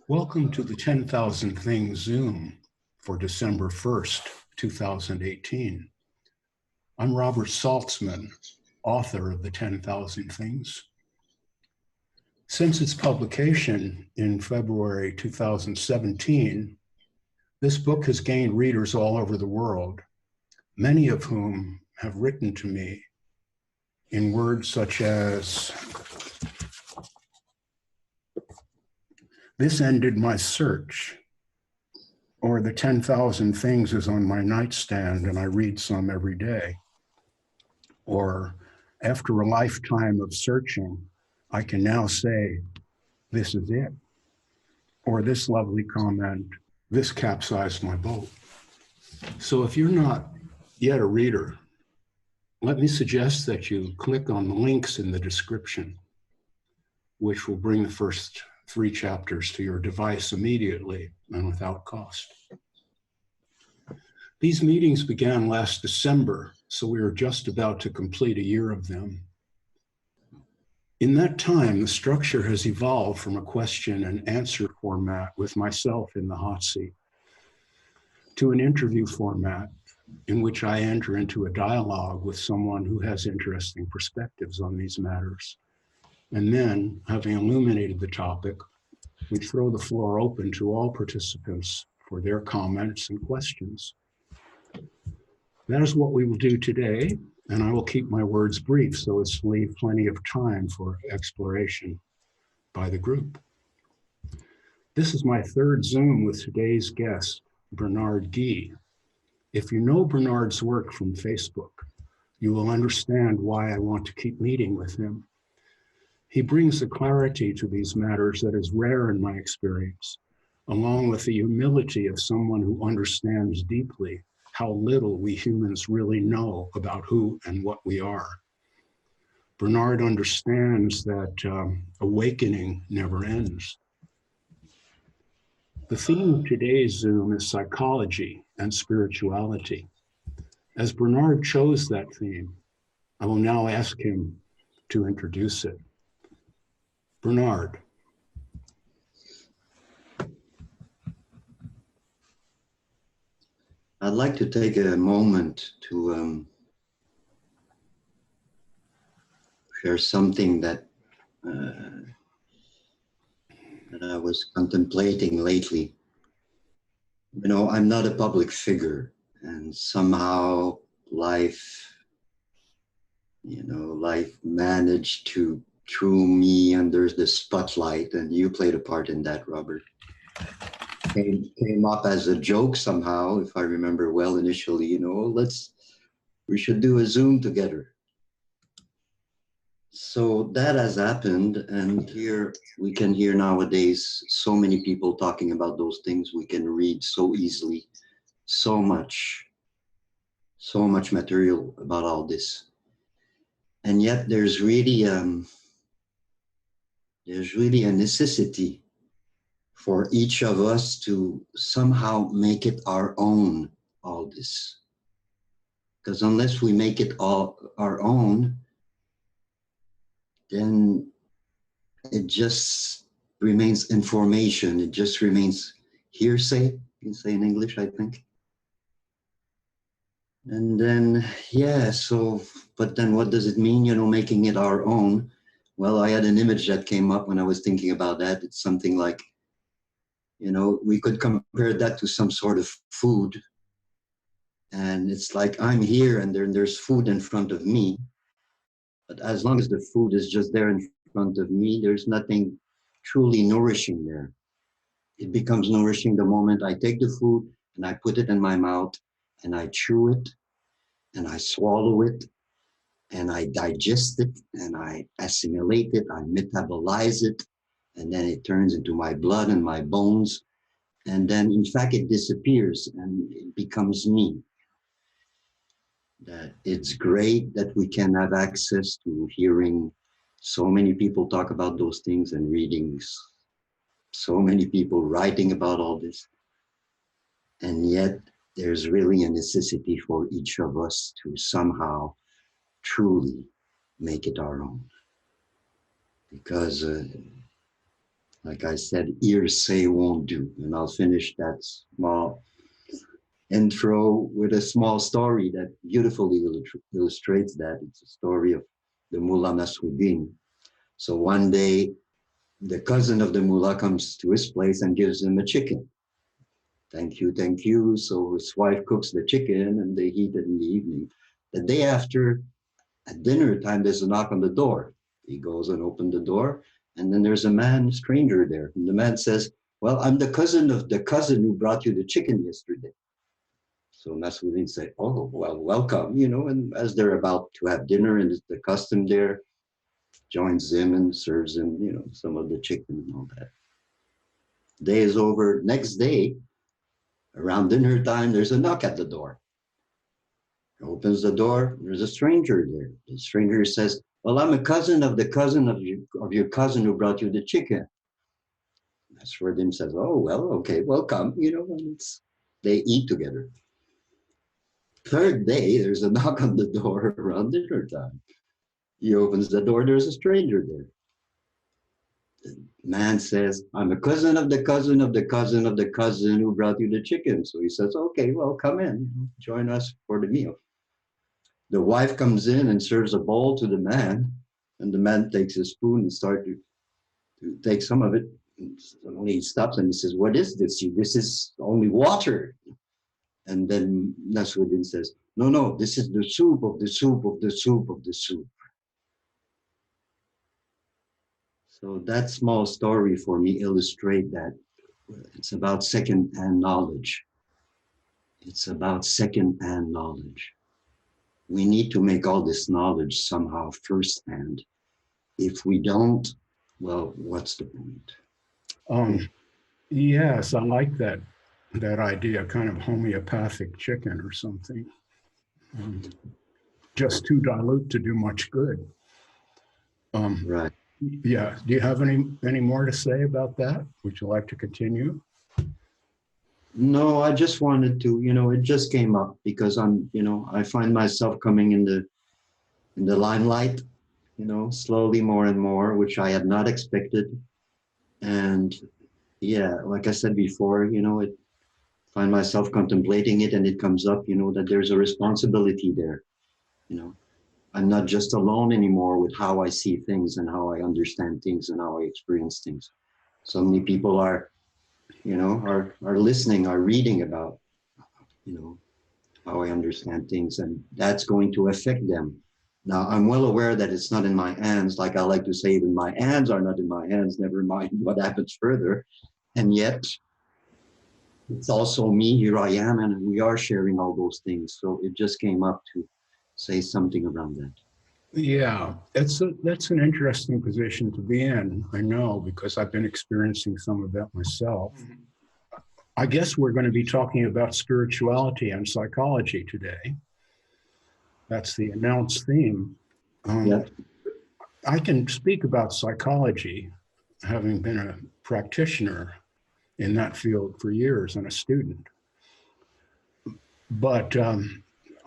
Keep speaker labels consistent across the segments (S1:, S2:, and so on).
S1: Welcome to the 10,000 Things Zoom for December 1st, 2018. I'm Robert Saltzman, author of the 10,000 Things. Since its publication in February 2017, this book has gained readers all over the world, many of whom have written to me in words such as, "This ended my search," or "The 10,000 Things is on my nightstand and I read some every day," or "After a lifetime of searching, I can now say, this is it," or this lovely comment, "This capsized my boat." So if you're not yet a reader, let me suggest that you click on the links in the description, which will bring the first 3 chapters to your device immediately and without cost. These meetings began last December, so we are just about to complete a year of them. In that time, the structure has evolved from a question and answer format with myself in the hot seat to an interview format in which I enter into a dialogue with someone who has interesting perspectives on these matters. And then, having illuminated the topic, we throw the floor open to all participants for their comments and questions. That is what we will do today, and I will keep my words brief so as to leave plenty of time for exploration by the group. This is my 3rd Zoom with today's guest, Bernard Guy. If you know Bernard's work from Facebook, you will understand why I want to keep meeting with him. He brings a clarity to these matters that is rare in my experience, along with the humility of someone who understands deeply how little we humans really know about who and what we are. Bernard understands that awakening never ends. The theme of today's Zoom is psychology and spirituality. As Bernard chose that theme, I will now ask him to introduce it. Bernard.
S2: I'd like to take a moment to share something that I was contemplating lately. You know, I'm not a public figure, and somehow life managed to throw me under the spotlight, and you played a part in that, Robert. Came up as a joke somehow, if I remember well initially, we should do a Zoom together. So that has happened, and here we can hear nowadays so many people talking about those things. We can read so easily, so much material about all this. And yet there's really a necessity for each of us to somehow make it our own, all this. Because unless we make it all our own, then it just remains information. It just remains hearsay, you can say in English, I think. And then, but then what does it mean, making it our own? Well, I had an image that came up when I was thinking about that. It's something like, we could compare that to some sort of food. And it's like, I'm here and there's food in front of me. But as long as the food is just there in front of me, there's nothing truly nourishing there. It becomes nourishing the moment I take the food and I put it in my mouth and I chew it and I swallow it and I digest it and I assimilate it, I metabolize it, and then it turns into my blood and my bones. And then in fact, it disappears and it becomes me. That it's great that we can have access to hearing so many people talk about those things and reading so many people writing about all this. And yet there's really a necessity for each of us to somehow truly make it our own. Because like I said, hearsay won't do. And I'll finish that small intro with a small story that beautifully illustrates that. It's a story of the Mullah Nasruddin. So one day, the cousin of the Mullah comes to his place and gives him a chicken. Thank you, thank you. So his wife cooks the chicken and they eat it in the evening. The day after, at dinner time, there's a knock on the door. He goes and opens the door, and then there's a man, stranger there. And the man says, well, I'm the cousin of the cousin who brought you the chicken yesterday. So Nasruddin said, oh, well, welcome, and as they're about to have dinner and it's the custom there, joins him and serves him, some of the chicken and all that. Day is over. Next day, around dinner time, there's a knock at the door. He opens the door, there's a stranger there. The stranger says, well, I'm a cousin of the cousin of your cousin who brought you the chicken. Nasruddin says, oh, well, okay, welcome, and they eat together. Third day, there's a knock on the door around dinner time. He opens the door, there's a stranger there. The man says, I'm a cousin of the cousin of the cousin of the cousin who brought you the chicken. So he says, okay, well, come in, join us for the meal. The wife comes in and serves a bowl to the man, and the man takes a spoon and starts to take some of it. And suddenly he stops and he says, what is this? This is only water. And then Nasruddin says, no, this is the soup of the soup of the soup of the soup. So that small story for me illustrates that it's about second-hand knowledge. It's about second-hand knowledge. We need to make all this knowledge somehow first-hand. If we don't, well, what's the point?
S1: Yes, I like that idea, kind of homeopathic chicken or something. Just too dilute to do much good.
S2: Right.
S1: Yeah. Do you have any more to say about that? Would you like to continue?
S2: No, I just wanted to, it just came up because I find myself coming in the limelight, slowly more and more, which I had not expected. And yeah, like I said before, find myself contemplating it, and it comes up, that there's a responsibility there. I'm not just alone anymore with how I see things and how I understand things and how I experience things. So many people are listening, are reading about, how I understand things, and that's going to affect them. Now, I'm well aware that it's not in my hands. Like I like to say, even my hands are not in my hands, never mind what happens further. And yet, it's also me, here I am, and we are sharing all those things. So it just came up to say something around that.
S1: Yeah, that's an interesting position to be in. I know, because I've been experiencing some of that myself. I guess we're going to be talking about spirituality and psychology today. That's the announced theme.
S2: Yeah.
S1: I can speak about psychology, having been a practitioner in that field for years and a student. But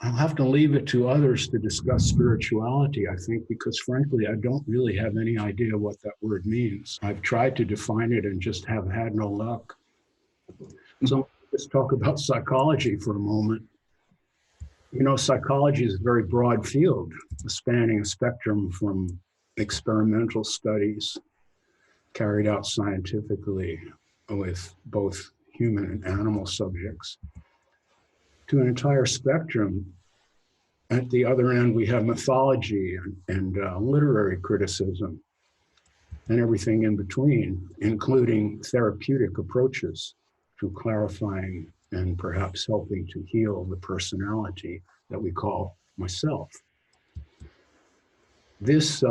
S1: I'll have to leave it to others to discuss spirituality, I think, because frankly, I don't really have any idea what that word means. I've tried to define it and just have had no luck. So let's talk about psychology for a moment. Psychology is a very broad field, spanning a spectrum from experimental studies carried out scientifically with both human and animal subjects to an entire spectrum. At the other end, we have mythology and literary criticism and everything in between, including therapeutic approaches to clarifying and perhaps helping to heal the personality that we call myself. This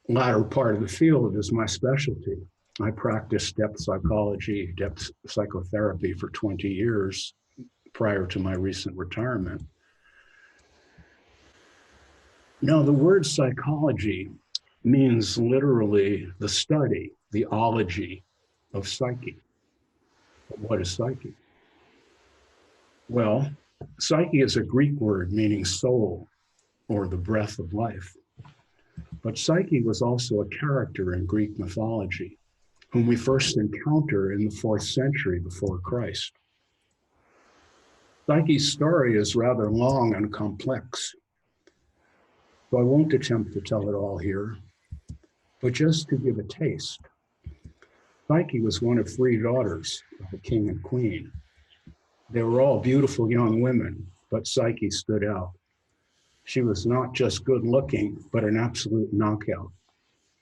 S1: latter part of the field is my specialty. I practiced depth psychology, depth psychotherapy for 20 years prior to my recent retirement. Now, the word psychology means literally the study, the ology of psyche. What is psyche? Well, psyche is a Greek word meaning soul or the breath of life. But Psyche was also a character in Greek mythology. whom we first encounter in the 4th century before Christ. Psyche's story is rather long and complex, so I won't attempt to tell it all here, but just to give a taste. Psyche was one of 3 daughters of the king and queen. They were all beautiful young women, but Psyche stood out. She was not just good looking, but an absolute knockout,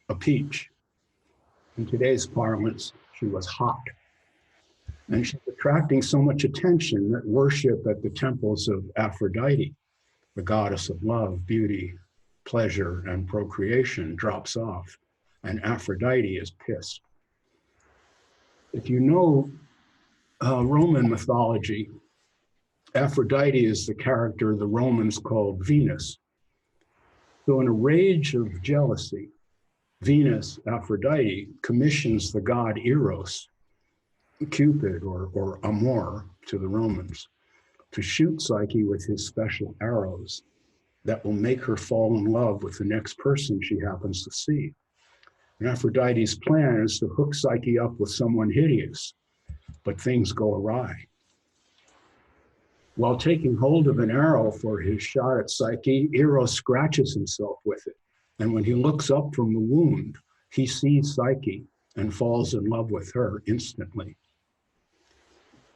S1: a peach. In today's parlance, she was hot. And she's attracting so much attention that worship at the temples of Aphrodite, the goddess of love, beauty, pleasure, and procreation, drops off, and Aphrodite is pissed. If you know Roman mythology, Aphrodite is the character the Romans called Venus. So in a rage of jealousy, Venus, Aphrodite, commissions the god Eros, Cupid or Amor to the Romans, to shoot Psyche with his special arrows that will make her fall in love with the next person she happens to see. And Aphrodite's plan is to hook Psyche up with someone hideous, but things go awry. While taking hold of an arrow for his shot at Psyche, Eros scratches himself with it. And when he looks up from the wound, he sees Psyche and falls in love with her instantly.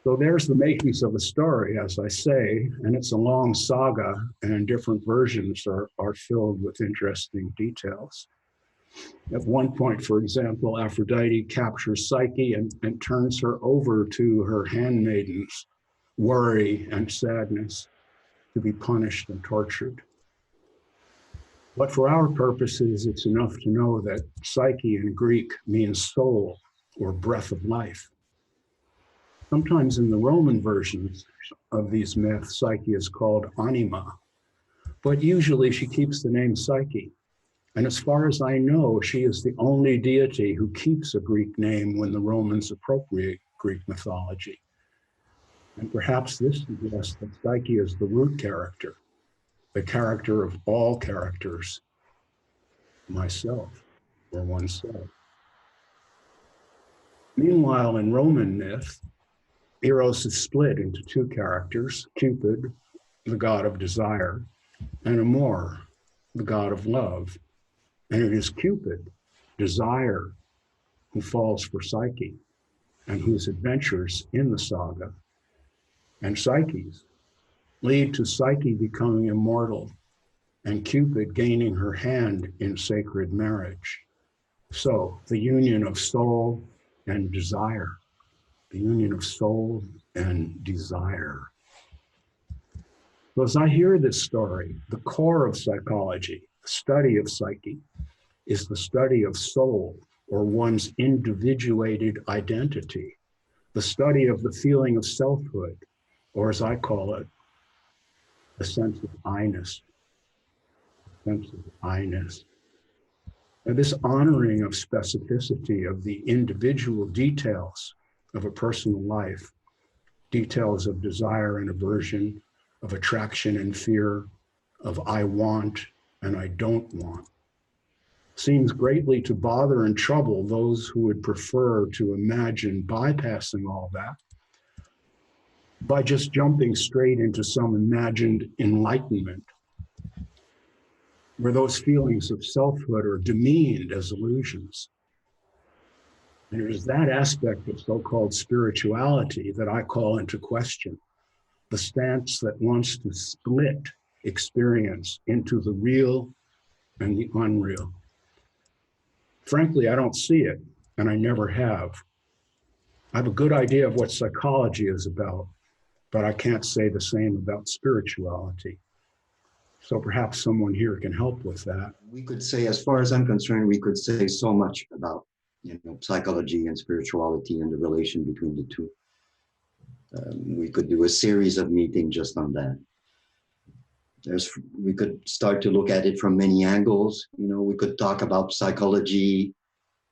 S1: So there's the makings of a story, as I say, and it's a long saga, and different versions are filled with interesting details. At one point, for example, Aphrodite captures Psyche and turns her over to her handmaidens, worry and sadness, to be punished and tortured. But for our purposes, it's enough to know that Psyche in Greek means soul or breath of life. Sometimes in the Roman versions of these myths, Psyche is called anima, but usually she keeps the name Psyche. And as far as I know, she is the only deity who keeps a Greek name when the Romans appropriate Greek mythology. And perhaps this suggests that Psyche is the root character, the character of all characters, myself, or oneself. Meanwhile, in Roman myth, Eros is split into 2 characters, Cupid, the god of desire, and Amor, the god of love. And it is Cupid, desire, who falls for Psyche and whose adventures in the saga and Psyche's lead to Psyche becoming immortal and Cupid gaining her hand in sacred marriage. So the union of soul and desire, the union of soul and desire. So as I hear this story, the core of psychology, the study of psyche, is the study of soul, or one's individuated identity, the study of the feeling of selfhood, or as I call it, the sense of I-ness. Sense of I-ness. And this honoring of specificity of the individual details of a personal life, details of desire and aversion, of attraction and fear, of I want and I don't want, seems greatly to bother and trouble those who would prefer to imagine bypassing all that by just jumping straight into some imagined enlightenment, where those feelings of selfhood are demeaned as illusions. And it is that aspect of so-called spirituality that I call into question, the stance that wants to split experience into the real and the unreal. Frankly, I don't see it, and I never have. I have a good idea of what psychology is about, but I can't say the same about spirituality. So perhaps someone here can help with that.
S2: We could say, as far as I'm concerned, we could say so much about, psychology and spirituality and the relation between the two. We could do a series of meetings just on that. We could start to look at it from many angles. We could talk about psychology,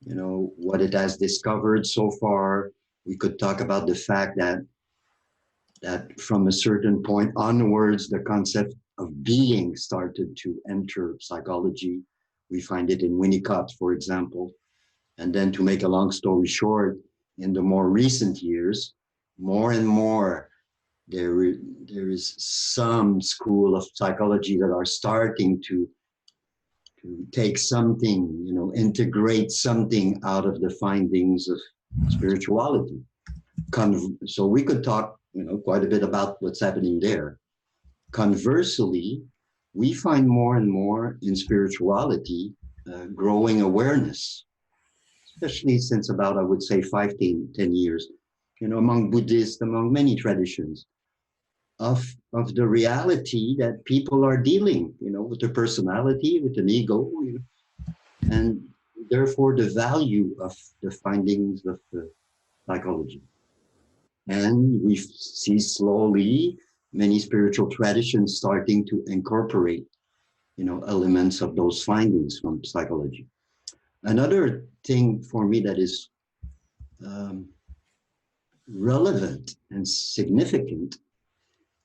S2: what it has discovered so far. We could talk about the fact that from a certain point onwards, the concept of being started to enter psychology. We find it in Winnicott, for example. And then to make a long story short, in the more recent years, more and more, there is some school of psychology that are starting to take something, integrate something out of the findings of spirituality. So we could talk, quite a bit about what's happening there. Conversely, we find more and more in spirituality growing awareness, especially since about, I would say, 10 years, among Buddhists, among many traditions, of the reality that people are dealing, with their personality, with an ego, and therefore the value of the findings of the psychology. And we see slowly many spiritual traditions starting to incorporate, elements of those findings from psychology. Another thing for me that is relevant and significant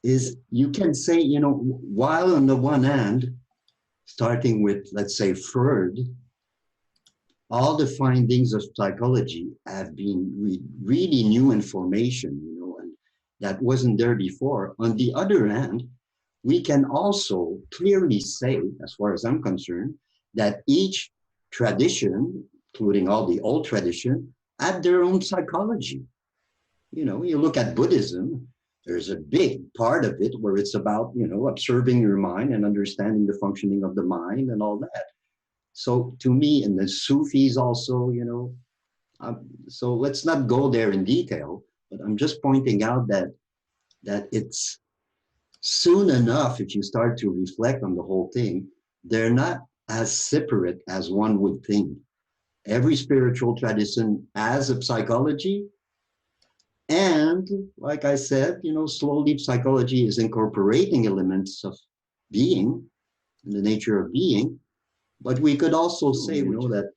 S2: is, you can say, while on the one hand, starting with, let's say, Freud, all the findings of psychology have been really new information, and that wasn't there before. On the other hand, we can also clearly say, as far as I'm concerned, that each tradition, including all the old tradition, had their own psychology. You look at Buddhism, there's a big part of it where it's about, observing your mind and understanding the functioning of the mind and all that. So to me, and the Sufis also, so let's not go there in detail, but I'm just pointing out that it's soon enough, if you start to reflect on the whole thing, they're not as separate as one would think. Every spiritual tradition has a psychology. And like I said, slowly psychology is incorporating elements of being, and the nature of being. But we could also say, that,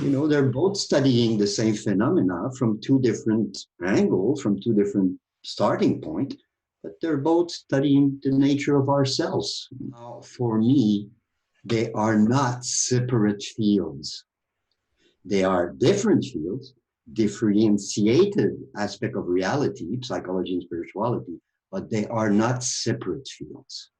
S2: they're both studying the same phenomena from two different angles, from two different starting points, but they're both studying the nature of ourselves. Now, for me, they are not separate fields. They are different fields, differentiated aspect of reality, psychology and spirituality, but they are not separate fields.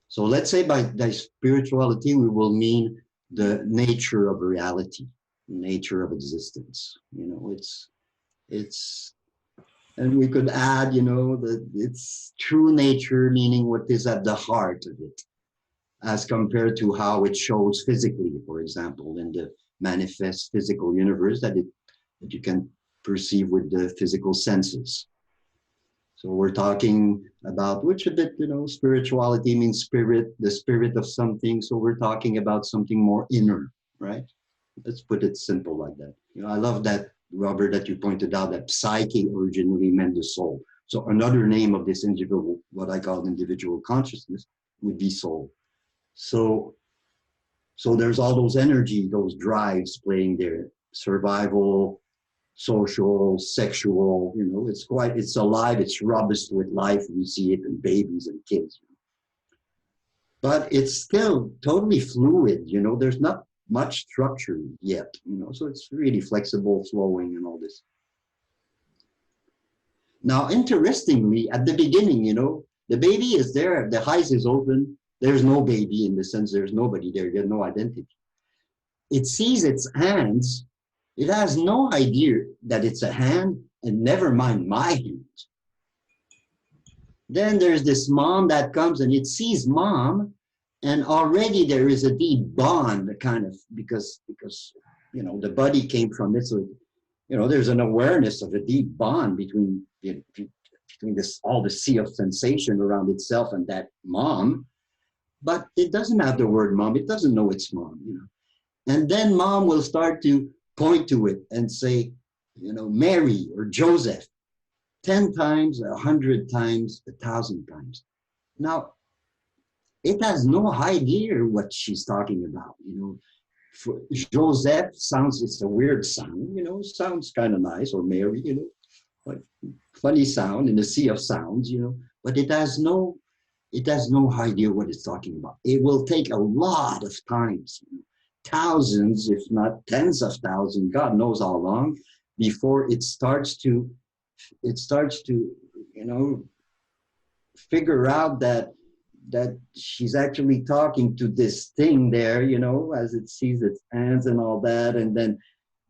S2: So let's say by spirituality, we will mean the nature of reality, nature of existence. It's, and we could add, that it's true nature, meaning what is at the heart of it, as compared to how it shows physically, for example, in the manifest physical universe that you can perceive with the physical senses. So we're talking about, which a bit, spirituality means spirit, the spirit of something. So we're talking about something more inner, right? Let's put it simple like that. I love that, Robert, that you pointed out that psyche originally meant the soul. So another name of this individual, what I call individual consciousness, would be soul. So there's all those energy, those drives playing there, survival, social, sexual, it's alive, it's robust with life. We see it in babies and kids. But it's still totally fluid, there's not much structure yet, so it's really flexible, flowing and all this. Now, interestingly, at the beginning, the baby is there, the eyes is open, there's no baby in the sense there's nobody there, you have no identity. It sees its hands. It has no idea that it's a hand, and never mind my hand. Then there's this mom that comes and it sees mom, and already there is a deep bond, kind of, because the body came from it. So, there's an awareness of a deep bond between this, all the sea of sensation around itself and that mom. But it doesn't have the word mom. It doesn't know it's mom, And then mom will start to point to it and say, Mary or Joseph, 10 times, 100 times, 1,000 times. Now, it has no idea what she's talking about. For Joseph it's a weird sound, sounds kind of nice, or Mary, like funny sound in the sea of sounds, but it has no idea what it's talking about. It will take a lot of times thousands, if not tens of thousands, God knows how long, before it starts to, you know, figure out that she's actually talking to this thing there, you know, as it sees its hands and all that. And then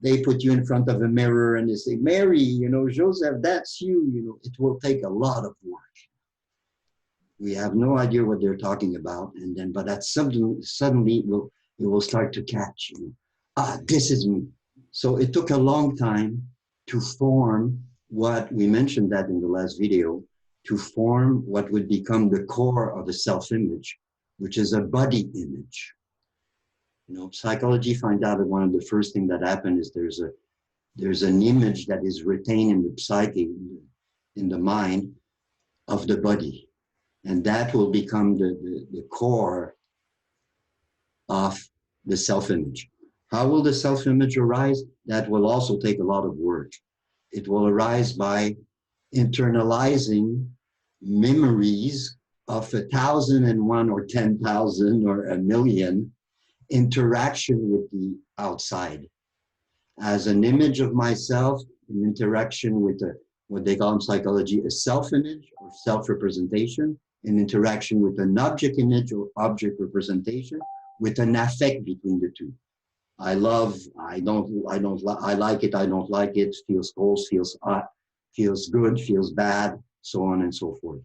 S2: they put you in front of a mirror and they say, Mary, you know, Joseph, that's you, you know. It will take a lot of work. We have no idea what they're talking about. And then, but that suddenly it will start to catch you. Ah, this is me. So it took a long time to form what we mentioned that in the last video, to form what would become the core of the self-image, which is a body image. You know, psychology finds out that one of the first things that happen is there's an image that is retained in the psyche, in the mind of the body. And that will become the core of the self-image. How will the self-image arise? That will also take a lot of work. It will arise by internalizing memories of 1,001 or 10,000 or 1,000,000 interaction with the outside. As an image of myself, an interaction with what they call in psychology a self-image or self-representation, an interaction with an object image or object representation, with an affect between the two. I love, I like it, I don't like it, feels cold, feels hot, feels good, feels bad, so on and so forth.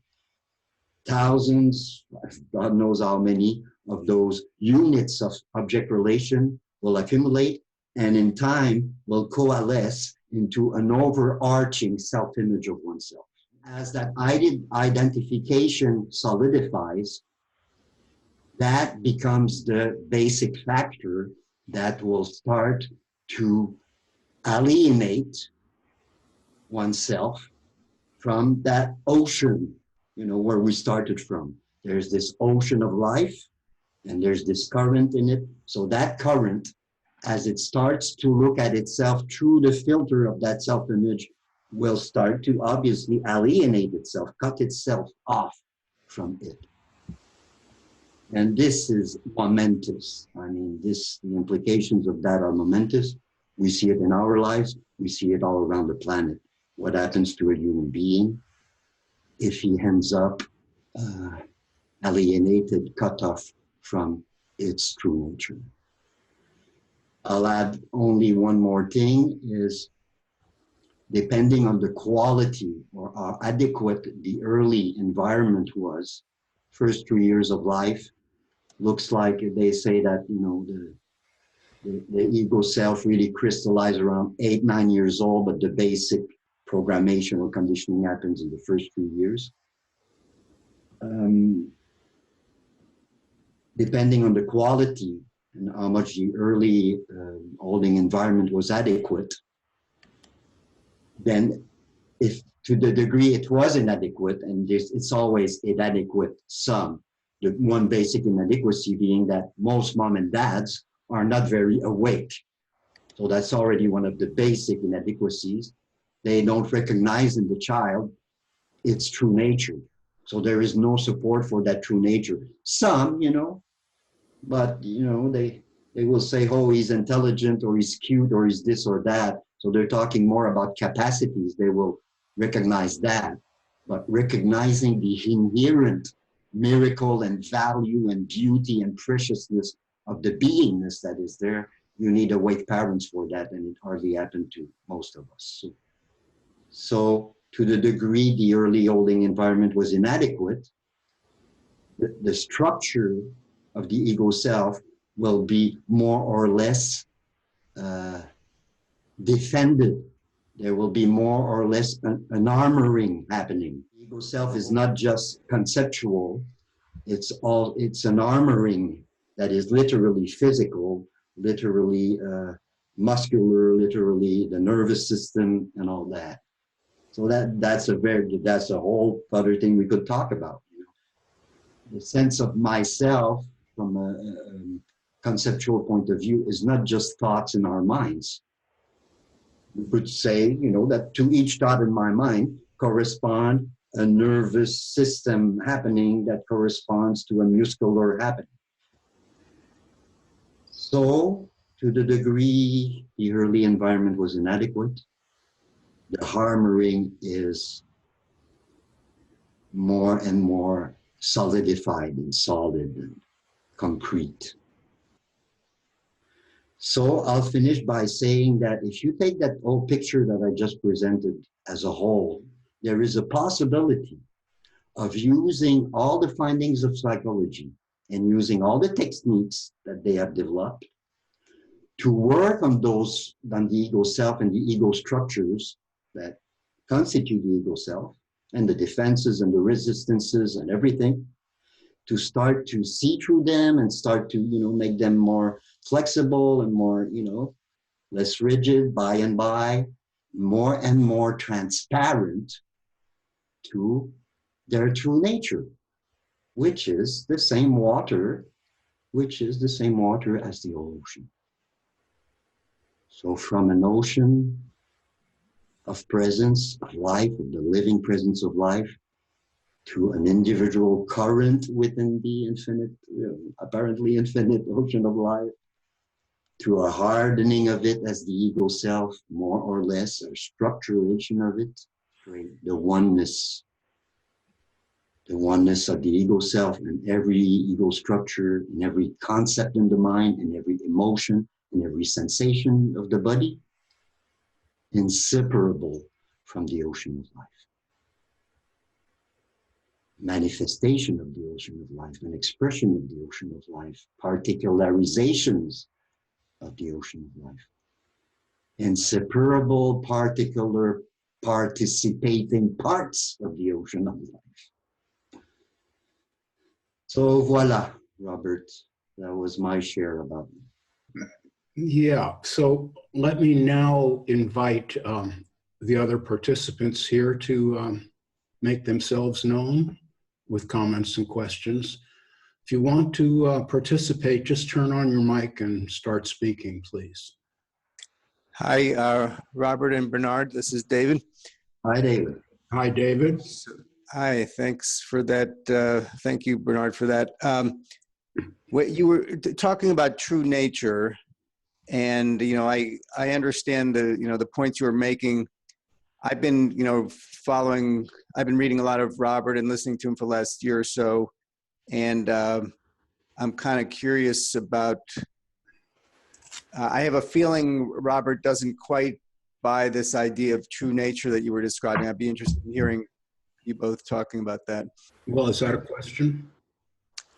S2: Thousands, God knows how many of those units of object relation will accumulate and in time will coalesce into an overarching self-image of oneself. As that identification solidifies, that becomes the basic factor that will start to alienate oneself from that ocean, you know, where we started from. There's this ocean of life and there's this current in it. So that current, as it starts to look at itself through the filter of that self-image, will start to obviously alienate itself, cut itself off from it. And this is momentous. I mean, the implications of that are momentous. We see it in our lives. We see it all around the planet. What happens to a human being if he ends up alienated, cut off from its true nature? I'll add only one more thing is, depending on the quality or how adequate the early environment was, first 3 years of life, looks like they say that, you know, the ego self really crystallizes around 8, 9 years old, but the basic programmation or conditioning happens in the first 3 years. Depending on the quality and how much the early holding environment was adequate, then if to the degree it was inadequate, and it's always inadequate some, the one basic inadequacy being that most mom and dads are not very awake. So that's already one of the basic inadequacies. They don't recognize in the child its true nature. So there is no support for that true nature. Some, you know, but, you know, they will say, oh, he's intelligent or he's cute or he's this or that. So they're talking more about capacities. They will recognize that. But recognizing the inherent miracle and value and beauty and preciousness of the beingness that is there, you need awake parents for that, and it hardly happened to most of us. So to the degree the early holding environment was inadequate, the structure of the ego self will be more or less defended. There will be more or less an armoring happening. The ego self is not just conceptual, it's an armoring that is literally physical, literally muscular, literally the nervous system and all that. So that's a whole other thing we could talk about. You know? The sense of myself from a conceptual point of view is not just thoughts in our minds. We could say, you know, that to each thought in my mind correspond a nervous system happening that corresponds to a muscular happening. So, to the degree the early environment was inadequate, the harmony is more and more solidified and solid and concrete. So I'll finish by saying that if you take that whole picture that I just presented as a whole, there is a possibility of using all the findings of psychology and using all the techniques that they have developed to work on the ego self and the ego structures that constitute the ego self and the defenses and the resistances and everything, to start to see through them and start to, make them more flexible and more, less rigid by and by, more and more transparent to their true nature, which is the same water, as the ocean. So from an ocean of presence, of life, of the living presence of life, to an individual current within the infinite, apparently infinite ocean of life, to a hardening of it as the ego self, more or less, a structuration of it, the oneness of the ego self and every ego structure, and every concept in the mind, and every emotion, and every sensation of the body, inseparable from the ocean of life. Manifestation of the ocean of life, an expression of the ocean of life, particularizations of the ocean of life, inseparable particular participating parts of the ocean of life. So voila, Robert, that was my share about it.
S1: Yeah, so let me now invite the other participants here to make themselves known with comments and questions. If you want to participate, just turn on your mic and start speaking, please.
S3: Hi, Robert and Bernard. This is David.
S2: Hi, David.
S1: Hi, David.
S3: Hi, thanks for that. Thank you, Bernard, for that. What you were talking about true nature, and I understand the points you were making. I've been I've been reading a lot of Robert and listening to him for the last year or so, and I'm kind of curious about. I have a feeling Robert doesn't quite buy this idea of true nature that you were describing. I'd be interested in hearing you both talking about that.
S1: Well, is that a question?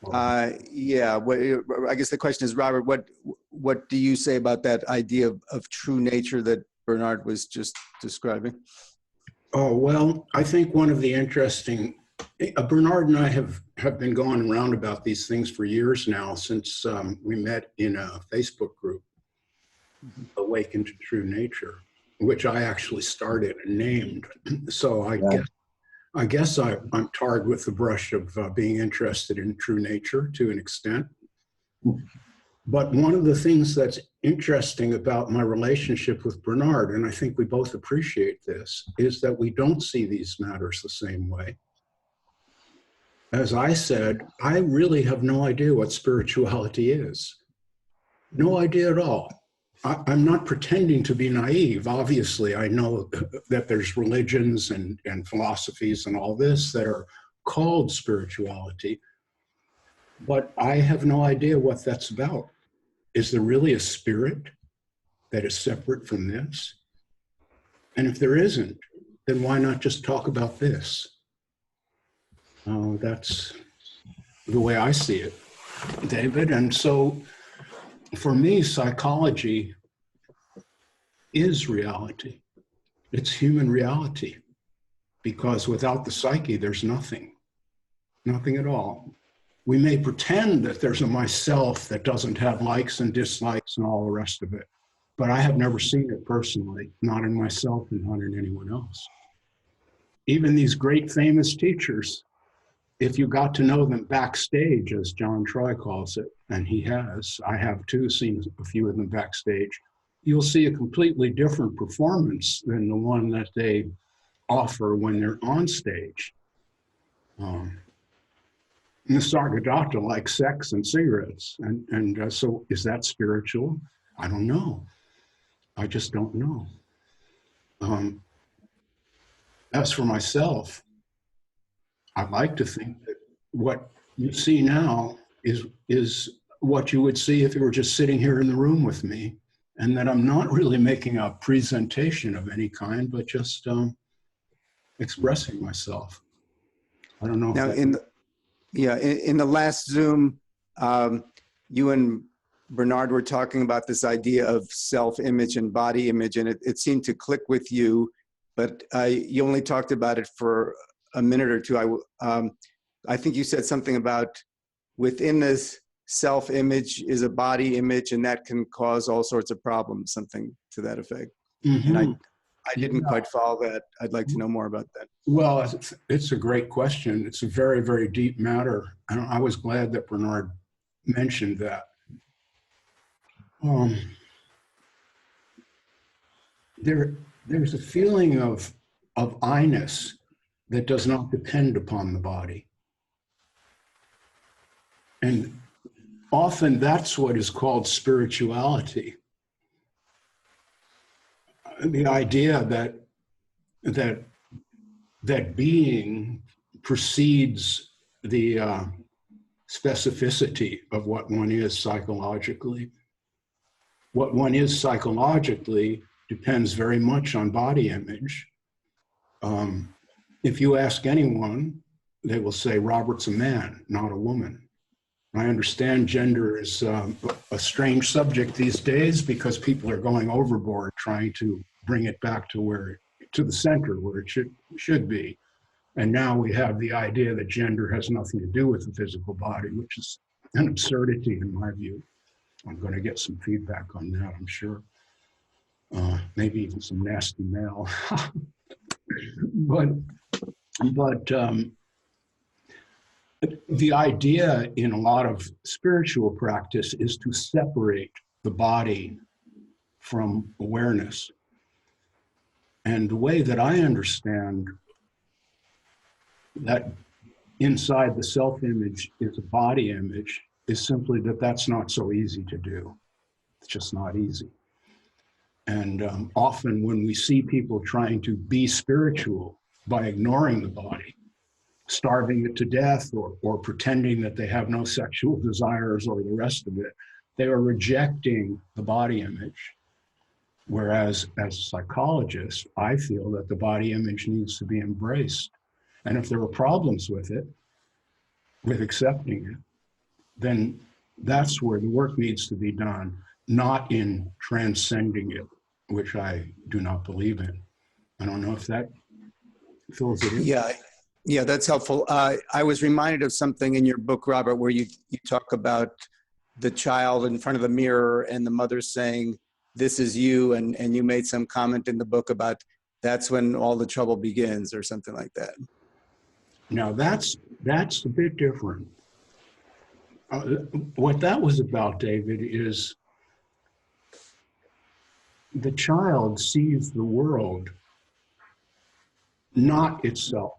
S3: Yeah. I guess the question is, Robert, what do you say about that idea of true nature that Bernard was just describing?
S1: Oh, well, I think one of the interesting, Bernard and I have been going around about these things for years now, since we met in a Facebook group, Awaken to True Nature, which I actually started and named. So I guess I'm tarred with the brush of being interested in true nature to an extent. But one of the things that's interesting about my relationship with Bernard, and I think we both appreciate this, is that we don't see these matters the same way. As I said, I really have no idea what spirituality is. No idea at all. I'm not pretending to be naive. Obviously, I know that there's religions and philosophies and all this that are called spirituality, but I have no idea what that's about. Is there really a spirit that is separate from this? And if there isn't, then why not just talk about this? That's the way I see it, David. And so for me, psychology is reality. It's human reality, because without the psyche, there's nothing at all. We may pretend that there's a myself that doesn't have likes and dislikes and all the rest of it, but I have never seen it personally, not in myself and not in anyone else. Even these great famous teachers, if you got to know them backstage, as John Troy calls it, and he has, I have too seen a few of them backstage, you'll see a completely different performance than the one that they offer when they're on stage. Nisargadatta likes sex and cigarettes. And so is that spiritual? I don't know. I just don't know. As for myself, I'd like to think that what you see now is what you would see if you were just sitting here in the room with me, and that I'm not really making a presentation of any kind, but just expressing myself. I don't know.
S3: Now, in the last Zoom, you and Bernard were talking about this idea of self-image and body image, and it seemed to click with you, but you only talked about it for a minute or two. I think you said something about within this self-image is a body image, and that can cause all sorts of problems, something to that effect.
S1: Mm-hmm.
S3: And I didn't quite follow that. I'd like to know more about that.
S1: Well, it's a great question. It's a very, very deep matter. And I was glad that Bernard mentioned that. There's a feeling of I-ness that does not depend upon the body. And often that's what is called spirituality. The idea that being precedes the specificity of what one is psychologically. What one is psychologically depends very much on body image. If you ask anyone, they will say Robert's a man, not a woman. I understand gender is a strange subject these days because people are going overboard trying to bring it back to the center where it should be. And now we have the idea that gender has nothing to do with the physical body, which is an absurdity in my view. I'm going to get some feedback on that, I'm sure. Maybe even some nasty mail. But the idea in a lot of spiritual practice is to separate the body from awareness. And the way that I understand that inside the self-image is a body image is simply that that's not so easy to do. It's just not easy. And often when we see people trying to be spiritual by ignoring the body, starving it to death or pretending that they have no sexual desires or the rest of it, they are rejecting the body image. Whereas as a psychologist, I feel that the body image needs to be embraced. And if there are problems with it, with accepting it, then that's where the work needs to be done, not in transcending it, which I do not believe in. I don't know if that fills it in.
S3: Yeah, that's helpful. I was reminded of something in your book, Robert, where you talk about the child in front of the mirror and the mother saying, "This is you," and you made some comment in the book about that's when all the trouble begins or something like that.
S1: Now that's a bit different. What that was about, David, is the child sees the world, not itself.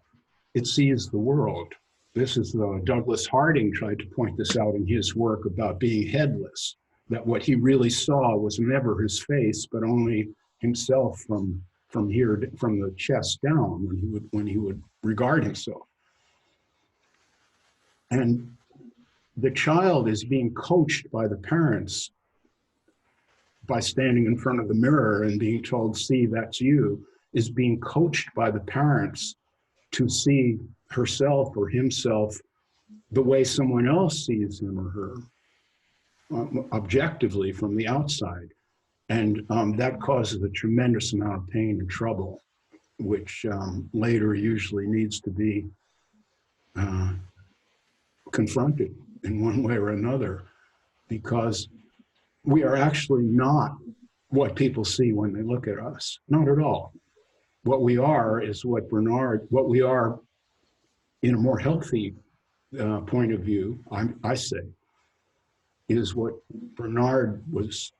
S1: It sees the world. This is Douglas Harding tried to point this out in his work about being headless, that what he really saw was never his face, but only himself from the chest down when he would regard himself. And the child is being coached by the parents by standing in front of the mirror and being told, "See, that's you," is being coached by the parents to see herself or himself the way someone else sees him or her, objectively from the outside. And that causes a tremendous amount of pain and trouble, which later usually needs to be confronted in one way or another, because we are actually not what people see when they look at us, not at all. What we are is what we are in a more healthy point of view, I say, is what Bernard was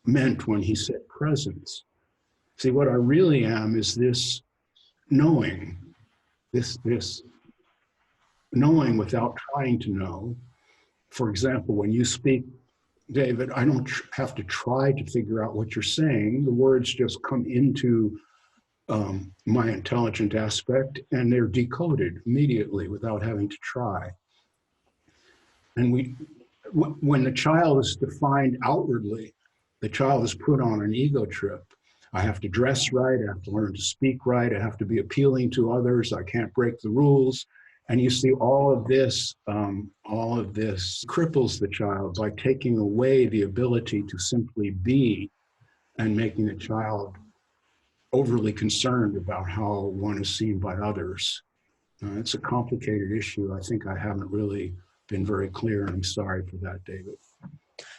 S1: meant when he said presence. See, what I really am is this knowing, this knowing without trying to know. For example, when you speak, David, I don't have to try to figure out what you're saying. The words just come into my intelligent aspect, and they're decoded immediately without having to try. And when the child is defined outwardly, the child is put on an ego trip. I have to dress right, I have to learn to speak right, I have to be appealing to others, I can't break the rules. And you see all of this cripples the child by taking away the ability to simply be and making the child overly concerned about how one is seen by others. It's a complicated issue. I think I haven't really been very clear, and I'm sorry for that, David.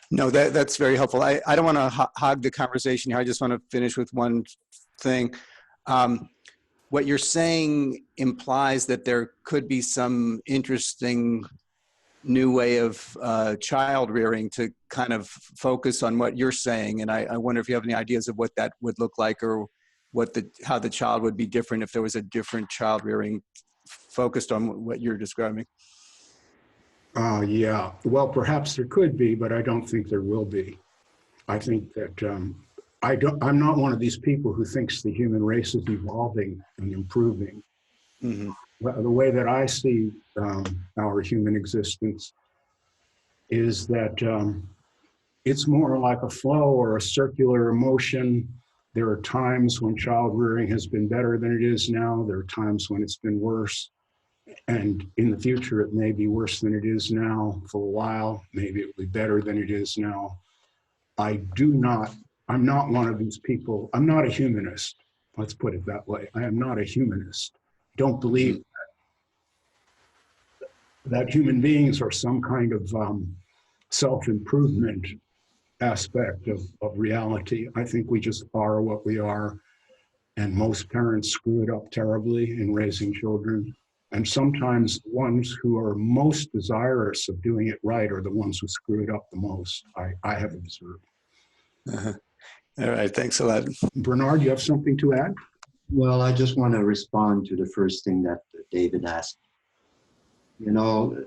S3: No, that's very helpful. I don't want to hog the conversation here. I just want to finish with one thing. What you're saying implies that there could be some interesting new way of child rearing to kind of focus on what you're saying. And I wonder if you have any ideas of what that would look like, or how the child would be different if there was a different child rearing focused on what you're describing.
S1: Yeah, well, perhaps there could be, but I don't think there will be. I think that I'm not one of these people who thinks the human race is evolving and improving. Mm-hmm. The way that I see our human existence is that it's more like a flow or a circular motion. There are times when child rearing has been better than it is now. There are times when it's been worse. And in the future, it may be worse than it is now for a while. Maybe it will be better than it is now. I'm not one of these people. I'm not a humanist. Let's put it that way. I am not a humanist. Don't believe that human beings are some kind of self-improvement aspect of reality. I think we just are what we are. And most parents screw it up terribly in raising children. And sometimes the ones who are most desirous of doing it right are the ones who screw it up the most, I have observed.
S3: Uh-huh. All right, thanks a lot.
S1: Bernard, you have something to add?
S2: Well, I just want to respond to the first thing that David asked. You know,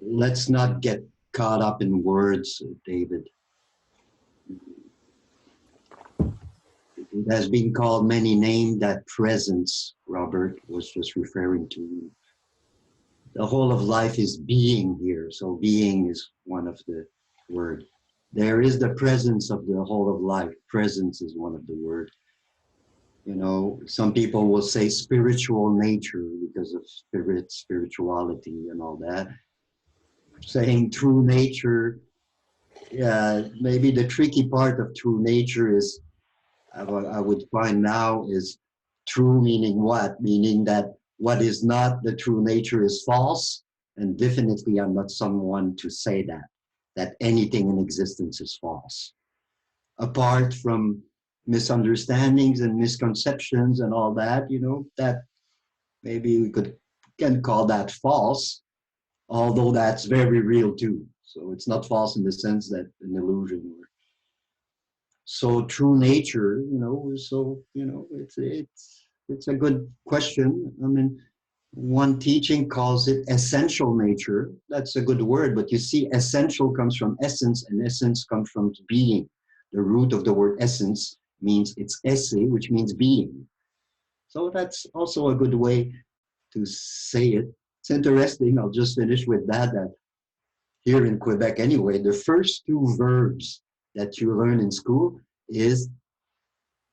S2: let's not get caught up in words, David. It has been called many names. That presence, Robert was just referring to. The whole of life is being here. So being is one of the word. There is the presence of the whole of life. Presence is one of the word. You know, some people will say spiritual nature because of spirituality and all that. Saying true nature, maybe the tricky part of true nature is, I would find now, is true meaning what? Meaning that what is not the true nature is false, and definitely I'm not someone to say that anything in existence is false. Apart from misunderstandings and misconceptions and all that, you know, that maybe we can call that false, although that's very real too. So it's not false in the sense that an illusion. So true nature, you know, so, you know, it's a good question. I mean, one teaching calls it essential nature. That's a good word, but you see, essential comes from essence, and essence comes from being. The root of the word essence means it's esse, which means being. So that's also a good way to say it. It's interesting, I'll just finish with that here in Quebec anyway, the first two verbs that you learn in school is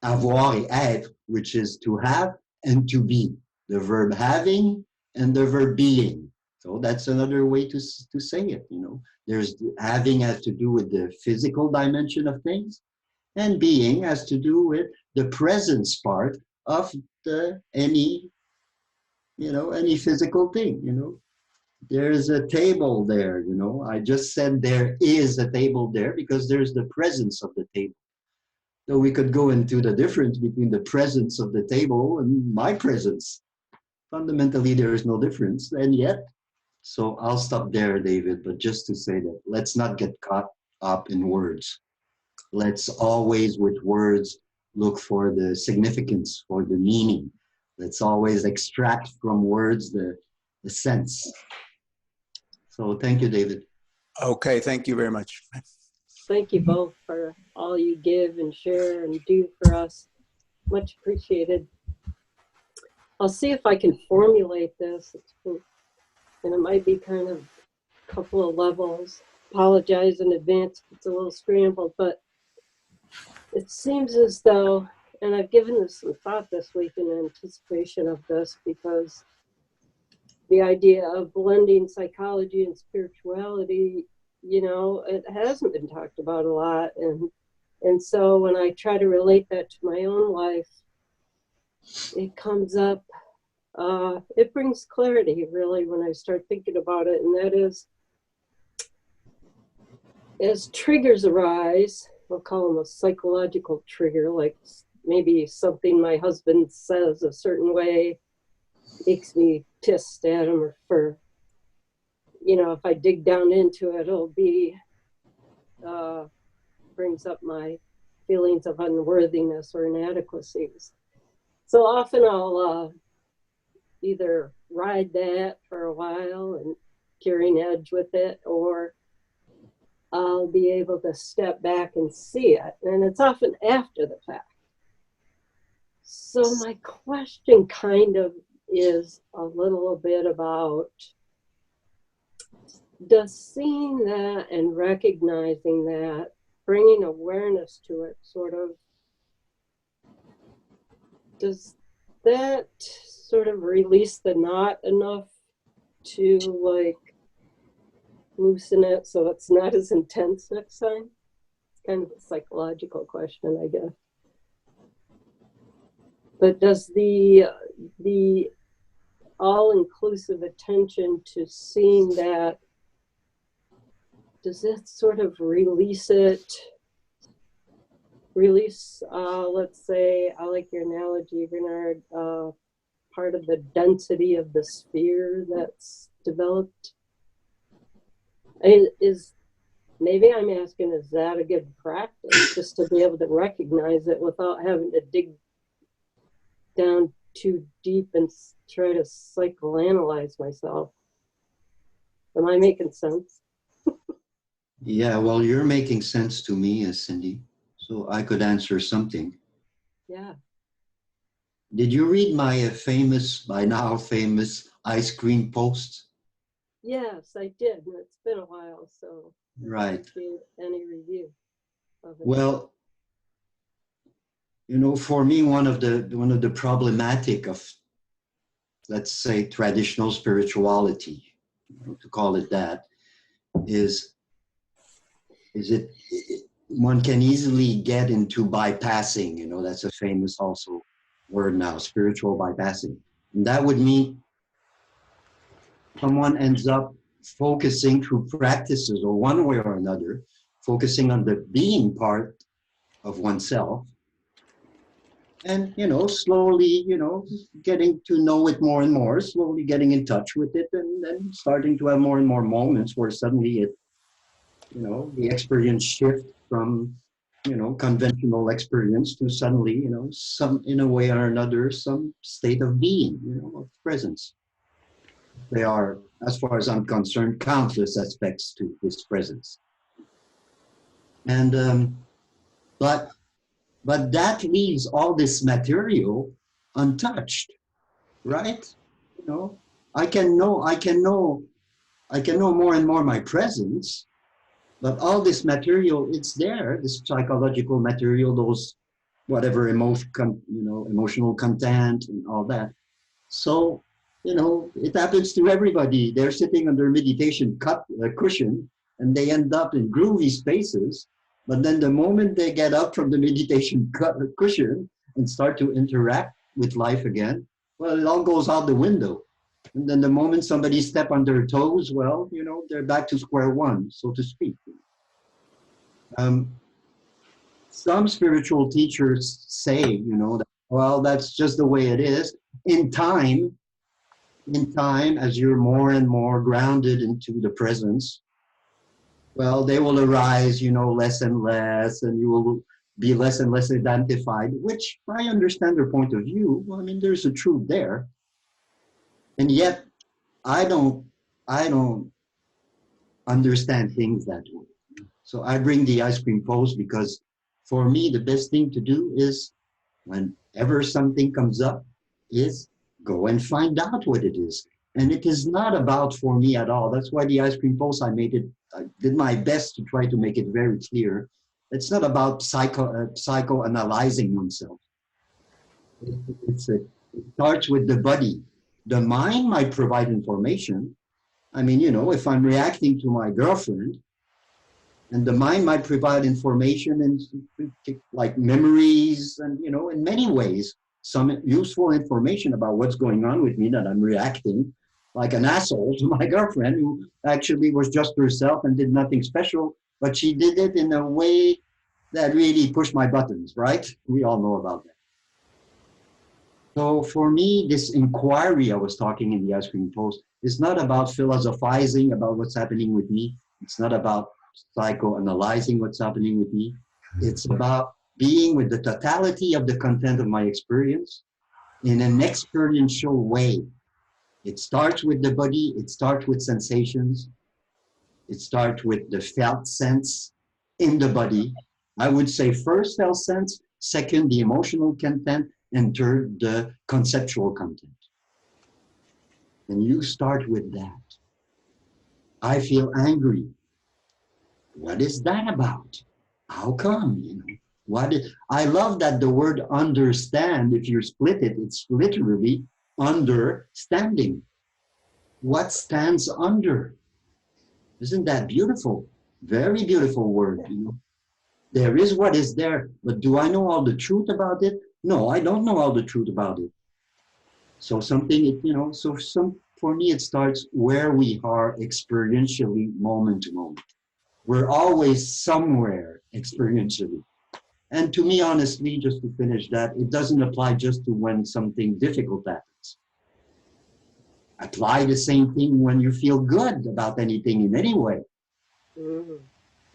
S2: avoir et être, which is to have and to be. The verb having and the verb being. So that's another way to say it, you know. There's having has to do with the physical dimension of things, and being has to do with the presence part of any physical thing, you know. There's a table there, you know. I just said there is a table there because there's the presence of the table. So we could go into the difference between the presence of the table and my presence. Fundamentally, there is no difference, and yet, so I'll stop there, David, but just to say that let's not get caught up in words. Let's always, with words, look for the significance, for the meaning. Let's always extract from words the the sense. So thank you, David.
S3: Okay, thank you very much.
S4: Thank you both for all you give and share and do for us. Much appreciated. I'll see if I can formulate this. And it might be kind of a couple of levels. Apologize in advance if it's a little scrambled, but it seems as though, and I've given this some thought this week in anticipation of this, because the idea of blending psychology and spirituality, you know, it hasn't been talked about a lot. And so when I try to relate that to my own life, it comes up, it brings clarity really when I start thinking about it. And that is, as triggers arise, we'll call them a psychological trigger, like maybe something my husband says a certain way makes me pissed at him, or for, you know, if I dig down into it, it'll be, brings up my feelings of unworthiness or inadequacies. So often I'll either ride that for a while and carrying edge with it, or I'll be able to step back and see it. And it's often after the fact. So my question kind of is a little bit about, does seeing that and recognizing that, bringing awareness to it, sort of, does that sort of release the knot enough to like loosen it so it's not as intense next time? It's kind of a psychological question, I guess. But does the all-inclusive attention to seeing that, does it sort of release it? Release, let's say, I like your analogy, Bernard, part of the density of the sphere that's developed? Is, maybe I'm asking, is that a good practice, just to be able to recognize it without having to dig down too deep and try to psychoanalyze myself? Am I making sense?
S2: Yeah, well, you're making sense to me, Cindy. So I could answer something.
S4: Yeah.
S2: Did you read my famous, by now famous, ice cream post?
S4: Yes, I did. And it's been a while, so
S2: Right.
S4: I appreciate any review of it.
S2: Well, you know, for me, one of the problematic of, let's say, traditional spirituality, to call it that, is it one can easily get into bypassing, you know, that's a famous also word now, spiritual bypassing. And that would mean someone ends up focusing through practices or one way or another, focusing on the being part of oneself. And, you know, slowly, you know, getting to know it more and more, slowly getting in touch with it, and then starting to have more and more moments where suddenly it, you know, the experience shift from, you know, conventional experience to suddenly, you know, some, in a way or another, some state of being, you know, of presence. They are, as far as I'm concerned, countless aspects to this presence. And, but that leaves all this material untouched, right? You know, I can know more and more my presence, but all this material, it's there, this psychological material, those whatever emotional content and all that. So, you know, it happens to everybody. They're sitting on their meditation cushion and they end up in groovy spaces. But then the moment they get up from the meditation cushion and start to interact with life again, well, it all goes out the window. And then the moment somebody step on their toes, well, you know, they're back to square one, so to speak. Some spiritual teachers say, you know, that, well, that's just the way it is. In time, as you're more and more grounded into the presence, well, they will arise, you know, less and less, and you will be less and less identified, which I understand their point of view. Well, I mean, there's a truth there. And yet, I don't understand things that way. So I bring the ice cream post because for me, the best thing to do is whenever something comes up is go and find out what it is. And it is not about for me at all. That's why the ice cream post, I did my best to try to make it very clear. It's not about psychoanalyzing oneself. It starts with the body. The mind might provide information. I mean, you know, if I'm reacting to my girlfriend, and the mind might provide information and like memories and, you know, in many ways, some useful information about what's going on with me, that I'm reacting like an asshole to my girlfriend who actually was just herself and did nothing special, but she did it in a way that really pushed my buttons, right? We all know about that. So for me, this inquiry I was talking in the ice cream post is not about philosophizing about what's happening with me. It's not about psychoanalyzing what's happening with me. It's about being with the totality of the content of my experience in an experiential way. It starts with the body, it starts with sensations, it starts with the felt sense in the body. I would say first felt sense, second the emotional content, and third the conceptual content. And you start with that. I feel angry. What is that about? How come, you know? I love that the word understand, if you split it, it's literally understanding. What stands under? Isn't that beautiful? Very beautiful word, you know. There is what is there, but do I know all the truth about it? No, I don't know all the truth about it. So something, you know, for me, it starts where we are experientially, moment to moment. We're always somewhere experientially. And to me, honestly, just to finish that, it doesn't apply just to when something difficult happens. Apply the same thing when you feel good about anything in any way. Mm-hmm.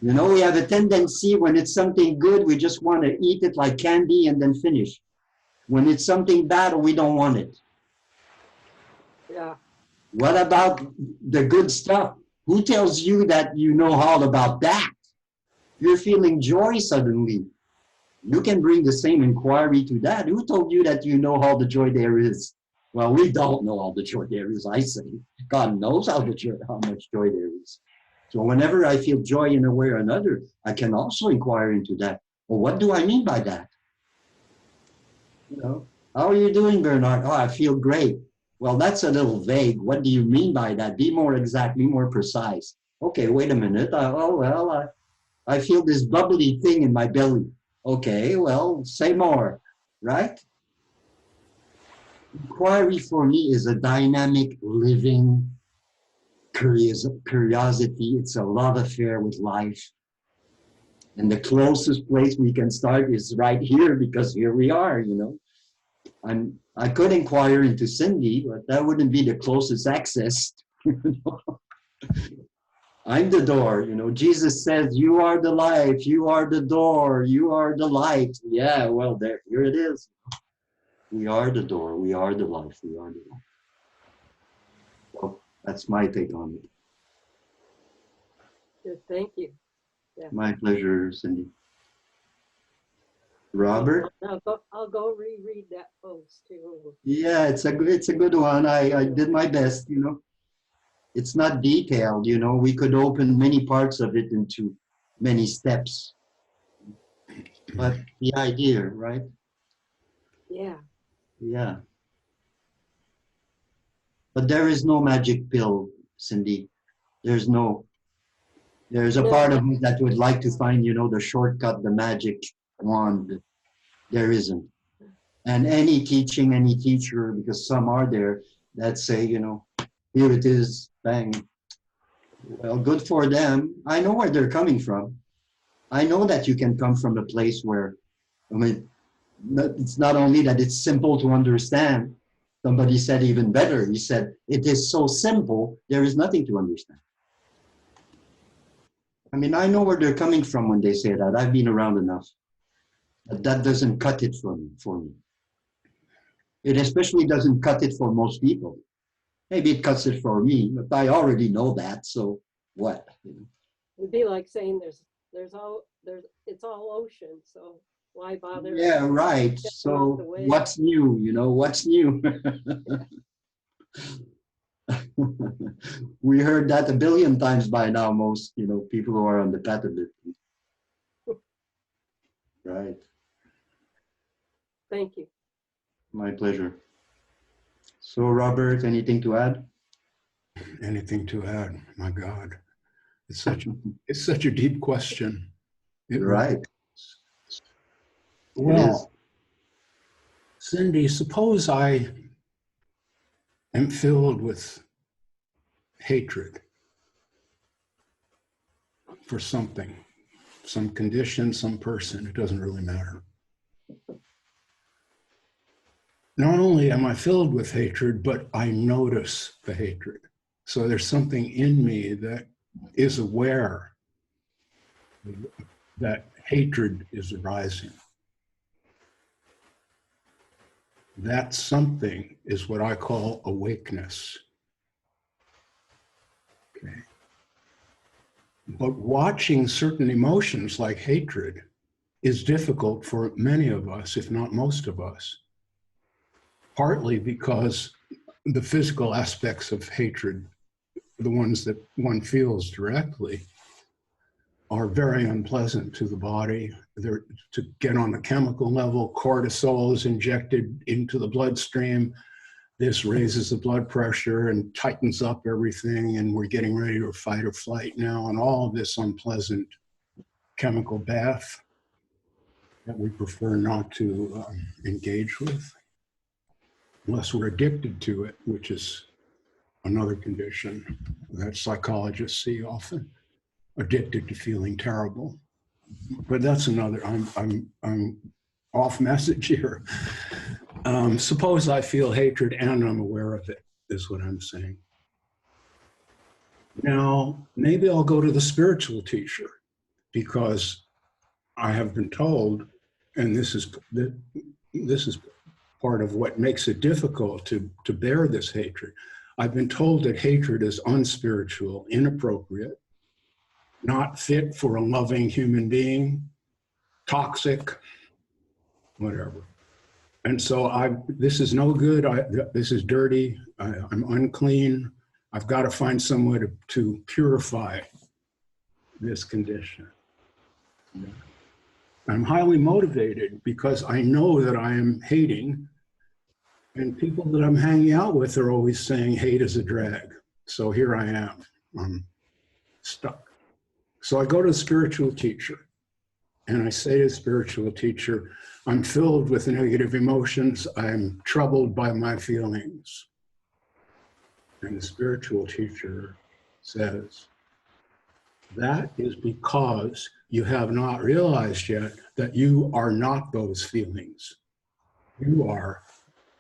S2: You know, we have a tendency when it's something good, we just want to eat it like candy and then finish. When it's something bad, we don't want it.
S4: Yeah.
S2: What about the good stuff? Who tells you that you know all about that? You're feeling joy suddenly. You can bring the same inquiry to that. Who told you that you know all the joy there is? Well, we don't know all the joy there is, I say. God knows how much joy there is. So whenever I feel joy in a way or another, I can also inquire into that. Well, what do I mean by that? You know, how are you doing, Bernard? Oh, I feel great. Well, that's a little vague. What do you mean by that? Be more exact, be more precise. Okay, wait a minute. I feel this bubbly thing in my belly. Okay, well, say more, right? Inquiry for me is a dynamic, living curiosity. It's a love affair with life. And the closest place we can start is right here, because here we are, you know. I could inquire into Cindy, but that wouldn't be the closest access. I'm the door, you know. Jesus says, you are the life, you are the door, you are the light. Yeah, well, here it is. We are the door, we are the life, we are the light. So that's my take on it.
S4: Good, thank you. Yeah.
S2: My pleasure, Cindy. Robert?
S4: I'll go reread that post too.
S2: Yeah, it's a good one. I did my best, you know. It's not detailed, you know. We could open many parts of it into many steps. But the idea, right?
S4: Yeah.
S2: Yeah. But there is no magic pill, Cindy. There's a part of me that would like to find, you know, the shortcut, the magic wand. There isn't. And any teaching, any teacher, because some are there that say, you know, here it is, bang. Well, good for them. I know where they're coming from. I know that you can come from a place where, I mean, it's not only that it's simple to understand. Somebody said even better. He said, it is so simple, there is nothing to understand. I mean, I know where they're coming from when they say that. I've been around enough. But that doesn't cut it for me. It especially doesn't cut it for most people. maybe it cuts it for me, but I already know that, so what?
S4: It'd be like saying it's all ocean, so why bother?
S2: Yeah, right.
S4: Stepping off the
S2: So
S4: wave?
S2: what's new? What's new? We heard that a billion times by now, most, people who are on the path of it. Right.
S4: Thank you.
S2: My pleasure. So, Robert, anything to add?
S1: Anything to add? My God, it's such a deep question.
S2: Right.
S1: Well, Cindy, suppose I am filled with hatred for something, some condition, some person, it doesn't really matter. Not only am I filled with hatred, but I notice the hatred. So there's something in me that is aware that hatred is arising. That something is what I call awakeness. Okay. But watching certain emotions like hatred is difficult for many of us, if not most of us, partly because the physical aspects of hatred, the ones that one feels directly, are very unpleasant to the body. They're, to get on a chemical level, cortisol is injected into the bloodstream. This raises the blood pressure and tightens up everything, and we're getting ready to fight or flight now, and all of this unpleasant chemical bath that we prefer not to engage with, unless we're addicted to it, which is another condition that psychologists see often, addicted to feeling terrible. But that's another, I'm off message here. Suppose I feel hatred and I'm aware of it, is what I'm saying. Now, maybe I'll go to the spiritual teacher, because I have been told, and this is part of what makes it difficult to bear this hatred. I've been told that hatred is unspiritual, inappropriate, not fit for a loving human being, toxic, whatever. And so this is no good. This is dirty. I'm unclean. I've got to find some way to purify this condition. I'm highly motivated because I know that I am hating, and people that I'm hanging out with are always saying hate is a drag. So here I am, I'm stuck. So I go to the spiritual teacher and I say to the spiritual teacher, I'm filled with negative emotions. I'm troubled by my feelings. And the spiritual teacher says, that is because you have not realized yet that you are not those feelings. You are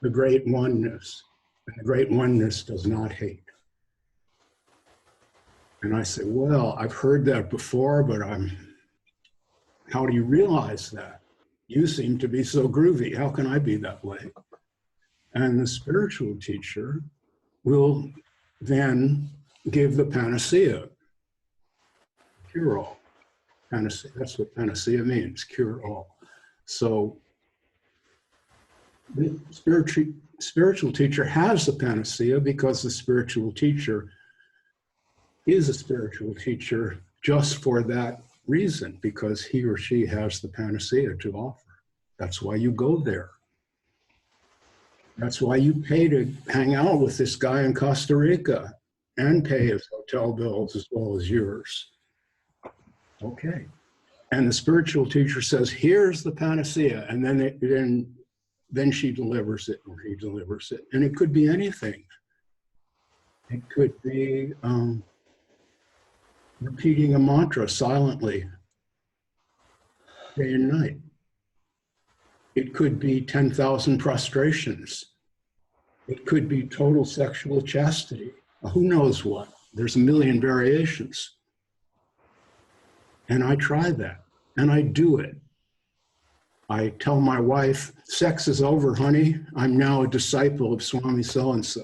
S1: the great oneness, and the great oneness does not hate. And I say, well, I've heard that before, but how do you realize that? You seem to be so groovy. How can I be that way? And the spiritual teacher will then give the panacea, cure all. Panacea, that's what panacea means, cure all. So the spiritual teacher has the panacea because the spiritual teacher is a spiritual teacher just for that reason, because he or she has the panacea to offer. That's why you go there. That's why you pay to hang out with this guy in Costa Rica and pay his hotel bills as well as yours. Okay. And the spiritual teacher says, here's the panacea. And then she delivers it, or he delivers it. And it could be anything. It could be repeating a mantra silently, day and night. It could be 10,000 prostrations. It could be total sexual chastity. Who knows what? There's a million variations. And I try that, and I do it. I tell my wife, sex is over, honey. I'm now a disciple of Swami so-and-so.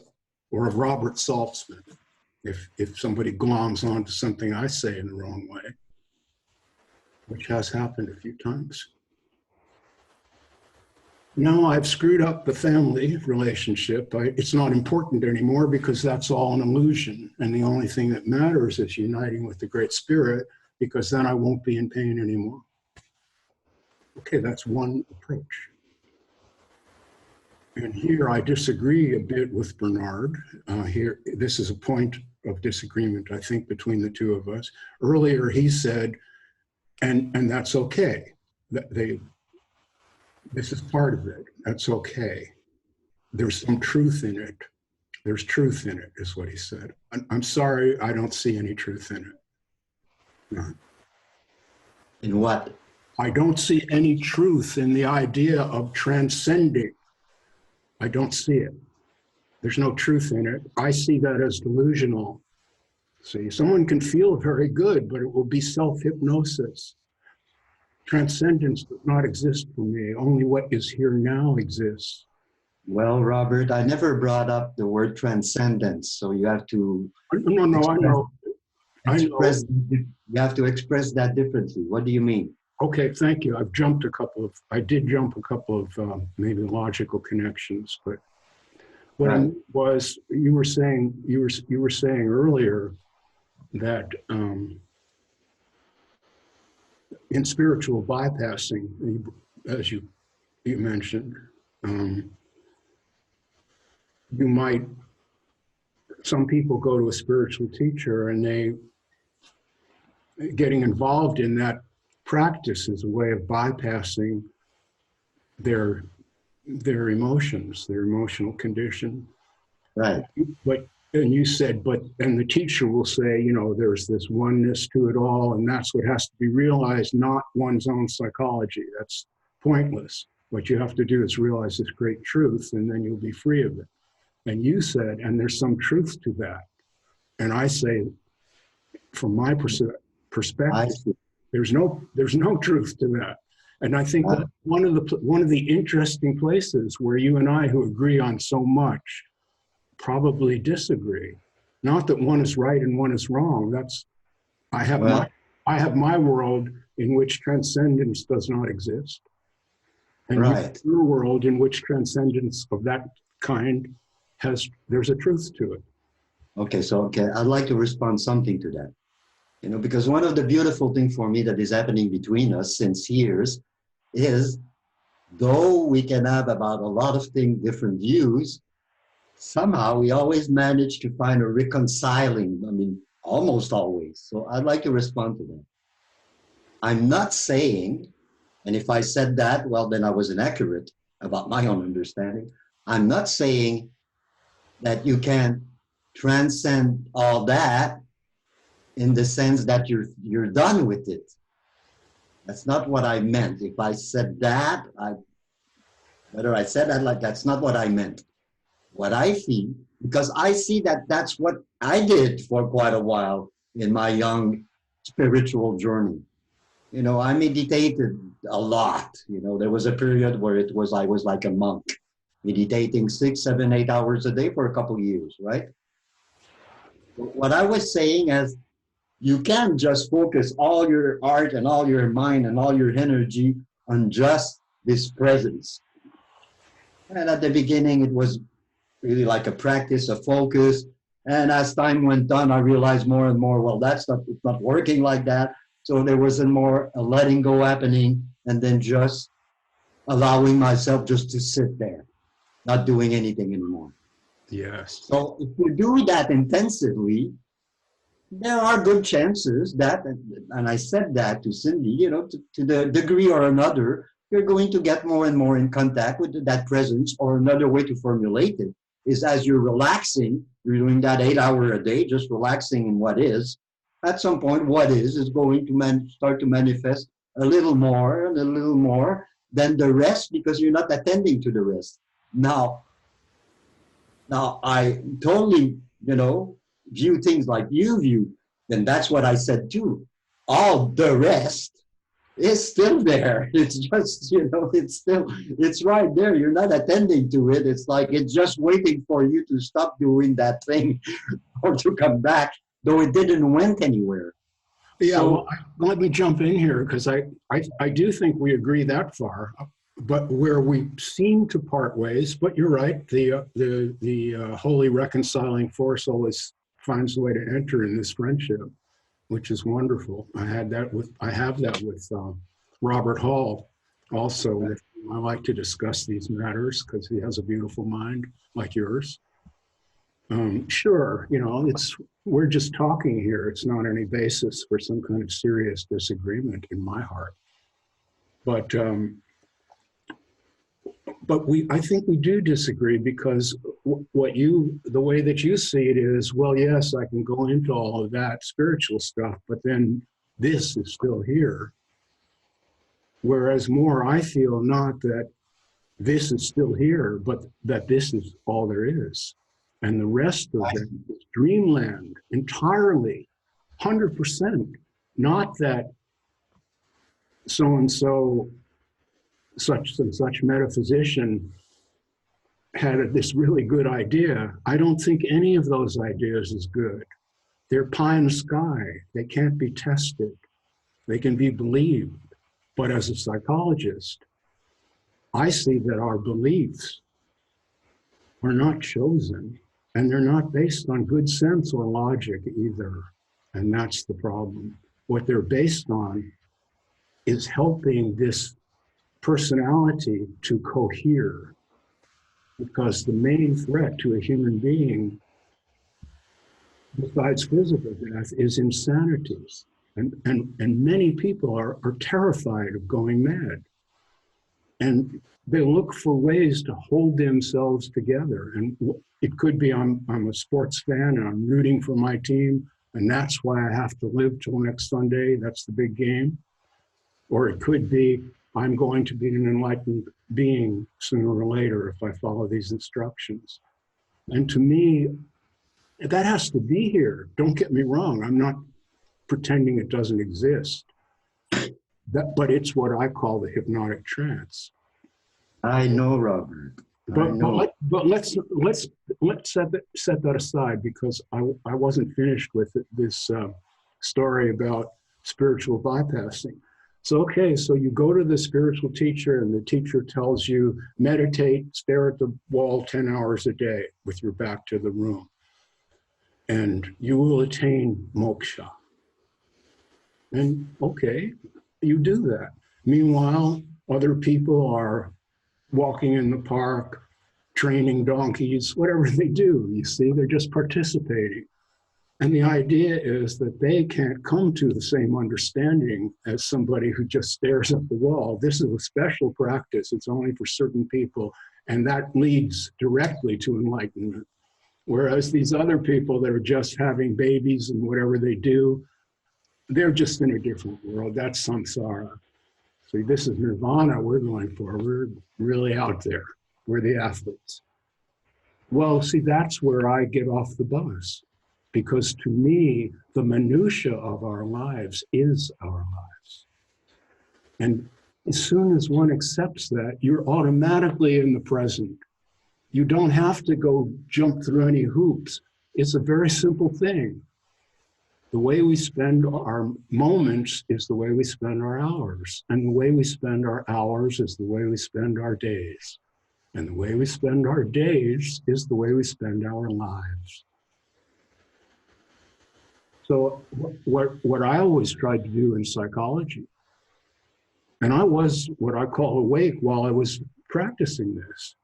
S1: or of Robert Saltzman, if somebody gloms onto something I say in the wrong way, which has happened a few times. Now I've screwed up the family relationship. It's not important anymore because that's all an illusion. And the only thing that matters is uniting with the Great Spirit, because then I won't be in pain anymore. Okay, that's one approach. And here I disagree a bit with Bernard. This is a point of disagreement, I think, between the two of us. Earlier he said, and that's okay. This is part of it. That's okay. There's some truth in it. There's truth in it, is what he said. I'm sorry, I don't see any truth in it. No.
S2: In what?
S1: I don't see any truth in the idea of transcending. I don't see it. There's no truth in it. I see that as delusional. See, someone can feel very good, but it will be self-hypnosis. Transcendence does not exist for me. Only what is here now exists.
S2: Well, Robert, I never brought up the word transcendence, so you have to
S1: No, I know.
S2: express. You have to express that differently. What do you mean?
S1: Okay, thank you. I did jump a couple of maybe logical connections, but what I was, you were saying earlier that in spiritual bypassing, as you mentioned, some people go to a spiritual teacher and getting involved in that practice is a way of bypassing their emotions, their emotional condition.
S2: Right.
S1: And you said, and the teacher will say, there's this oneness to it all, and that's what has to be realized, not one's own psychology. That's pointless. What you have to do is realize this great truth, and then you'll be free of it. And you said, and there's some truth to that. And I say, from my perspective, there's no truth to that. And I think that one of the interesting places where you and I, who agree on so much, probably disagree. Not that one is right and one is wrong. I have my world in which transcendence does not exist, and your world in which transcendence of that kind there's a truth to it. Okay,
S2: I'd like to respond something to that. Because one of the beautiful things for me that is happening between us since years is, though we can have about a lot of things different views, somehow we always manage to find a reconciling, almost always. So I'd like to respond to that. I'm not saying, and if I said that, well, then I was inaccurate about my own understanding. I'm not saying that you can transcend all that in the sense that you're done with it. That's not what I meant. If I said that, whether I said that, that's not what I meant. What I feel, because I see that that's what I did for quite a while in my young spiritual journey. I meditated a lot. There was a period where I was like a monk, meditating 6, 7, 8 hours a day for a couple of years, right? What I was saying is, you can't just focus all your art and all your mind and all your energy on just this presence. And at the beginning, it was really like a practice, a focus. And as time went on, I realized more and more, well, it's not working like that. So there was a letting go happening, and then just allowing myself just to sit there, not doing anything anymore.
S1: Yes.
S2: So if you do that intensively, there are good chances that, and I said that to Cindy, to the degree or another, you're going to get more and more in contact with that presence. Or another way to formulate it is, as you're relaxing, you're doing that 8 hours a day, just relaxing in what is. At some point, what is going to start to manifest a little more and a little more than the rest, because you're not attending to the rest. Now I totally, view things like you view, then that's what I said too. All the rest It's still there. It's just, it's right there. You're not attending to it. It's like it's just waiting for you to stop doing that thing or to come back, though it didn't went anywhere.
S1: Yeah,
S2: So,
S1: well, let me jump in here because I do think we agree that far, but where we seem to part ways. But you're right, the holy reconciling force always finds a way to enter in this friendship, which is wonderful. I have that with Robert Hall also. I like to discuss these matters because he has a beautiful mind like yours. Sure, we're just talking here. It's not any basis for some kind of serious disagreement in my heart. But I think we do disagree because the way that you see it is, well, yes, I can go into all of that spiritual stuff, but then this is still here. Whereas more, I feel not that this is still here, but that this is all there is. And the rest of it is dreamland entirely, 100%. Not that so-and-so, such and such metaphysician had this really good idea. I don't think any of those ideas is good. They're pie in the sky. They can't be tested. They can be believed. But as a psychologist, I see that our beliefs are not chosen. And they're not based on good sense or logic either. And that's the problem. What they're based on is helping this personality to cohere. Because the main threat to a human being, besides physical death, is insanity. And many people are terrified of going mad. And they look for ways to hold themselves together. And it could be I'm a sports fan and I'm rooting for my team, and that's why I have to live till next Sunday. That's the big game. Or it could be I'm going to be an enlightened being sooner or later if I follow these instructions. And to me, that has to be here. Don't get me wrong. I'm not pretending it doesn't exist. But it's what I call the hypnotic trance.
S2: I know, Robert.
S1: But let's set that aside because I wasn't finished with this story about spiritual bypassing. So you go to the spiritual teacher and the teacher tells you meditate, stare at the wall 10 hours a day with your back to the room, and you will attain moksha. And you do that. Meanwhile, other people are walking in the park, training donkeys, whatever they do. You see, they're just participating. And the idea is that they can't come to the same understanding as somebody who just stares at the wall. This is a special practice. It's only for certain people. And that leads directly to enlightenment. Whereas these other people that are just having babies and whatever they do, they're just in a different world. That's samsara. See, this is nirvana we're going for. We're really out there. We're the athletes. Well, see, that's where I get off the bus. Because to me, the minutia of our lives is our lives. And as soon as one accepts that, you're automatically in the present. You don't have to go jump through any hoops. It's a very simple thing. The way we spend our moments is the way we spend our hours. And the way we spend our hours is the way we spend our days. And the way we spend our days is the way we spend our lives. So what I always tried to do in psychology, and I was what I call awake while I was practicing this.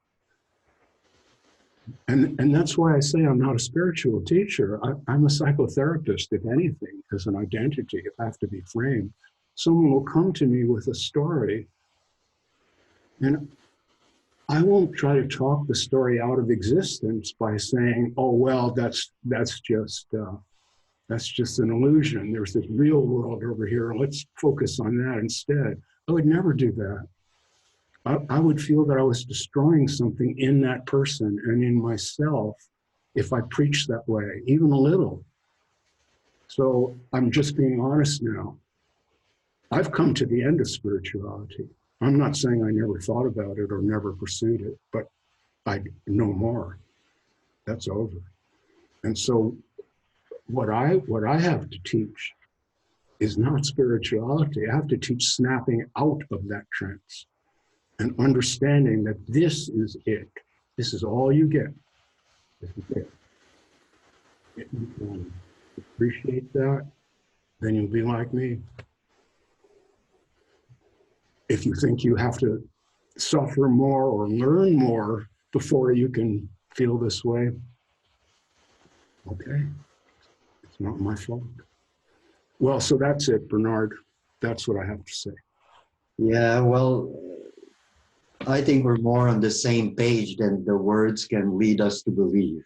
S1: And that's why I say I'm not a spiritual teacher. I'm a psychotherapist, if anything, as an identity, if I have to be framed. Someone will come to me with a story, and I won't try to talk the story out of existence by saying, oh, well, that's just an illusion. There's this real world over here. Let's focus on that instead. I would never do that. I would feel that I was destroying something in that person and in myself if I preached that way, even a little. So I'm just being honest now. I've come to the end of spirituality. I'm not saying I never thought about it or never pursued it, but I no more. That's over. And so what I have to teach is not spirituality. I have to teach snapping out of that trance and understanding that this is it. This is all you get. This is it. If you can appreciate that, then you'll be like me. If you think you have to suffer more or learn more before you can feel this way, okay, it's not my fault. Well, so that's it, Bernard. That's what I have to say.
S2: Yeah, well, I think we're more on the same page than the words can lead us to believe.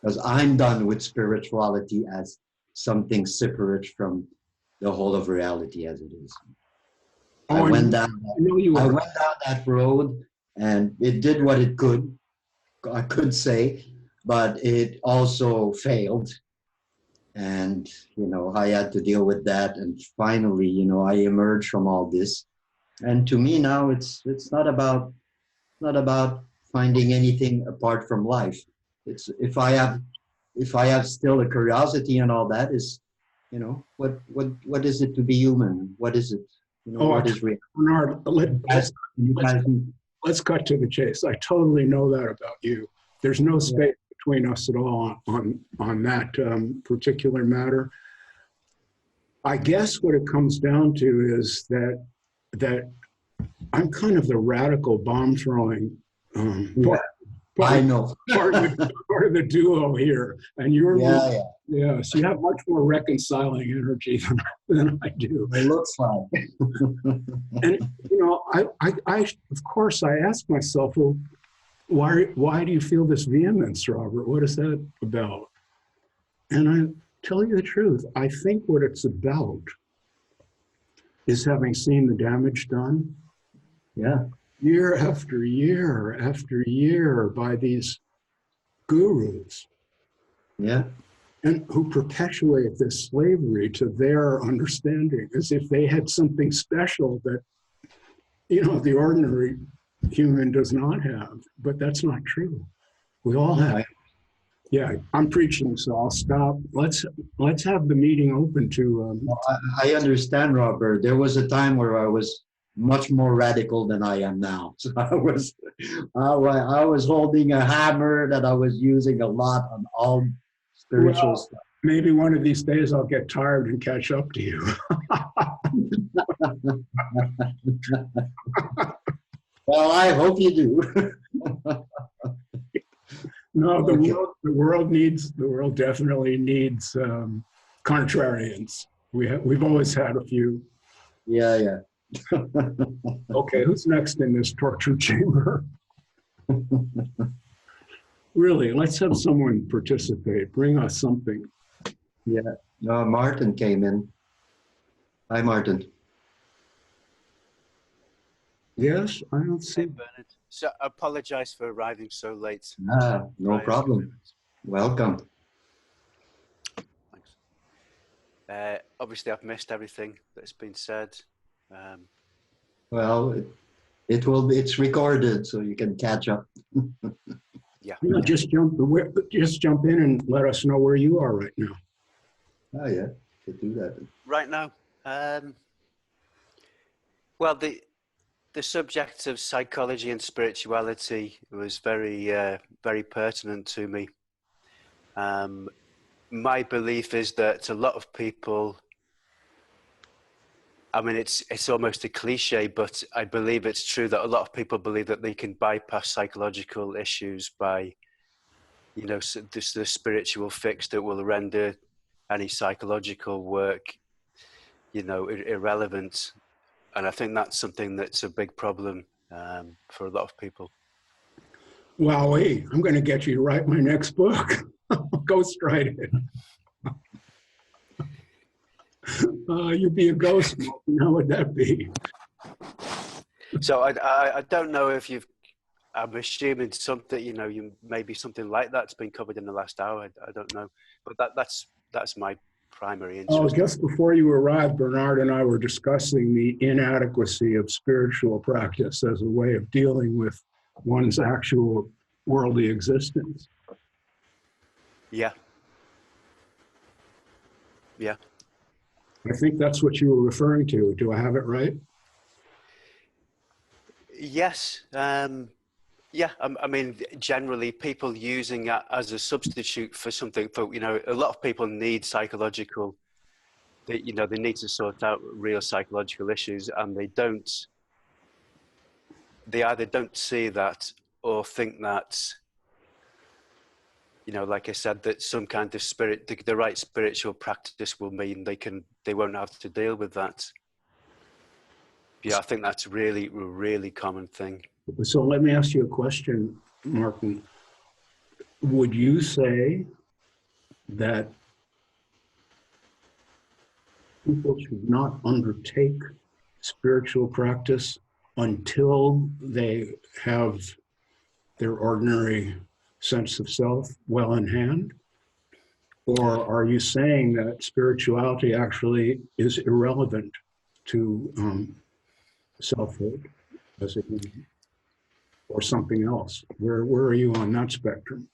S2: Because I'm done with spirituality as something separate from the whole of reality as it is. I went down that road, and it did what it could, I could say, but it also failed. And, I had to deal with that. And finally, I emerged from all this. And to me now, it's not about finding anything apart from life. It's if I have still a curiosity and all that is, what is it to be human? What is it? What is real?
S1: Bernard, let's cut to the chase. I totally know that about you. There's no space between us at all on that particular matter. I guess what it comes down to is that I'm kind of the radical bomb throwing
S2: I know
S1: part of the duo here, and you're yes, you have much more reconciling energy than I do.
S2: It looks like.
S1: And I of course I ask myself, well, why do you feel this vehemence, Robert? What is that about? And I tell you the truth, I think what it's about is having seen the damage done.
S2: Yeah.
S1: Year after year after year by these gurus.
S2: Yeah.
S1: And who perpetuate this slavery to their understanding as if they had something special that, the ordinary human does not have. But that's not true. We all have. Yeah, I'm preaching, so I'll stop. Let's have the meeting open to.
S2: I understand, Robert. There was a time where I was much more radical than I am now. So I was holding a hammer that I was using a lot on all spiritual stuff.
S1: Maybe one of these days I'll get tired and catch up to you.
S2: Well, I hope you do.
S1: No, the world definitely needs contrarians. We've always had a few.
S2: Yeah.
S1: Okay, who's next in this torture chamber? Really, let's have someone participate. Bring us something.
S2: Yeah. No, Martin came in. Hi, Martin.
S1: Yes, I don't see.
S5: Hey, Bernard. So I apologize for arriving so late.
S2: No problem. Welcome.
S5: Thanks. Obviously, I've missed everything that's been said.
S2: Well, it's recorded, so you can catch up.
S5: Yeah.
S1: Just jump in and let us know where you are right now.
S2: Oh yeah, could do that.
S5: Right now, well, the subject of psychology and spirituality was very pertinent to me. My belief is that a lot of people, I mean, it's almost a cliche, but I believe it's true that a lot of people believe that they can bypass psychological issues by, just the spiritual fix that will render any psychological work, irrelevant. And I think that's something that's a big problem for a lot of people.
S1: Wowee, I'm going to get you to write my next book. Ghost writing. You'd be a ghost. How would that be?
S5: So I don't know if I'm assuming something, maybe something like that's been covered in the last hour. I don't know, but that's my primary
S1: Oh,
S5: interest.
S1: just before you arrived, Bernard and I were discussing the inadequacy of spiritual practice as a way of dealing with one's actual worldly existence.
S5: Yeah. Yeah.
S1: I think that's what you were referring to. Do I have it right?
S5: Yes. Yeah. I mean, generally, people using that as a substitute for something. For a lot of people need psychological. They need to sort out real psychological issues, and they don't. They either don't see that or think that. Like I said, that some kind of the right spiritual practice will mean they won't have to deal with that. Yeah, I think that's really, really common thing.
S1: So let me ask you a question, Martin. Would you say that people should not undertake spiritual practice until they have their ordinary sense of self well in hand? Or are you saying that spirituality actually is irrelevant to selfhood as a human, or something else? Where are you on that spectrum?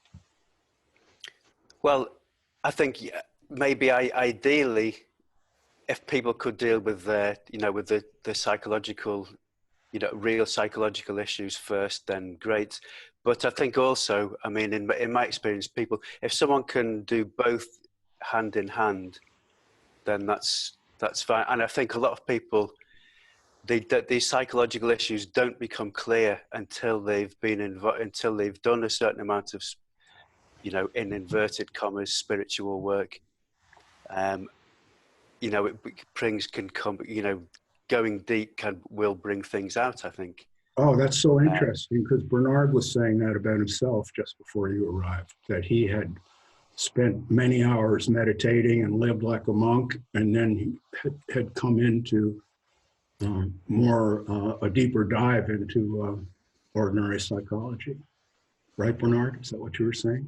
S5: Well, I think maybe ideally, if people could deal with the psychological, real psychological issues first, then great. But I think also, I mean, in my experience, if someone can do both hand in hand, then that's fine. And I think a lot of people, these psychological issues don't become clear until they've done a certain amount of, in inverted commas, spiritual work. Going deep will bring things out, I think.
S1: Oh, that's so interesting, because Bernard was saying that about himself just before you arrived, that he had spent many hours meditating and lived like a monk, and then he had come into a deeper dive into ordinary psychology. Right, Bernard? Is that what you were saying?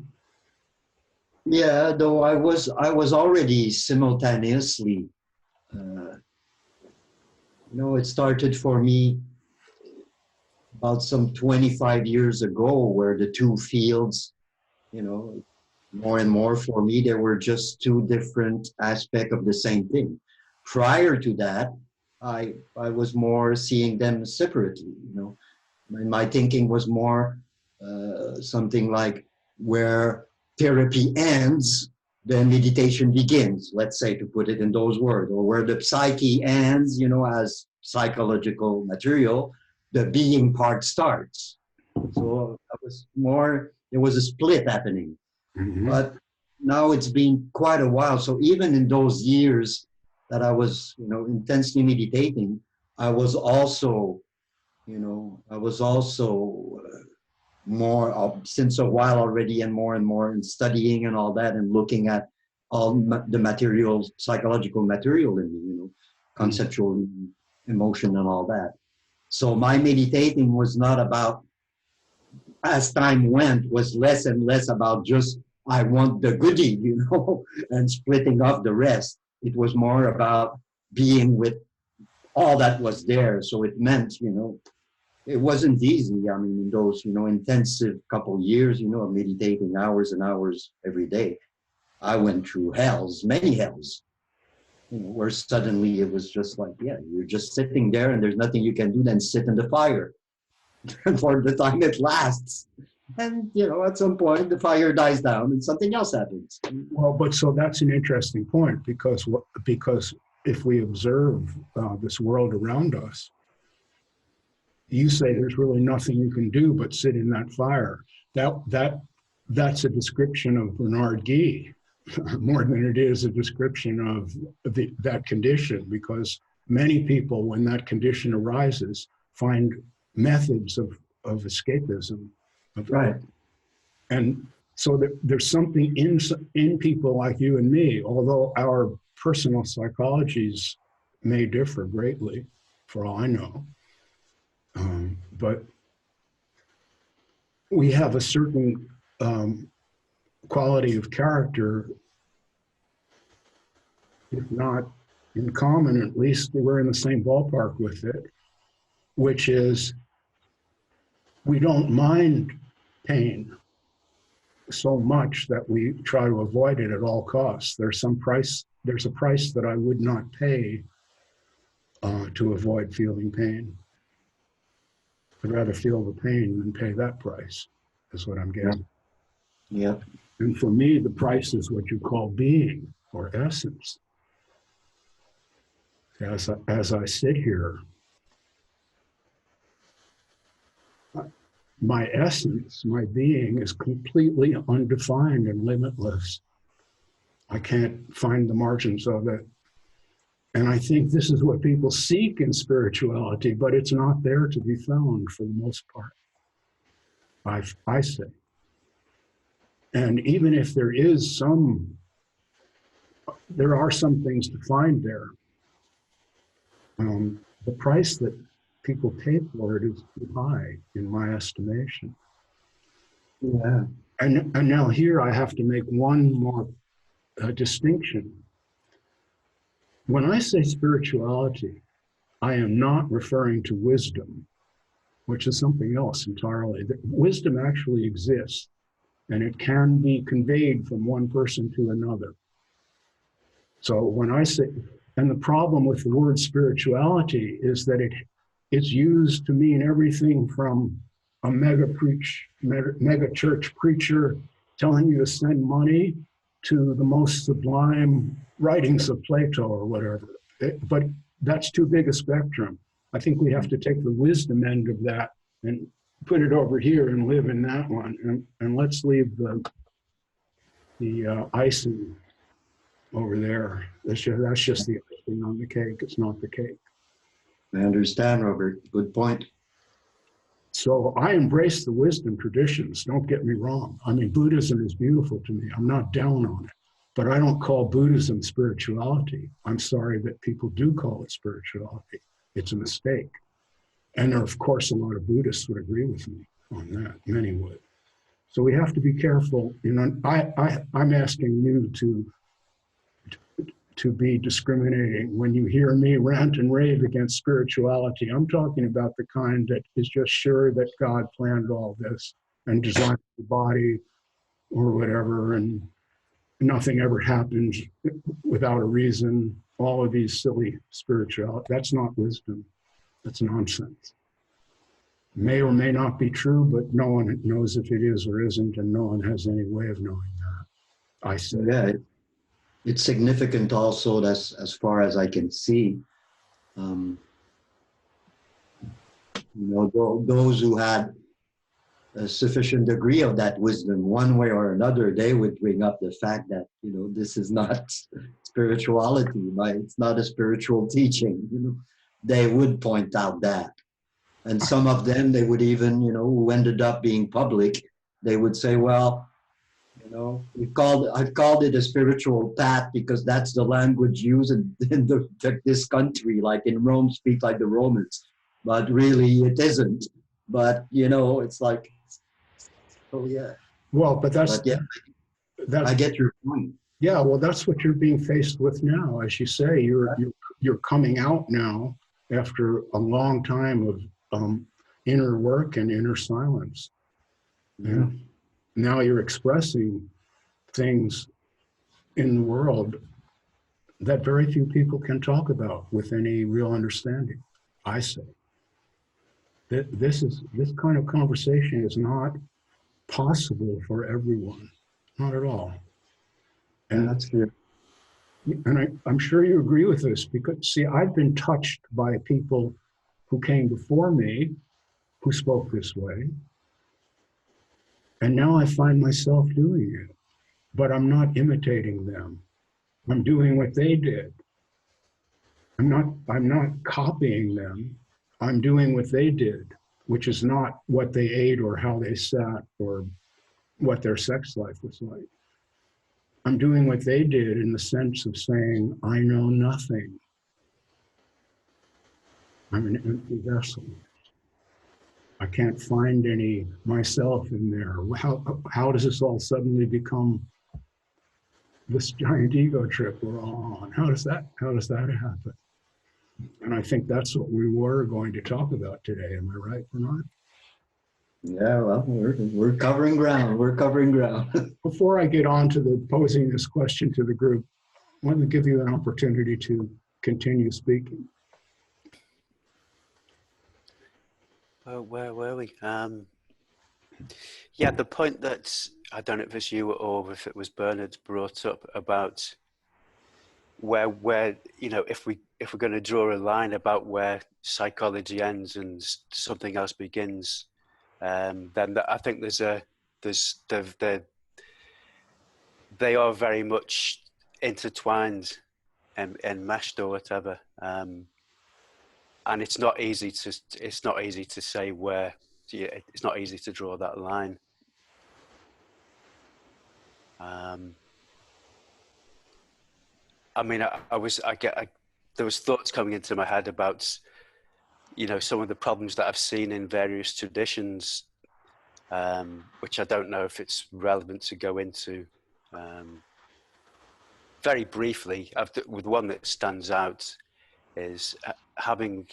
S2: Yeah, though I was already simultaneously, it started for me about some 25 years ago, where the two fields, more and more for me, they were just two different aspects of the same thing. Prior to that, I was more seeing them separately. My thinking was more something like where therapy ends, then meditation begins, let's say, to put it in those words, or where the psyche ends, as psychological material, the being part starts. So there was a split happening.
S1: Mm-hmm.
S2: But now it's been quite a while. So even in those years that I was, intensely meditating, I was also, more since a while already, and more in studying and all that, and looking at all the material, psychological material in me, conceptual, emotion, and all that. So my meditating was not about, as time went, was less and less about just, I want the goodie, and splitting off the rest. It was more about being with all that was there. So it meant, it wasn't easy. I mean, in those, intensive couple years, of meditating hours and hours every day, I went through many hells, where suddenly it was just like, yeah, you're just sitting there and there's nothing you can do than sit in the fire for the time it lasts. And, at some point the fire dies down and something else happens.
S1: Well, but so that's an interesting point, because if we observe this world around us, you say there's really nothing you can do but sit in that fire. That's a description of Bernard Guy more than it is a description of that condition, because many people, when that condition arises, find methods of escapism.
S2: Right.
S1: And so there's something in people like you and me, although our personal psychologies may differ greatly, for all I know. But we have a certain quality of character if not in common, at least we're in the same ballpark with it, which is we don't mind pain so much that we try to avoid it at all costs. There's a price that I would not pay to avoid feeling pain. I'd rather feel the pain than pay that price, is what I'm getting.
S2: Yeah.
S1: And for me, the price is what you call being or essence. As I sit here, my essence, my being is completely undefined and limitless. I can't find the margins of it. And I think this is what people seek in spirituality, but it's not there to be found for the most part, I say. And even if there are some things to find there. The price that people pay for it is too high, in my estimation.
S2: Yeah.
S1: And now here I have to make one more distinction. When I say spirituality, I am not referring to wisdom, which is something else entirely. Wisdom actually exists, and it can be conveyed from one person to another. So when I say, and the problem with the word spirituality is that it's used to mean everything from a mega church preacher telling you to send money to the most sublime writings of Plato or whatever. But that's too big a spectrum. I think we have to take the wisdom end of that and put it over here and live in that one. And let's leave the icing over there. That's just the icing on the cake. It's not the cake.
S2: I understand, Robert. Good point.
S1: So I embrace the wisdom traditions. Don't get me wrong. I mean, Buddhism is beautiful to me. I'm not down on it. But I don't call Buddhism spirituality. I'm sorry that people do call it spirituality. It's a mistake. And there, of course, a lot of Buddhists would agree with me on that. Many would. So we have to be careful. You know, I'm asking you to be discriminating. When you hear me rant and rave against spirituality, I'm talking about the kind that is just sure that God planned all this and designed the body or whatever, and nothing ever happens without a reason. All of these silly spirituality, that's not wisdom. That's nonsense. May or may not be true, but no one knows if it is or isn't, and no one has any way of knowing that. I say.
S2: Yeah, it's significant also, as far as I can see. Those who had a sufficient degree of that wisdom, one way or another, they would bring up the fact that, this is not spirituality, right? It's not a spiritual teaching. They would point out that. And some of them, they would even, who ended up being public, they would say, well, I've called it a spiritual path because that's the language used in this country, like in Rome, speak like the Romans. But really, it isn't. But, it's like, oh, yeah.
S1: Well, but that's
S2: I get your point.
S1: Yeah, well, that's what you're being faced with now. As you say, you're coming out now after a long time of inner work and inner silence.
S2: Yeah.
S1: And now you're expressing things in the world that very few people can talk about with any real understanding, I say. This kind of conversation is not possible for everyone, not at all.
S2: And that's clear.
S1: And I'm sure you agree with this because, see, I've been touched by people who came before me who spoke this way. And now I find myself doing it, but I'm not imitating them. I'm doing what they did. I'm not copying them. I'm doing what they did, which is not what they ate or how they sat or what their sex life was like. I'm doing what they did in the sense of saying, I know nothing. I'm an empty vessel. I can't find any myself in there. How does this all suddenly become this giant ego trip we're all on. How does that happen? And I think that's what we were going to talk about today. Am I right, Bernard?
S2: Yeah, well, we're covering ground. We're covering ground.
S1: Before I get on to the posing this question to the group, I want to give you an opportunity to continue speaking.
S5: Where were we? Yeah, the point that, I don't know if it's you or if it was Bernard brought up about where you know, if we're going to draw a line about where psychology ends and something else begins, then I think they are very much intertwined and meshed or whatever, and it's not easy to say where. Yeah, it's not easy to draw that line. I mean, there was thoughts coming into my head about, you know, some of the problems that I've seen in various traditions, which I don't know if it's relevant to go into. Very briefly, with one that stands out is having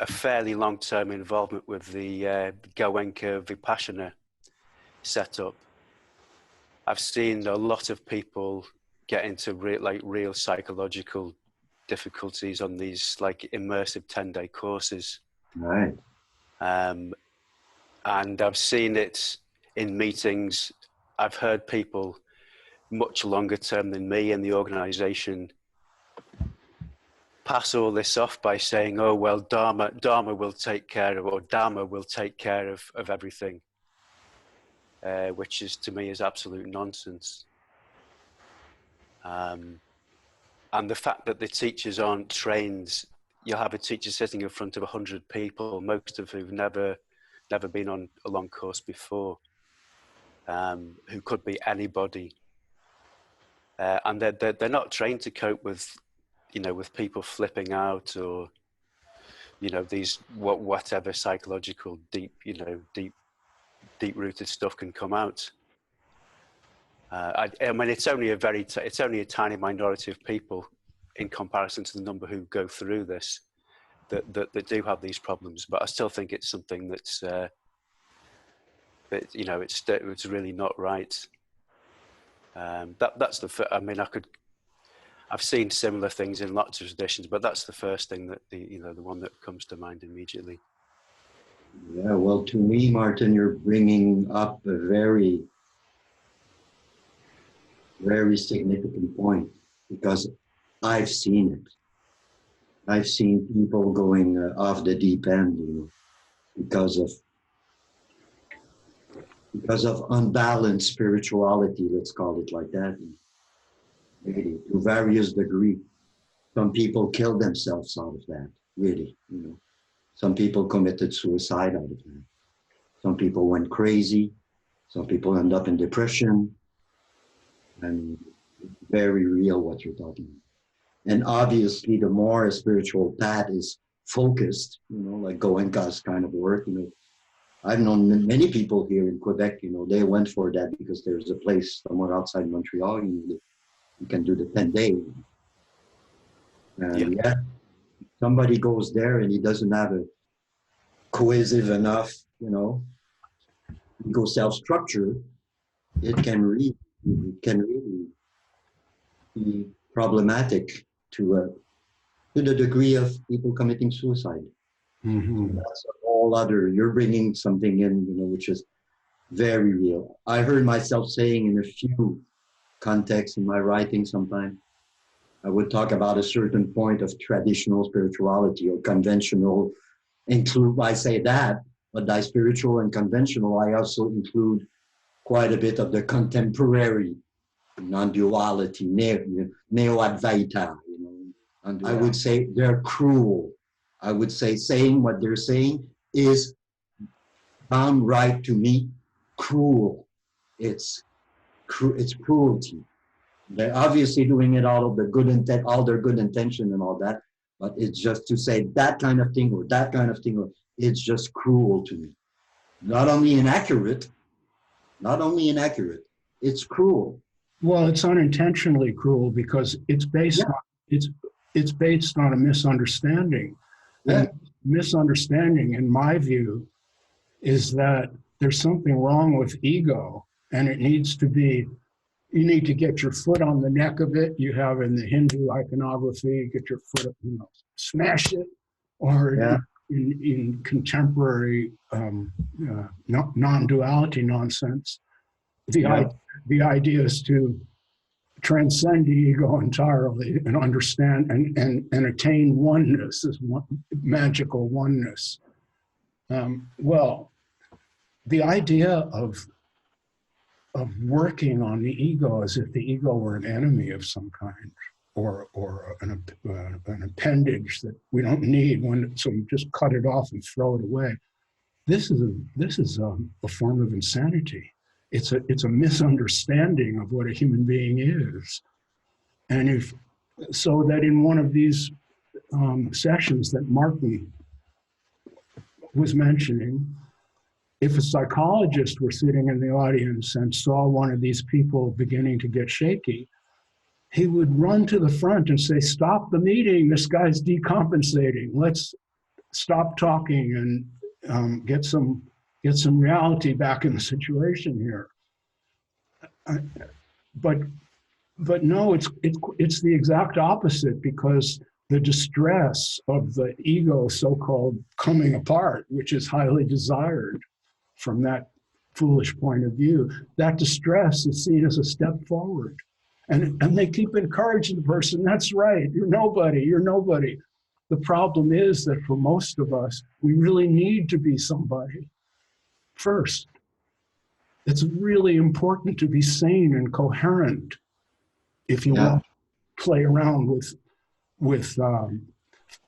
S5: a fairly long-term involvement with the Goenka Vipassana setup. I've seen a lot of people get into real psychological difficulties on these like immersive 10-day courses.
S2: Right.
S5: And I've seen it in meetings. I've heard people much longer term than me in the organization pass all this off by saying, oh, well, Dharma will take care of, or Dharma will take care of everything, which is, to me, is absolute nonsense. And the fact that the teachers aren't trained, you'll have a teacher sitting in front of 100 people, most of who've never been on a long course before, who could be anybody. And they're not trained to cope with, you know, with people flipping out, or, you know, these whatever psychological deep rooted stuff can come out. I mean, it's only a tiny minority of people in comparison to the number who go through this that do have these problems. But I still think it's something that's that, you know, it's really not right. That's I mean, I've seen similar things in lots of traditions, but that's the first thing that the one that comes to mind immediately.
S2: Yeah, well, to me, Martin, you're bringing up a very, very significant point, because I've seen it. I've seen people going off the deep end, you know, because of unbalanced spirituality, let's call it like that. Really, to various degrees. Some people killed themselves out of that, really, you know. Some people committed suicide out of that. Some people went crazy. Some people end up in depression. And very real what you're talking about. And obviously, the more a spiritual path is focused, you know, like Goenka's kind of work, you know. I've known many people here in Quebec, you know, they went for that because there's a place somewhere outside Montreal, you know, you can do the 10-day. And yeah, somebody goes there and he doesn't have a cohesive enough, you know, ego self-structure, it can really be problematic to the degree of people committing suicide.
S1: Mm-hmm.
S2: So that's a whole other, you're bringing something in, you know, which is very real. I heard myself saying in a few contexts in my writing sometime, I would talk about a certain point of traditional spirituality or conventional, I say that, but by spiritual and conventional, I also include quite a bit of the contemporary non-duality, neo-Advaita, you know. And I would say they're cruel. I would say saying what they're saying is downright, to me, cruel. It's cruelty. They're obviously doing it out of the good intent, all their good intention and all that, but it's just to say that kind of thing or that kind of thing, or it's just cruel to me. Not only inaccurate, it's cruel.
S1: Well, it's unintentionally cruel because it's based
S2: Yeah.
S1: on it's based on a misunderstanding.
S2: Yeah.
S1: And misunderstanding, in my view, is that there's something wrong with ego, and it needs to be. You need to get your foot on the neck of it. You have in the Hindu iconography, get your foot up, smash it, or
S2: Yeah.
S1: in contemporary non-duality nonsense.
S2: Yeah.
S1: The idea is to transcend the ego entirely and understand and attain oneness, this magical oneness. Well, the idea of working on the ego as if the ego were an enemy of some kind, or an appendage that we don't need, so you just cut it off and throw it away. This is a form of insanity. It's a misunderstanding of what a human being is, and if so that in one of these sessions that Martin was mentioning, if a psychologist were sitting in the audience and saw one of these people beginning to get shaky, he would run to the front and say, "Stop the meeting, this guy's decompensating. Let's stop talking and get some reality back in the situation here." But no, it's the exact opposite, because the distress of the ego so-called coming apart, which is highly desired from that foolish point of view, that distress is seen as a step forward. And they keep encouraging the person, "That's right, you're nobody, you're nobody." The problem is that for most of us, we really need to be somebody first. It's really important to be sane and coherent if you want to play around with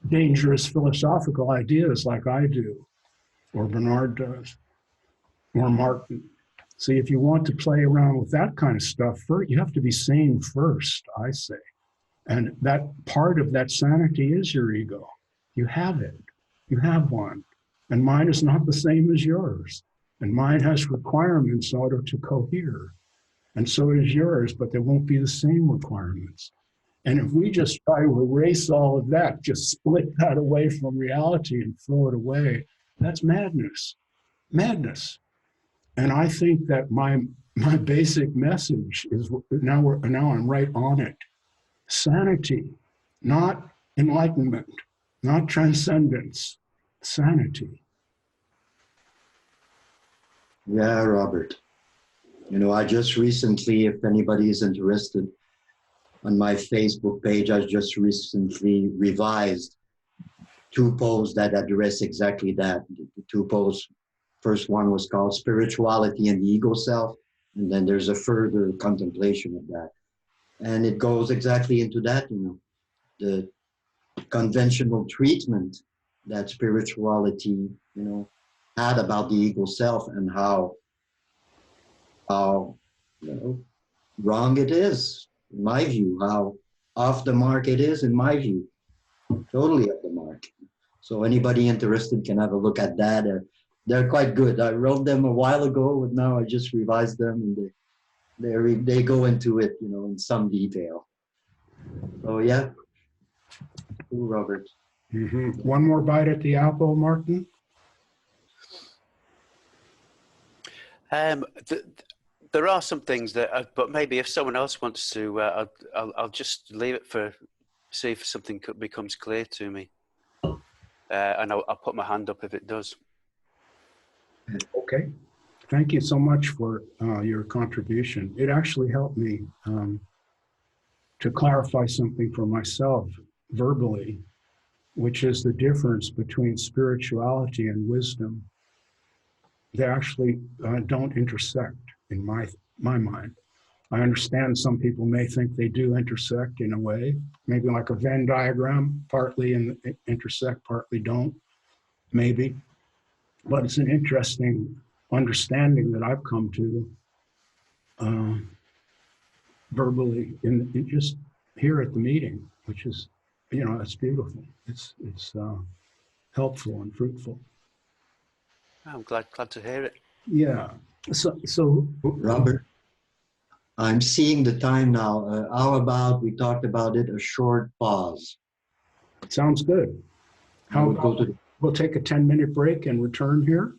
S1: dangerous philosophical ideas like I do, or Bernard does, or Martin. See, if you want to play around with that kind of stuff, first, you have to be sane first, I say. And that part of that sanity is your ego. You have it. You have one. And mine is not the same as yours. And mine has requirements in order to cohere. And so is yours, but there won't be the same requirements. And if we just try to erase all of that, just split that away from reality and throw it away, that's madness. Madness. And I think that my basic message is now I'm right on it. Sanity, not enlightenment, not transcendence, sanity.
S2: Yeah, Robert. I just recently, if anybody is interested, on my Facebook page, I just recently revised 2 posts that address exactly that. The 2 posts, first one was called Spirituality and the Ego Self, and then there's a further contemplation of that. And it goes exactly into that, the conventional treatment that spirituality, had about the ego self, and how wrong it is, in my view, how off the mark it is, in my view, totally off the mark. So anybody interested can have a look at that. They're quite good. I wrote them a while ago, but now I just revised them, and they go into it, in some detail. So yeah, cool, Robert.
S1: Mm-hmm. One more bite at the apple, Martin?
S5: There are some things that, but maybe if someone else wants to, I'll just leave it for, see if something becomes clear to me. And I'll put my hand up if it does.
S1: Okay. Thank you so much for your contribution. It actually helped me to clarify something for myself verbally, which is the difference between spirituality and wisdom. They actually don't intersect in my mind. I understand some people may think they do intersect in a way, maybe like a Venn diagram, partly intersect, partly don't, maybe. But it's an interesting understanding that I've come to verbally in just here at the meeting, which is, it's beautiful. It's helpful and fruitful.
S5: I'm glad to hear it.
S1: Yeah. So
S2: Robert, I'm seeing the time now. How about we talked about it, a short pause?
S1: Sounds good.
S2: I
S1: How
S2: would go
S1: about
S2: to the,
S1: we'll take a 10-minute break and return here?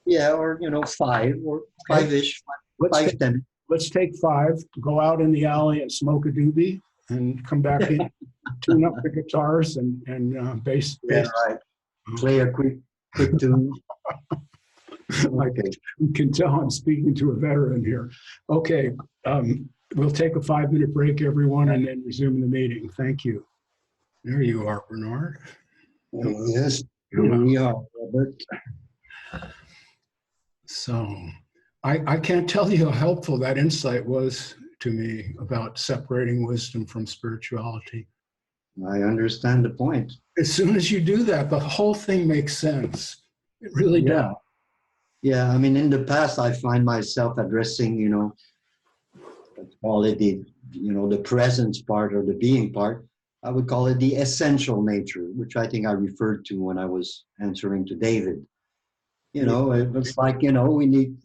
S2: yeah, or five or
S1: Okay.
S2: five-ish,
S1: Let's
S2: five,
S1: take,
S2: 10.
S1: let's take 5, go out in the alley and smoke a doobie and come back in, tune up the guitars and bass.
S2: Yeah, right. Play a quick tune.
S1: I can tell I'm speaking to a veteran here. Okay, we'll take a 5-minute break, everyone, and then resume the meeting. Thank you. There you are, Bernard.
S2: Yes, here we are, Robert.
S1: So I can't tell you how helpful that insight was to me about separating wisdom from spirituality.
S2: I understand the point.
S1: As soon as you do that, the whole thing makes sense. It really does.
S2: Yeah. Yeah, I mean, in the past, I find myself addressing, let's call it the presence part or the being part. I would call it the essential nature, which I think I referred to when I was answering to David. It's like, we need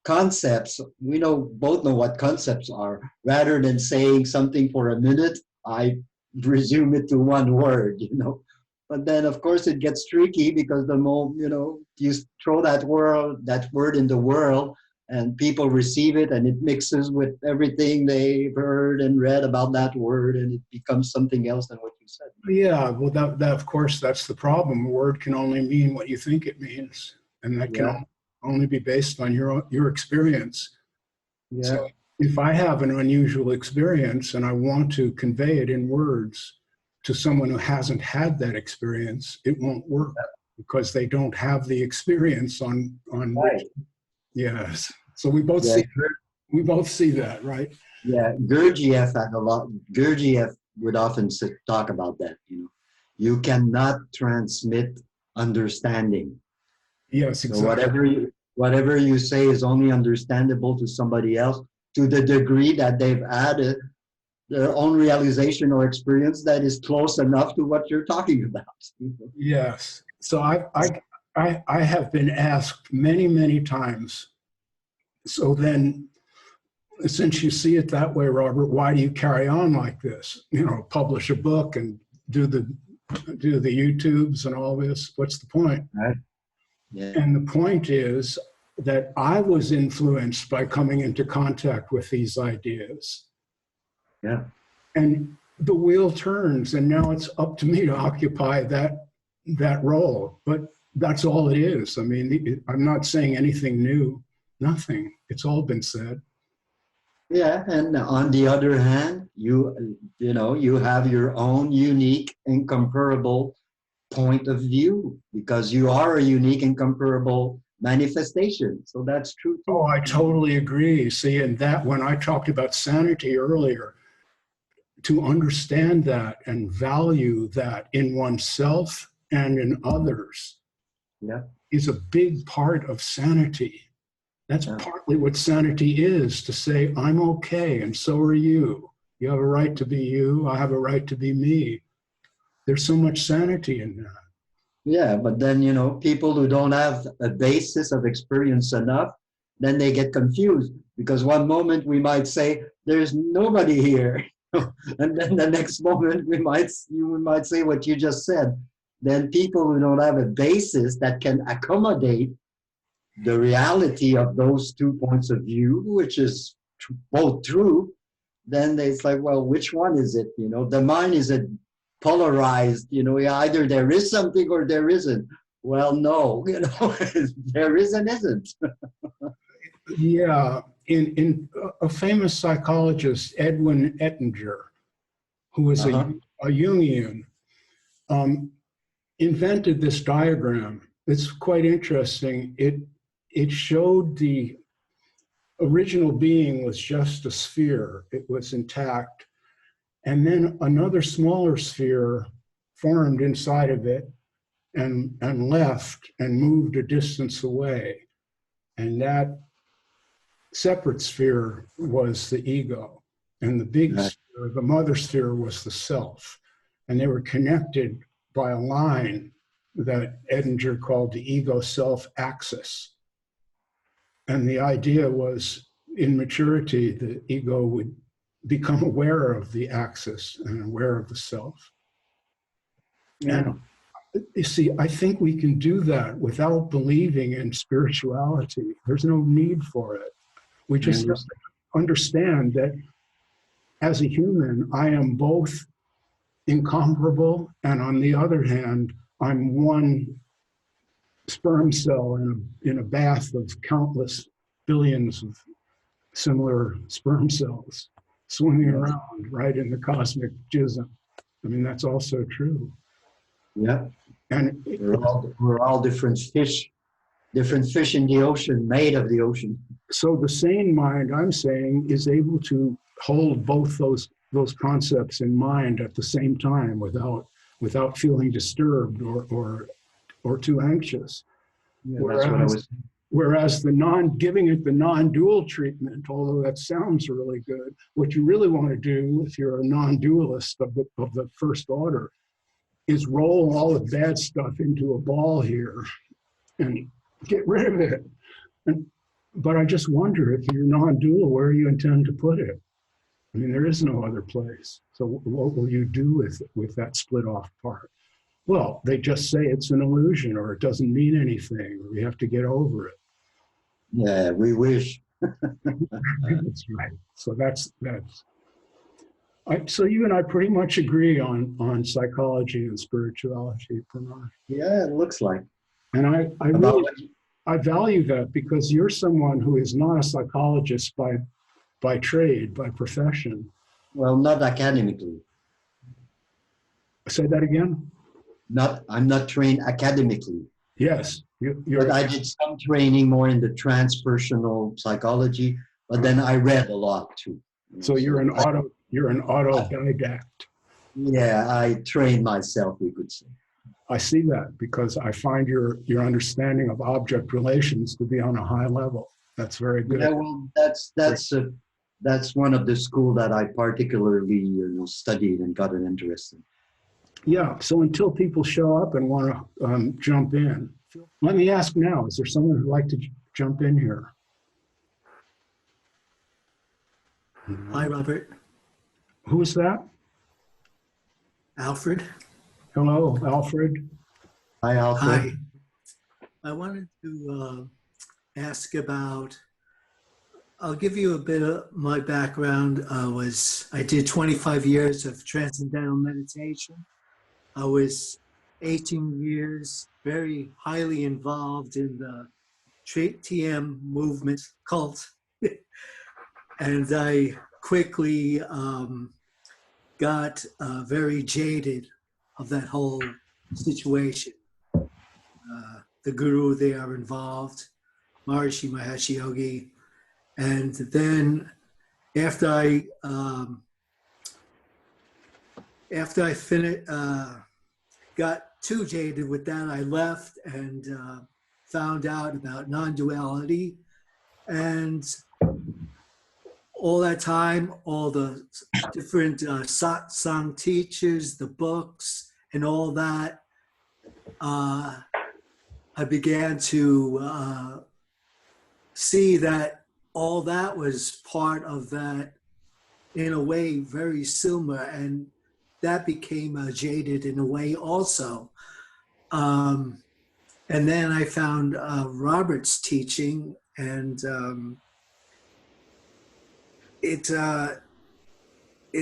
S2: concepts. We both know what concepts are. Rather than saying something for a minute, I resume it to one word, But then, of course, it gets tricky because the more, you throw that word in the world and people receive it and it mixes with everything they've heard and read about that word and it becomes something else than what you said.
S1: Yeah, well, that of course, that's the problem. A word can only mean what you think it means. And that can only be based on your experience.
S2: Yeah.
S1: So if I have an unusual experience and I want to convey it in words to someone who hasn't had that experience, it won't work because they don't have the experience on
S2: Right.
S1: Yes. So we both see that, right?
S2: Yeah, Gurdjieff had a lot. Gurdjieff would often talk about that. You cannot transmit understanding.
S1: Yes, exactly.
S2: So whatever you say is only understandable to somebody else to the degree that they've added their own realization or experience that is close enough to what you're talking about.
S1: Yes. So I have been asked many, many times. So then, since you see it that way, Robert, why do you carry on like this? Publish a book and do the YouTubes and all this. What's the point?
S2: Right. Yeah.
S1: And the point is that I was influenced by coming into contact with these ideas.
S2: Yeah.
S1: And the wheel turns, and now it's up to me to occupy that role. But that's all it is. I mean, I'm not saying anything new. Nothing. It's all been said.
S2: Yeah, and on the other hand, you have your own unique, incomparable point of view because you are a unique, incomparable manifestation. So that's true too.
S1: Oh, I totally agree. See, and that when I talked about sanity earlier, to understand that and value that in oneself and in others is a big part of sanity. That's partly what sanity is, to say, I'm okay, and so are you. You have a right to be you. I have a right to be me. There's so much sanity in that.
S2: Yeah, but then, people who don't have a basis of experience enough, then they get confused because one moment we might say, there's nobody here. And then the next moment you might say what you just said. Then people who don't have a basis that can accommodate the reality of those 2 points of view, which is both true, then it's like, well, which one is it? The mind is a polarized, either there is something or there isn't. Well, no, there is and isn't.
S1: Yeah, in a famous psychologist, Edwin Ettinger, who was a Jungian, invented this diagram. It's quite interesting. It showed the original being was just a sphere. It was intact. And then another smaller sphere formed inside of it and left and moved a distance away. And that separate sphere was the ego. And the big sphere, the mother sphere, was the self. And they were connected by a line that Ettinger called the ego-self axis. And the idea was in maturity, the ego would become aware of the axis and aware of the self.
S2: Yeah.
S1: And you see, I think we can do that without believing in spirituality. There's no need for it. We just have to understand that as a human, I am both incomparable, and on the other hand, I'm one sperm cell in a bath of countless billions of similar sperm cells swimming around right in the cosmic jism. I mean, that's also true.
S2: Yeah.
S1: And
S2: We're all different fish in the ocean, made of the ocean.
S1: so the sane mind, I'm saying, is able to hold both those concepts in mind at the same time without feeling disturbed or too anxious.
S2: Yeah, that's what I was.
S1: Whereas giving it the non-dual treatment, although that sounds really good, what you really want to do if you're a non-dualist of the first order is roll all the bad stuff into a ball here and get rid of it. But I just wonder, if you're non-dual, where you intend to put it. I mean, there is no other place. So what will you do with that split off part? Well, they just say it's an illusion, or it doesn't mean anything, or we have to get over it.
S2: Yeah, we wish.
S1: That's right. So that's. So you and I pretty much agree on psychology and spirituality, Pranay.
S2: Yeah, it looks like.
S1: And I value that, because you're someone who is not a psychologist by trade, by profession.
S2: Well, not academically.
S1: Say that again?
S2: I'm not trained academically.
S1: Yes.
S2: But I did some training more in the transpersonal psychology, but then I read a lot too.
S1: So you're an autodidact.
S2: Yeah, I trained myself, we could say.
S1: I see that, because I find your understanding of object relations to be on a high level. That's very good.
S2: Yeah, well, that's one of the school that I particularly studied and got an interest in.
S1: Yeah. So until people show up and want to jump in, let me ask now: is there someone who'd like to jump in here?
S6: Hi, Robert.
S1: Who is that?
S6: Alfred.
S1: Hello, Alfred.
S2: Hi, Alfred.
S6: Hi. I wanted to ask about, I'll give you a bit of my background. I did 25 years of transcendental meditation. I was 18 years very highly involved in the TM movement cult. And I quickly got very jaded of that whole situation. The guru there involved, Maharishi Mahesh Yogi. And then after I got too jaded with that, I left and found out about non-duality. And all that time, all the different satsang teachers, the books, and all that, I began to see that all that was part of that, in a way, very similar, and that became jaded in a way also. And then I found Robert's teaching, and it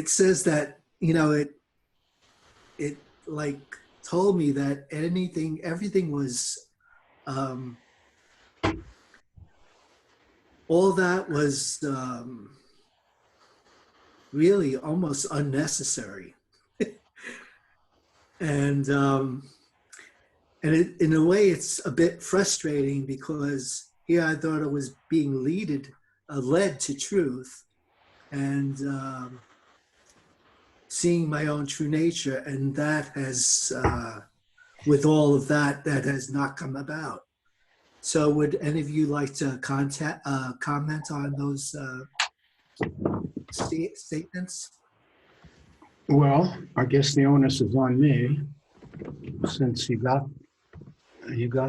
S6: says that, it like told me that everything was, all that was really almost unnecessary. And in a way, it's a bit frustrating, because here I thought I was being led to truth, and seeing my own true nature, and that has, with all of that, that has not come about. So would any of you like to comment on those statements?
S1: Well, I guess the onus is on me, since you got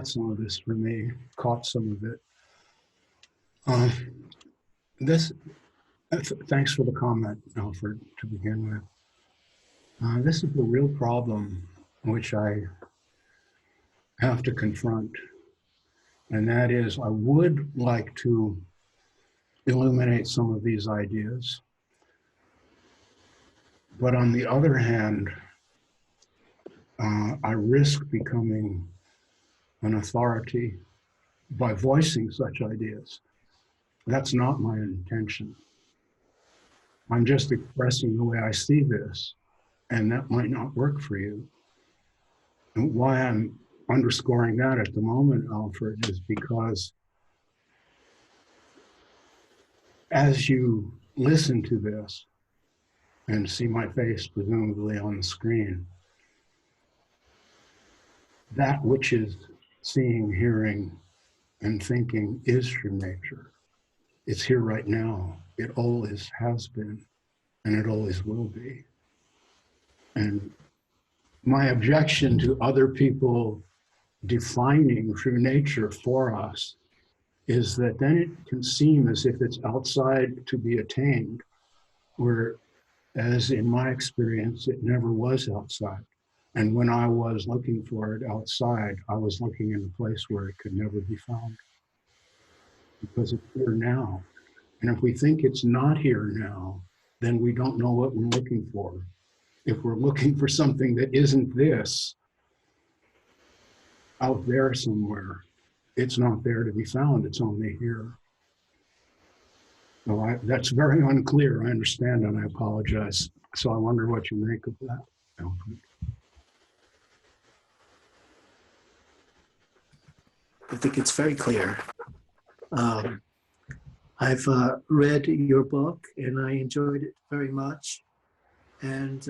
S1: some of this from me, caught some of it. this, thanks for the comment, Alfred, to begin with. This is the real problem which I have to confront. And that is, I would like to illuminate some of these ideas. But on the other hand, I risk becoming an authority by voicing such ideas. That's not my intention. I'm just expressing the way I see this, and that might not work for you. And why I'm underscoring that at the moment, Alfred, is because as you listen to this and see my face presumably on the screen, that which is seeing, hearing, and thinking is true nature. It's here right now. It always has been, and it always will be. And my objection to other people defining true nature for us is that then it can seem as if it's outside to be attained, whereas in my experience, it never was outside. And when I was looking for it outside, I was looking in a place where it could never be found, because it's here now. And if we think it's not here now, then we don't know what we're looking for. If we're looking for something that isn't this, out there somewhere, it's not there to be found, it's only here. So that's very unclear, I understand, and I apologize. So I wonder what you make of that, Alfred.
S6: I think it's very clear. I've read your book and I enjoyed it very much. And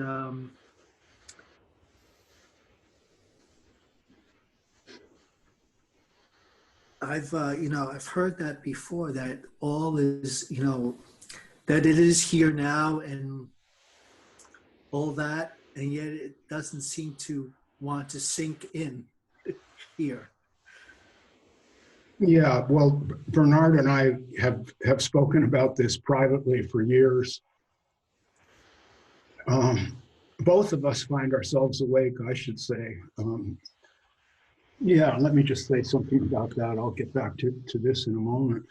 S6: I've heard that before, that all is, that it is here now and all that, and yet it doesn't seem to want to sink in here.
S1: Yeah, well, Bernard and I have spoken about this privately for years. Both of us find ourselves awake, I should say. Yeah, let me just say something about that. I'll get back to this in a moment.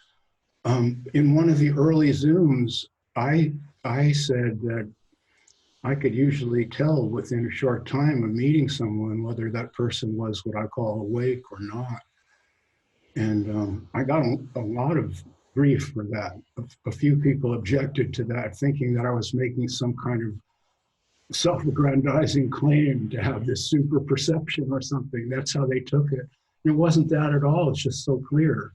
S1: In one of the early Zooms, I said that I could usually tell within a short time of meeting someone whether that person was what I call awake or not. And I got a lot of grief for that. A few people objected to that, thinking that I was making some kind of self-aggrandizing claim to have this super perception or something. That's how they took it. It wasn't that at all. It's just so clear.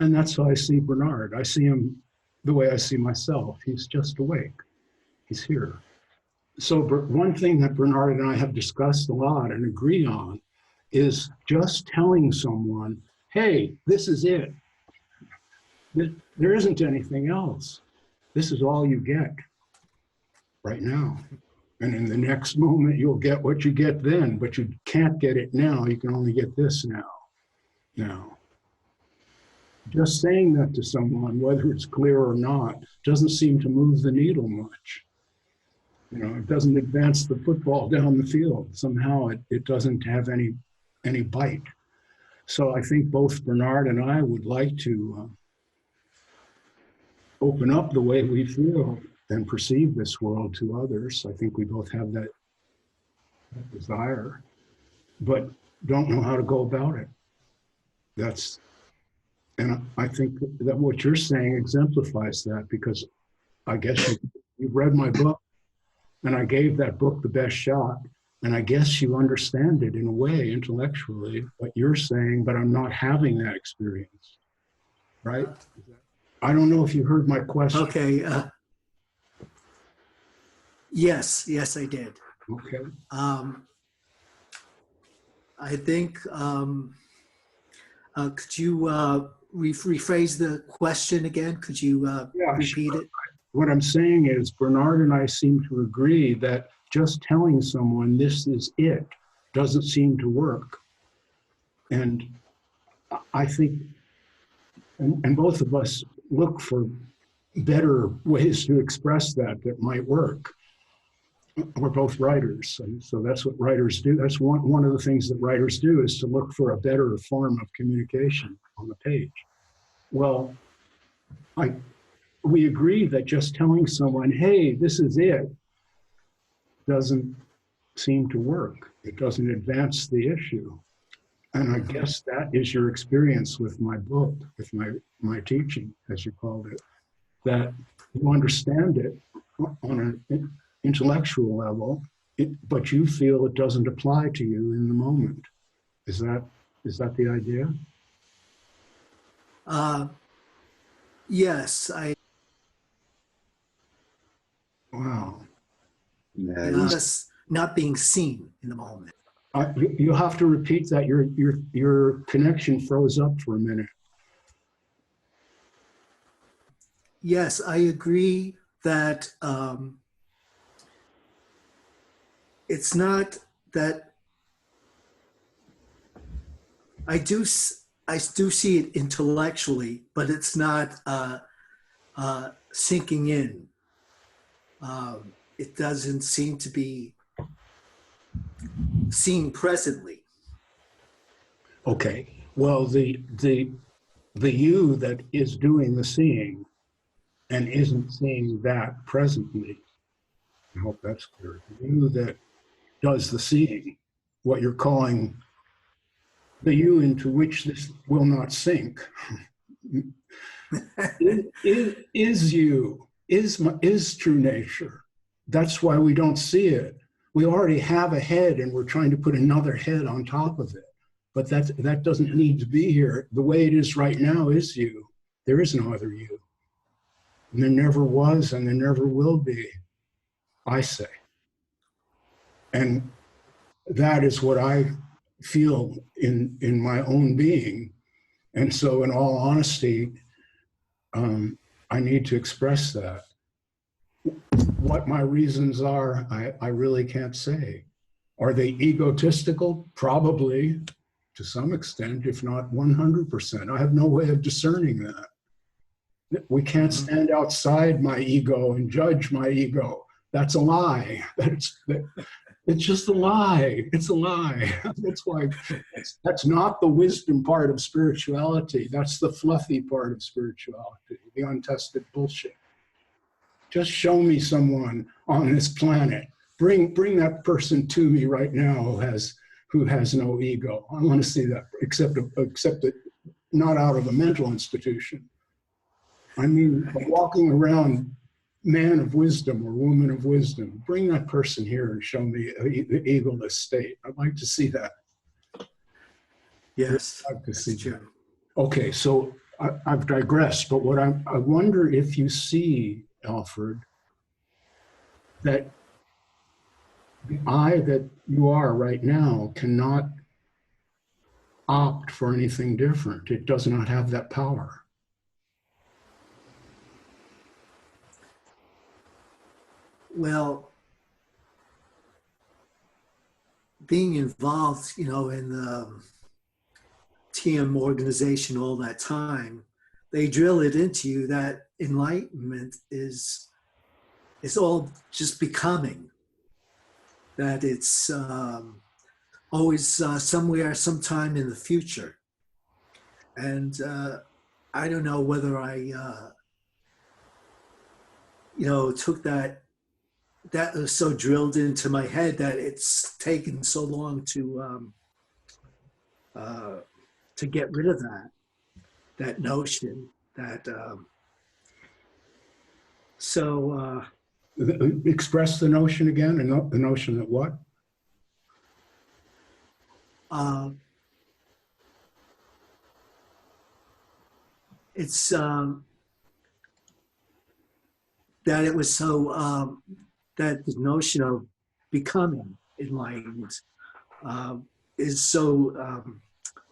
S1: And that's how I see Bernard. I see him the way I see myself. He's just awake. He's here. So one thing that Bernard and I have discussed a lot and agree on is just telling someone, hey, this is it. There isn't anything else. This is all you get right now. And in the next moment, you'll get what you get then, but you can't get it now. You can only get this now. Just saying that to someone, whether it's clear or not, doesn't seem to move the needle much. It doesn't advance the football down the field. Somehow it doesn't have any bite. So I think both Bernard and I would like to open up the way we feel and perceive this world to others. I think we both have that desire, but don't know how to go about it. And I think that what you're saying exemplifies that, because I guess you've read my book, and I gave that book the best shot, and I guess you understand it in a way intellectually, what you're saying, but I'm not having that experience, right? I don't know if you heard my question.
S6: Okay. Yes, I did.
S1: Okay.
S6: I think, could you rephrase the question again? Could you repeat it?
S1: What I'm saying is Bernard and I seem to agree that just telling someone this is it doesn't seem to work. And I think, and both of us look for better ways to express that might work. We're both writers, and so that's what writers do. That's one of the things that writers do, is to look for a better form of communication on the page. Well, we agree that just telling someone, hey, this is it, doesn't seem to work. It doesn't advance the issue. And I guess that is your experience with my book, with my teaching, as you called it, that you understand it on an intellectual level, but you feel it doesn't apply to you in the moment. Is that the idea?
S6: Yes,
S1: Wow.
S2: Yeah,
S6: just not being seen in the moment.
S1: You have to repeat that. Your connection froze up for a minute.
S6: Yes, I agree that it's not that I do see it intellectually, but it's not sinking in. It doesn't seem to be seen presently.
S1: Okay. Well, the you that is doing the seeing and isn't seeing that presently, I hope that's clear. The you that does the seeing, what you're calling the you into which this will not sink, is you, is true nature. That's why we don't see it. We already have a head and we're trying to put another head on top of it. But that doesn't need to be here. The way it is right now is you. There is no other you. And there never was and there never will be, I say. And that is what I feel in my own being. And so in all honesty, I need to express that. What my reasons are, I really can't say. Are they egotistical? Probably, to some extent, if not 100%. I have no way of discerning that. We can't stand outside my ego and judge my ego. That's a lie. It's just a lie. It's a lie. That's why that's not the wisdom part of spirituality. That's the fluffy part of spirituality, the untested bullshit. Just show me someone on this planet. Bring that person to me right now who has no ego. I want to see that, except that not out of a mental institution. I mean, a walking around man of wisdom or woman of wisdom. Bring that person here and show me the egoless state. I'd like to see that.
S6: Yes,
S1: I'd like to see
S6: that's true.
S1: that. Okay, so I've digressed, but what I wonder if you see, Alfred, that the I that you are right now cannot opt for anything different. It does not have that power.
S6: Well, being involved, in the TM organization all that time, they drill it into you that enlightenment is all just becoming. That it's always somewhere, sometime in the future. And I don't know whether I, took that was so drilled into my head that it's taken so long to get rid of that notion.
S1: Express the notion again, and the notion that what?
S6: It's that it was so that the notion of becoming enlightened is so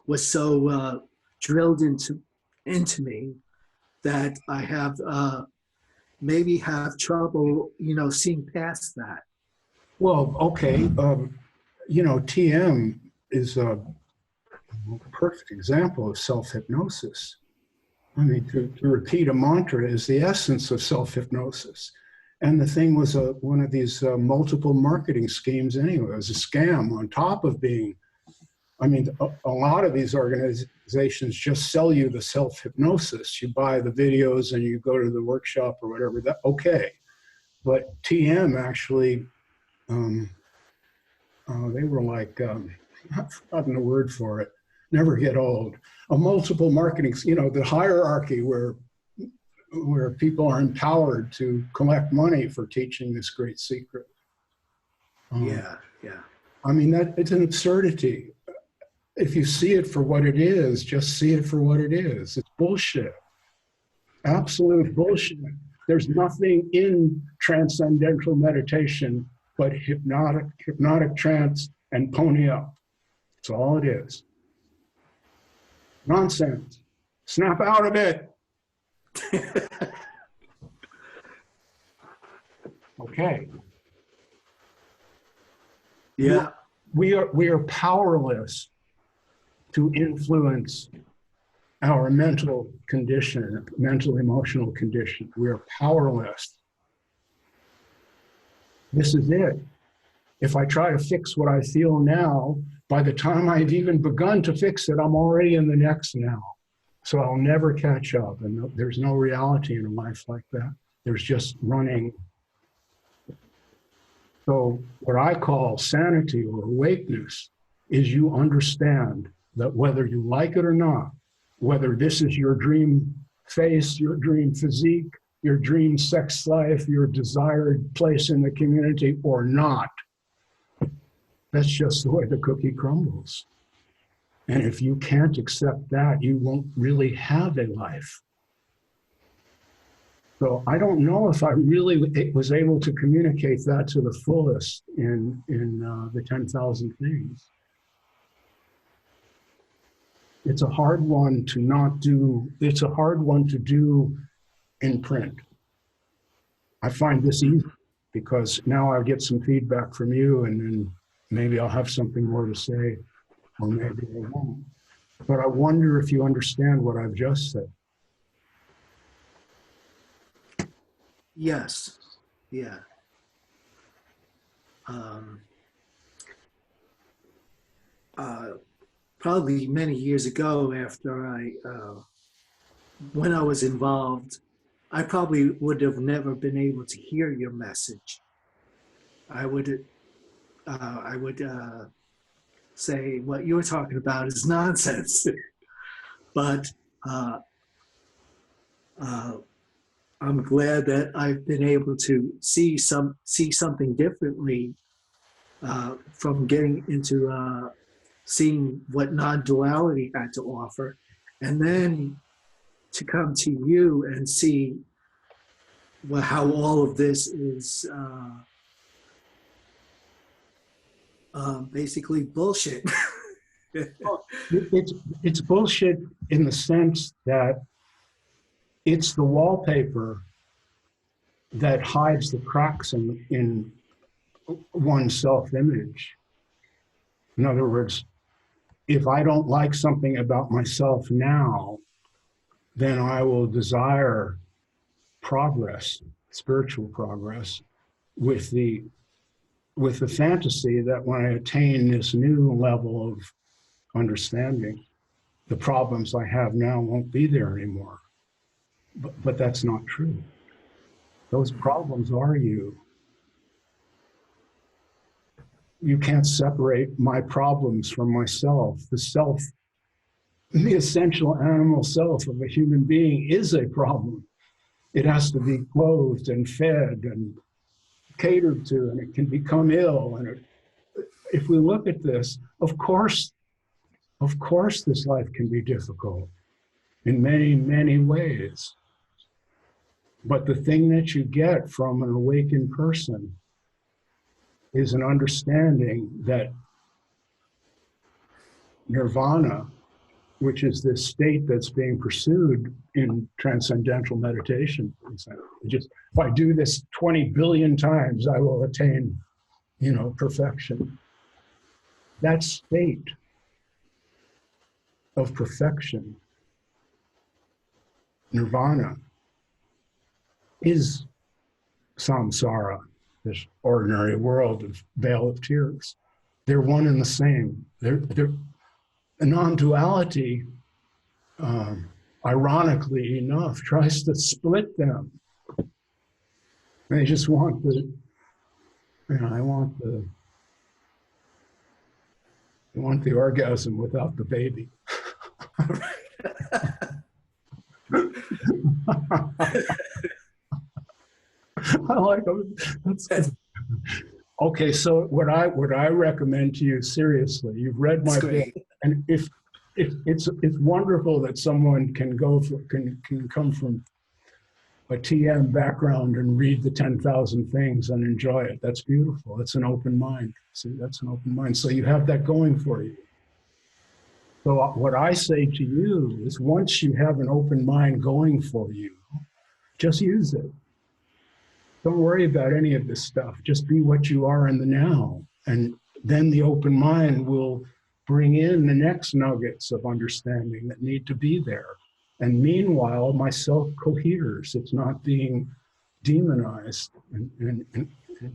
S6: was so drilled into me that I have maybe have trouble, seeing past that.
S1: Well, okay, TM is a perfect example of self-hypnosis. I mean, to repeat a mantra is the essence of self-hypnosis. And the thing was one of these multiple marketing schemes anyway. It was a scam on top of being, I mean, a lot of these organizations just sell you the self-hypnosis. You buy the videos and you go to the workshop or whatever, that okay. But TM actually, they were like, I've forgotten the word for it, never get old. A multiple marketing, you know, the hierarchy where people are empowered to collect money for teaching this great secret.
S6: Yeah.
S1: I mean, it's an absurdity. If you see it for what it is, just see it for what it is. It's bullshit. Absolute bullshit. There's nothing in transcendental meditation but hypnotic trance and pony up. That's all it is. Nonsense. Snap out of it. Okay.
S6: Yeah.
S1: We are powerless to influence our mental condition, mental emotional condition. We are powerless. This is it. If I try to fix what I feel now, by the time I've even begun to fix it, I'm already in the next now. So I'll never catch up. And there's no reality in a life like that. There's just running. So what I call sanity or awakeness is you understand that whether you like it or not, whether this is your dream face, your dream physique, your dream sex life, your desired place in the community or not, that's just the way the cookie crumbles. And if you can't accept that, you won't really have a life. So I don't know if I really was able to communicate that to the fullest in the 10,000 Things. It's a hard one to not do. It's a hard one to do in print. I find this easy because now I get some feedback from you and then maybe I'll have something more to say or maybe I won't. But I wonder if you understand what I've just said.
S6: Yes. Yeah. Probably many years ago after when I was involved, I probably would have never been able to hear your message. I would say what you're talking about is nonsense. But I'm glad that I've been able to see something differently from getting into seeing what non-duality had to offer, and then to come to you and see how all of this is basically bullshit.
S1: It's bullshit in the sense that it's the wallpaper that hides the cracks in one's self-image. In other words, if I don't like something about myself now, then I will desire progress, spiritual progress, with the fantasy that when I attain this new level of understanding, the problems I have now won't be there anymore. But that's not true. Those problems are you. You can't separate my problems from myself. The essential animal self of a human being is a problem. It has to be clothed and fed and catered to, and it can become ill. And if we look at this, of course this life can be difficult in many, many ways. But the thing that you get from an awakened person is an understanding that nirvana, which is this state that's being pursued in transcendental meditation, just if I do this 20 billion times, I will attain, perfection. That state of perfection nirvana is samsara, this ordinary world of veil of tears. They're one and the same. They're a non-duality, ironically enough, tries to split them. They just want the, I want the orgasm without the baby. I like them. That's okay. So what I recommend to you, seriously, you've read my book, and if it's wonderful that someone can come from a TM background and read the 10,000 things and enjoy it. That's beautiful. That's an open mind. See, that's an open mind. So you have that going for you. So what I say to you is, once you have an open mind going for you, just use it. Don't worry about any of this stuff. Just be what you are in the now. And then the open mind will bring in the next nuggets of understanding that need to be there. And meanwhile, my self coheres. It's not being demonized and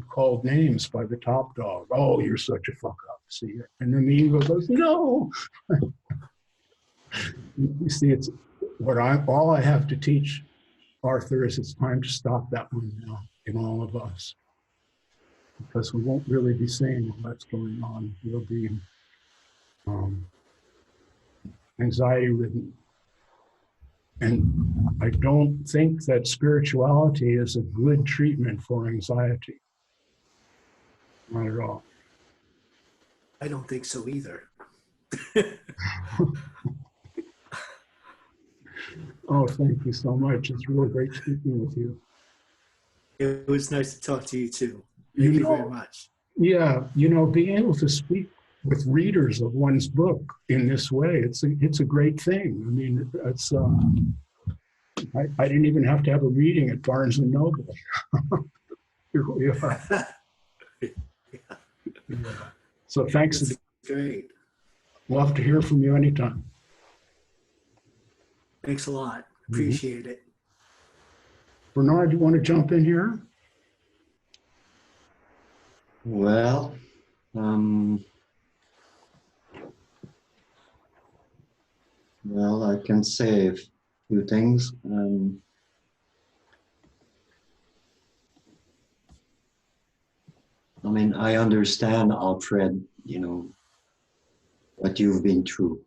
S1: called names by the top dog. Oh, you're such a fuck up. See, and then the ego goes, no. You see, it's all I have to teach Arthur is it's time to stop that one now in all of us, because we won't really be seeing what's going on. We'll be anxiety-ridden. And I don't think that spirituality is a good treatment for anxiety. Not at all.
S6: I don't think so either.
S1: Oh, thank you so much. It's really great speaking with you.
S6: It was nice to talk to you too. Thank you very much.
S1: Yeah, being able to speak with readers of one's book in this way, it's a great thing. I mean, it's I didn't even have to have a reading at Barnes and Noble. Here we are. Yeah. So thanks.
S6: That's great.
S1: Love to hear from you anytime.
S6: Thanks a lot. Appreciate it.
S1: Bernard, you want to jump in here?
S2: Well, I can say a few things. I mean, I understand, Alfred, what you've been through.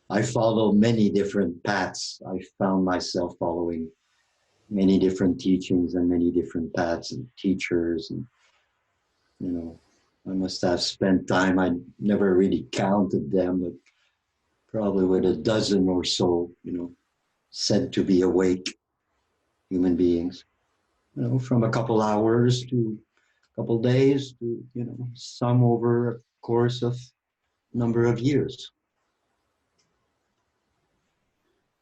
S2: I follow many different paths. I found myself following many different teachings and many different paths and teachers. And, I must have spent time, I never really counted them, but probably with a dozen or so, said to be awake human beings, from a couple hours to a couple days to, some over a course of a number of years.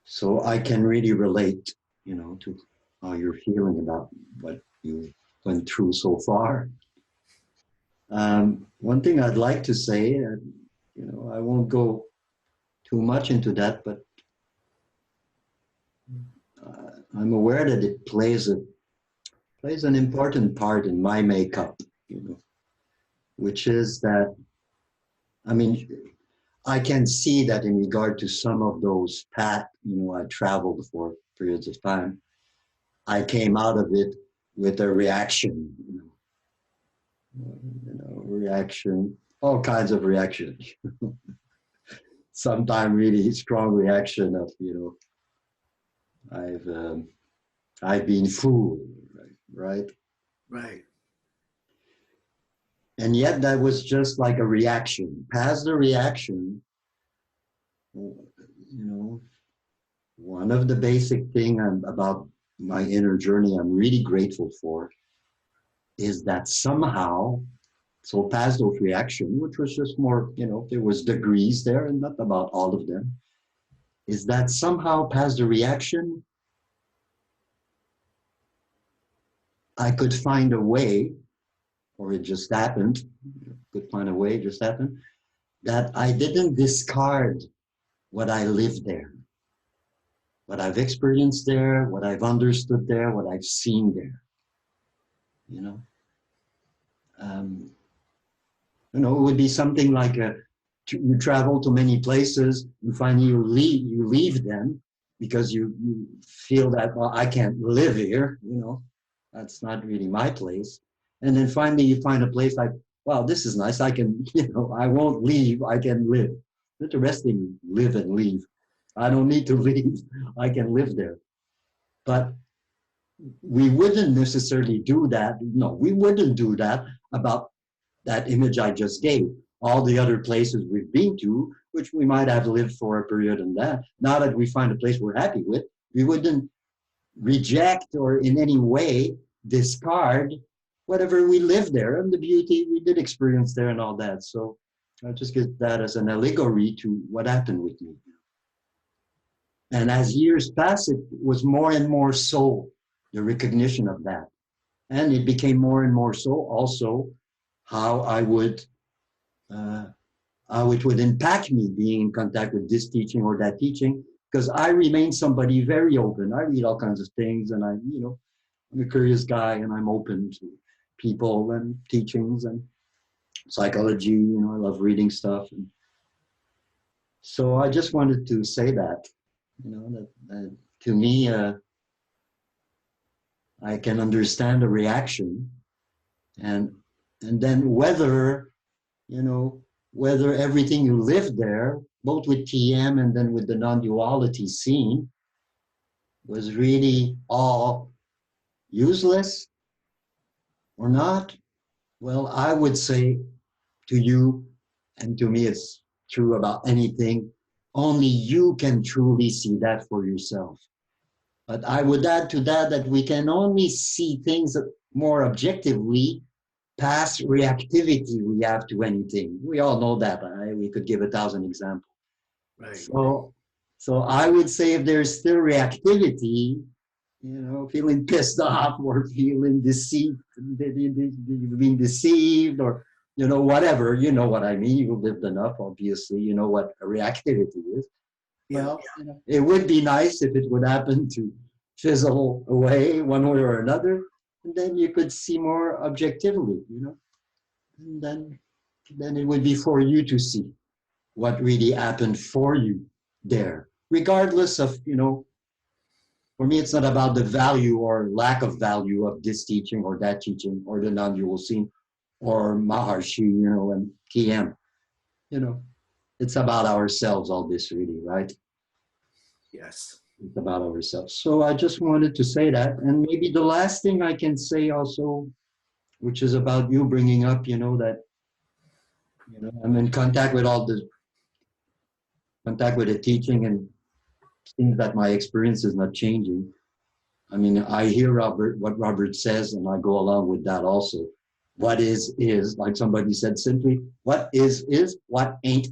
S2: So I can really relate, to how you're feeling about what you went through so far. One thing I'd like to say, I won't go too much into that, but I'm aware that it plays an important part in my makeup, which is that, I can see that in regard to some of those paths, I traveled for periods of time, I came out of it with a reaction, reaction, all kinds of reactions. Sometimes really strong reaction of, I've been fooled, right?
S6: Right.
S2: And yet that was just like a reaction. Past the reaction, one of the basic thing about my inner journey I'm really grateful for is that somehow, so past those reaction, which was just more, there was degrees there and not about all of them, is that somehow past the reaction, I could find a way, or it just happened, could find a way, it just happened, that I didn't discard what I lived there. what I've experienced there, what I've understood there, what I've seen there. You know, you know, it would be something like you travel to many places and finally you leave them because you feel that, well, I can't live here, you know, that's not really my place. And then finally you find a place like, well, this is nice, I can, you know, I won't leave, I can live. Interesting, live and leave. I don't need to leave, I can live there. But we wouldn't necessarily do that. No, we wouldn't do that about that image I just gave. All the other places we've been to, which we might have lived for a period in that, now that we find a place we're happy with, we wouldn't reject or in any way discard whatever we lived there and the beauty we did experience there and all that. So I just get that as an allegory to what happened with me. And as years passed, it was more and more so, the recognition of that. And it became more and more so also how it would impact me being in contact with this teaching or that teaching, because I remain somebody very open. I read all kinds of things, and you know, I'm a curious guy, and I'm open to people and teachings and psychology. You know, I love reading stuff, and so I just wanted to say that, you know, that to me, I can understand the reaction, and then whether, you know, whether everything you lived there, both with TM and then with the non-duality scene, was really all useless or not. Well, I would say to you, and to me it's true about anything, only you can truly see that for yourself. But I would add to that that we can only see things more objectively past reactivity we have to anything. We all know that. Right? We could give 1,000 examples. Right. So I would say if there's still reactivity, you know, feeling pissed off or feeling deceived, being deceived, or, you know, whatever, you know what I mean. You lived enough, obviously, you know what reactivity is. Well, you know, it would be nice if it would happen to fizzle away one way or another. And then you could see more objectively, you know, and then it would be for you to see what really happened for you there, regardless of, you know, for me, it's not about the value or lack of value of this teaching or that teaching or the non-dual scene or Maharshi, you know, and TM, you know, it's about ourselves, all this really, right?
S6: Yes.
S2: It's about ourselves. So I just wanted to say that. And maybe the last thing I can say also, which is about you bringing up, you know, that, you know, I'm in contact with the teaching, and seems that my experience is not changing. I mean, I hear what Robert says, and I go along with that also. What is, like somebody said simply, what is, what ain't.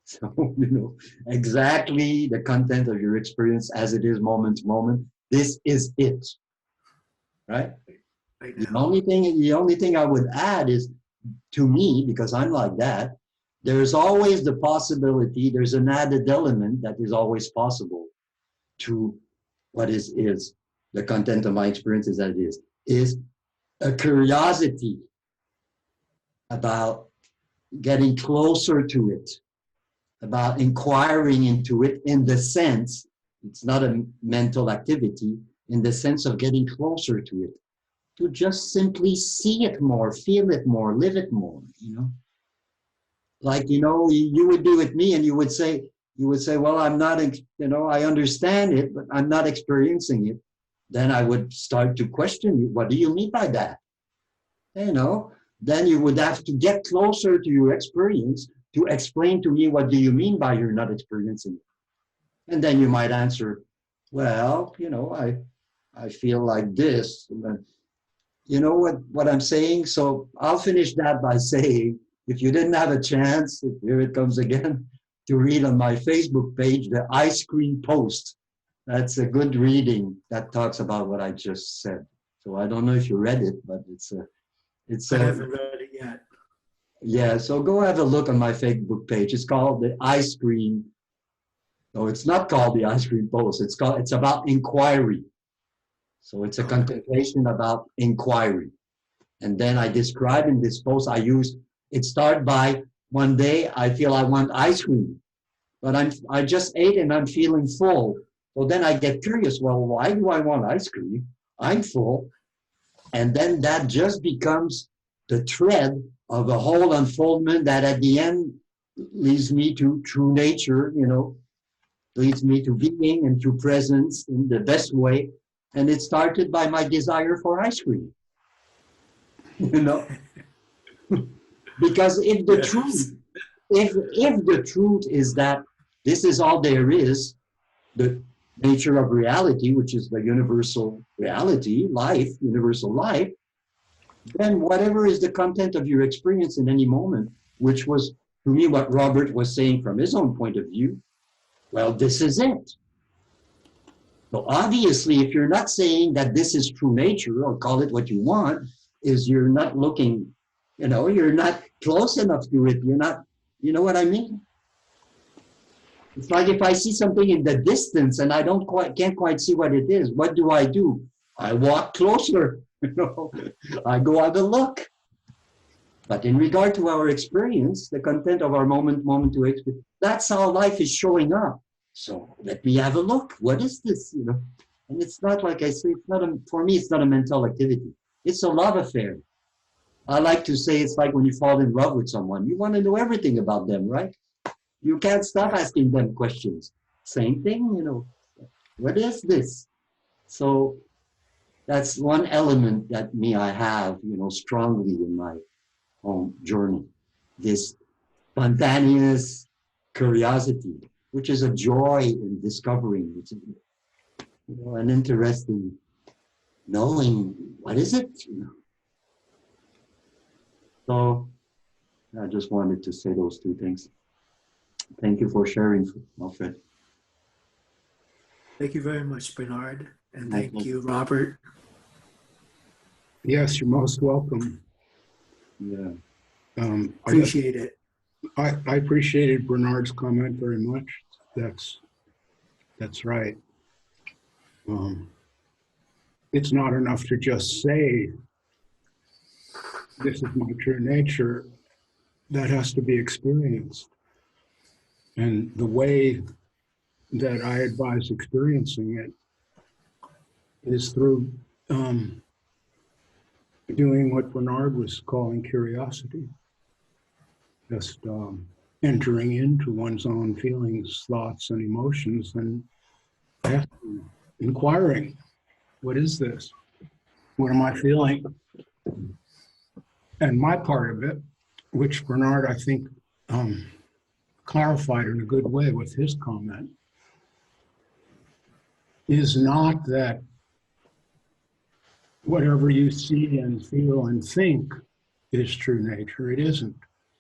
S2: So, you know, exactly the content of your experience as it is moment to moment. This is it, right? The only thing I would add is, to me, because I'm like that, there's always the possibility, there's an added element that is always possible to what is the content of my experience is a curiosity about getting closer to it, about inquiring into it, in the sense, it's not a mental activity, in the sense of getting closer to it, to just simply see it more, feel it more, live it more, you know? Like, you know, you would be with me and you would say, well, I'm not, you know, I understand it, but I'm not experiencing it. Then I would start to question you. What do you mean by that? You know, then you would have to get closer to your experience to explain to me, what do you mean by you're not experiencing it? And then you might answer, well, you know, I feel like this. You know what I'm saying? So I'll finish that by saying, if you didn't have a chance, here it comes again, to read on my Facebook page, the ice cream post. That's a good reading that talks about what I just said. So I don't know if you read it, but
S6: I haven't read it yet.
S2: Yeah, so go have a look on my Facebook page. It's called the ice cream So it's not called the ice cream pose. It's about inquiry. So it's a contemplation about inquiry. And then I describe in this post, it started by one day I feel I want ice cream, but I just ate and I'm feeling full. So then I get curious, well, why do I want ice cream? I'm full. And then that just becomes the thread of a whole unfoldment that at the end leads me to true nature, leads me to being and to presence in the best way. And it started by my desire for ice cream. Because if the truth is that this is all there is, the nature of reality, which is the universal reality, life, universal life, then whatever is the content of your experience in any moment, which was to me what Robert was saying from his own point of view, well, this is it. So obviously, if you're not saying that this is true nature, or call it what you want, is you're not looking, you're not close enough to it. You're not, you know what I mean? It's like if I see something in the distance and I can't quite see what it is, what do? I walk closer, I go have a look. But in regard to our experience, the content of our moment to experience, that's how life is showing up. So let me have a look. What is this? And it's not, like I say, for me, it's not a mental activity. It's a love affair. I like to say it's like when you fall in love with someone, you want to know everything about them, right? You can't stop asking them questions. Same thing, what is this? So that's one element that I have, strongly in my own journey. This spontaneous curiosity, which is a joy in discovering, which is, an interest in knowing what is it. So I just wanted to say those two things. Thank you for sharing, Alfred.
S6: Thank you very much, Bernard. And thank you, Robert.
S1: Yes, you're most welcome.
S2: Yeah.
S6: Appreciate it.
S1: I appreciated Bernard's comment very much. That's right. It's not enough to just say, this is my true nature. That has to be experienced. And the way that I advise experiencing it is through doing what Bernard was calling curiosity. Just entering into one's own feelings, thoughts, and emotions and asking, inquiring, what is this? What am I feeling? And my part of it, which Bernard, I think, clarified in a good way with his comment, is not that whatever you see and feel and think is true nature. It isn't.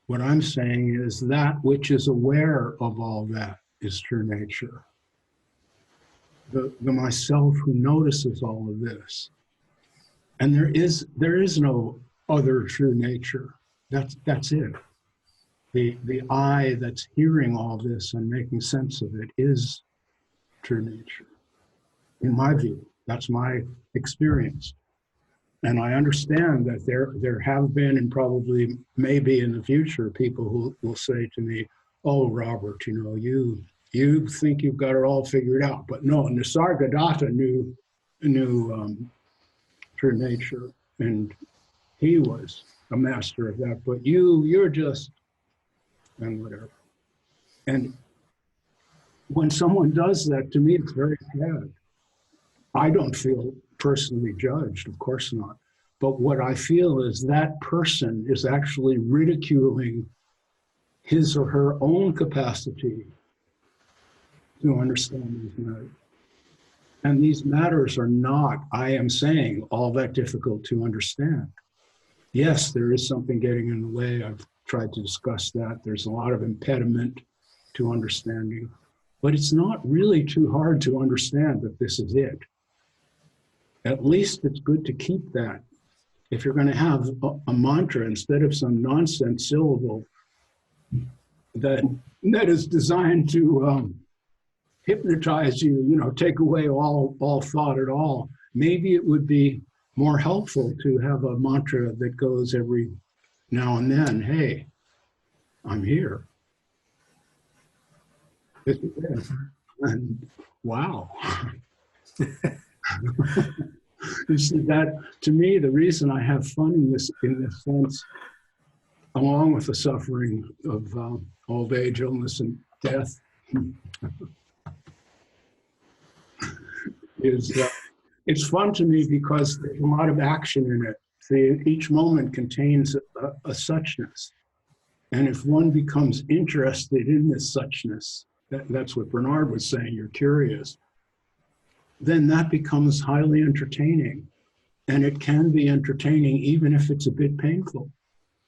S1: What I'm saying is that which is aware of all that is true nature. The myself who notices all of this. And there is no other true nature. That's it. The I that's hearing all this and making sense of it is true nature. In my view, that's my experience. And I understand that there have been and probably maybe in the future people who will say to me, oh, Robert, you think you've got it all figured out. But no, Nisargadatta knew true nature, and he was a master of that. But you're just, and whatever. And when someone does that, to me, it's very sad. I don't feel personally judged, of course not. But what I feel is that person is actually ridiculing his or her own capacity to understand these matters. And these matters are not, I am saying, all that difficult to understand. Yes, there is something getting in the way. I've tried to discuss that. There's a lot of impediment to understanding. But it's not really too hard to understand that this is it. At least it's good to keep that. If you're going to have a mantra instead of some nonsense syllable that is designed to hypnotize you, take away all thought at all. Maybe it would be more helpful to have a mantra that goes every now and then, hey, I'm here. And wow. You see, that to me, the reason I have fun in this sense, along with the suffering of old age, illness, and death, is it's fun to me because there's a lot of action in it. See, each moment contains a suchness. And if one becomes interested in this suchness, that's what Bernard was saying, you're curious, then that becomes highly entertaining. And it can be entertaining even if it's a bit painful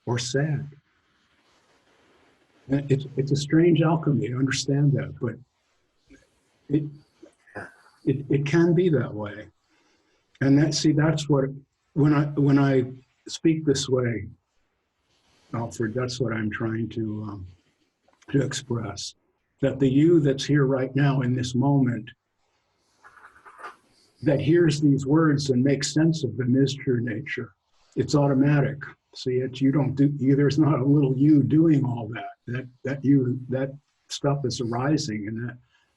S1: or sad. It's a strange alchemy, I understand that, but it can be that way. And that's what, when I speak this way, Alfred, that's what I'm trying to express. That the you that's here right now in this moment, that hears these words and makes sense of them, is true nature. It's automatic. See, you don't do. There's not a little you doing all that. That stuff is arising, and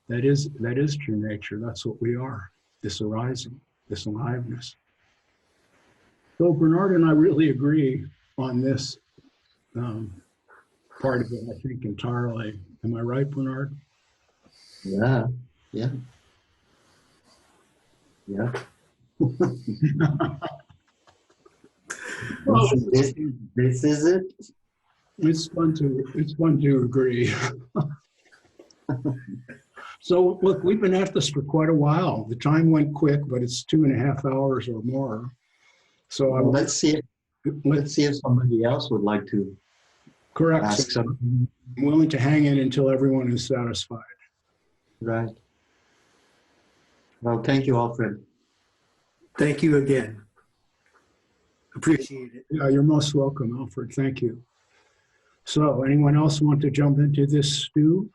S1: that is true nature. That's what we are. This arising, this aliveness. So Bernard and I really agree on this part of it, I think, entirely. Am I right, Bernard?
S2: Yeah.
S1: Well,
S2: this is it.
S1: it's fun to agree. So look, we've been at this for quite a while. The time went quick, but it's 2.5 hours or more. So
S2: Well, let's see if somebody else would like to
S1: correct.
S2: ask something.
S1: I'm willing to hang in until everyone is satisfied.
S2: Right. Well, thank you, Alfred.
S6: Thank you again. Appreciate it.
S1: Yeah, you're most welcome, Alfred. Thank you. So, anyone else want to jump into this, Stu?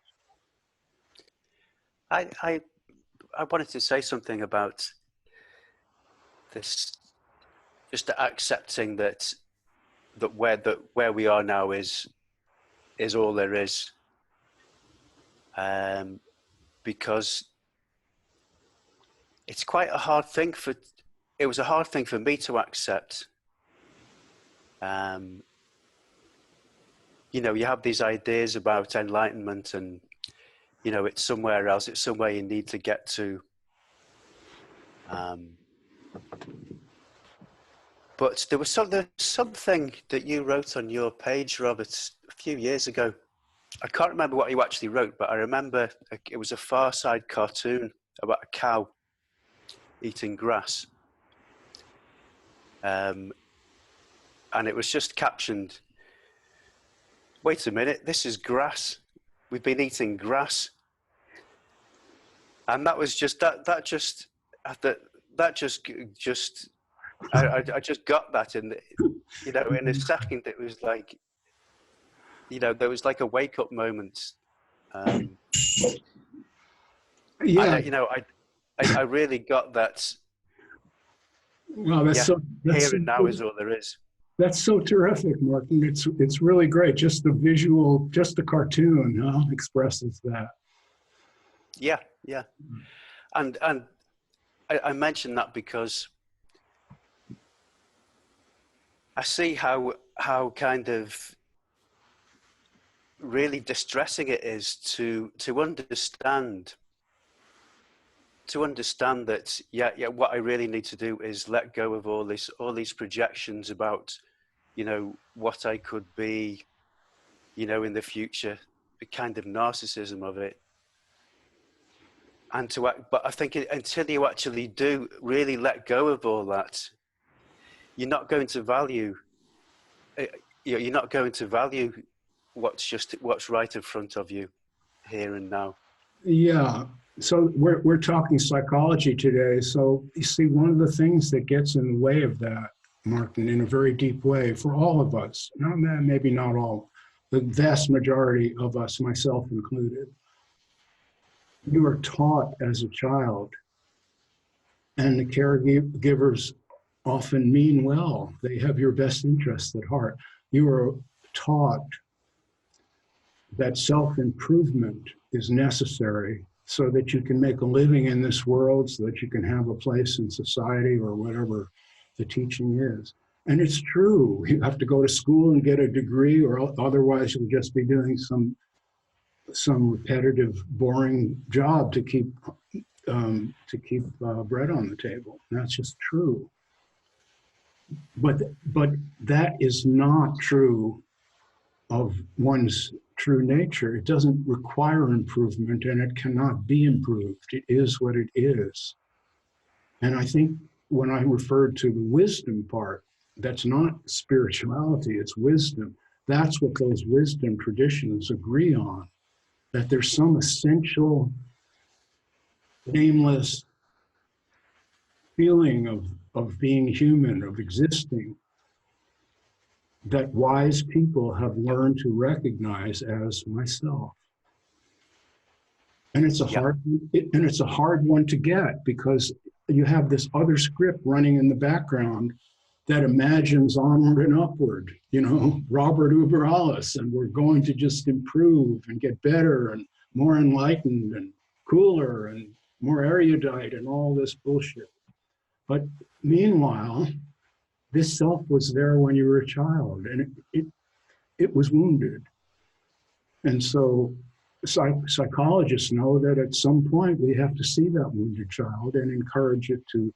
S5: I wanted to say something about this, just accepting that where we are now is all there is, because it's quite a hard thing it was a hard thing for me to accept. You have these ideas about enlightenment and, it's somewhere else, it's somewhere you need to get to. But there was something that you wrote on your page, Robert, a few years ago. I can't remember what you actually wrote, but I remember it was a Far Side cartoon about a cow eating grass. And it was just captioned, "Wait a minute, this is grass. We've been eating grass." And that was just I just got that in in a second. It was like, there was like a wake up moment.
S1: Yeah.
S5: I really got that.
S1: Well, that's
S5: here and now is all there is.
S1: That's so terrific, Martin. It's really great. Just the visual, just the cartoon, expresses that.
S5: Yeah. And I mention that because I see how kind of really distressing it is to understand that what I really need to do is let go of all these projections about what I could be in the future, the kind of narcissism of it. And but I think until you actually do really let go of all that, you're not going to value what's right in front of you here and now.
S1: Yeah. So we're talking psychology today. So you see, one of the things that gets in the way of that, Martin, in a very deep way for all of us, maybe not all, the vast majority of us, myself included, You are taught as a child, and the caregivers often mean well. They have your best interests at heart. You are taught that self-improvement is necessary so that you can make a living in this world, so that you can have a place in society or whatever the teaching is. And it's true. You have to go to school and get a degree, or otherwise you'll just be doing some repetitive, boring job to keep bread on the table. And that's just true. But that is not true of one's true nature. It doesn't require improvement, and it cannot be improved. It is what it is. And I think when I referred to the wisdom part, that's not spirituality, it's wisdom. That's what those wisdom traditions agree on, that there's some essential, nameless feeling of being human, of existing, that wise people have learned to recognize as myself. And it's a hard one to get, because you have this other script running in the background that imagines onward and upward, you know, Robert Uber Alles, and we're going to just improve and get better and more enlightened and cooler and more erudite and all this bullshit. But meanwhile, this self was there when you were a child, and it was wounded. And so psychologists know that at some point we have to see that wounded child and encourage it to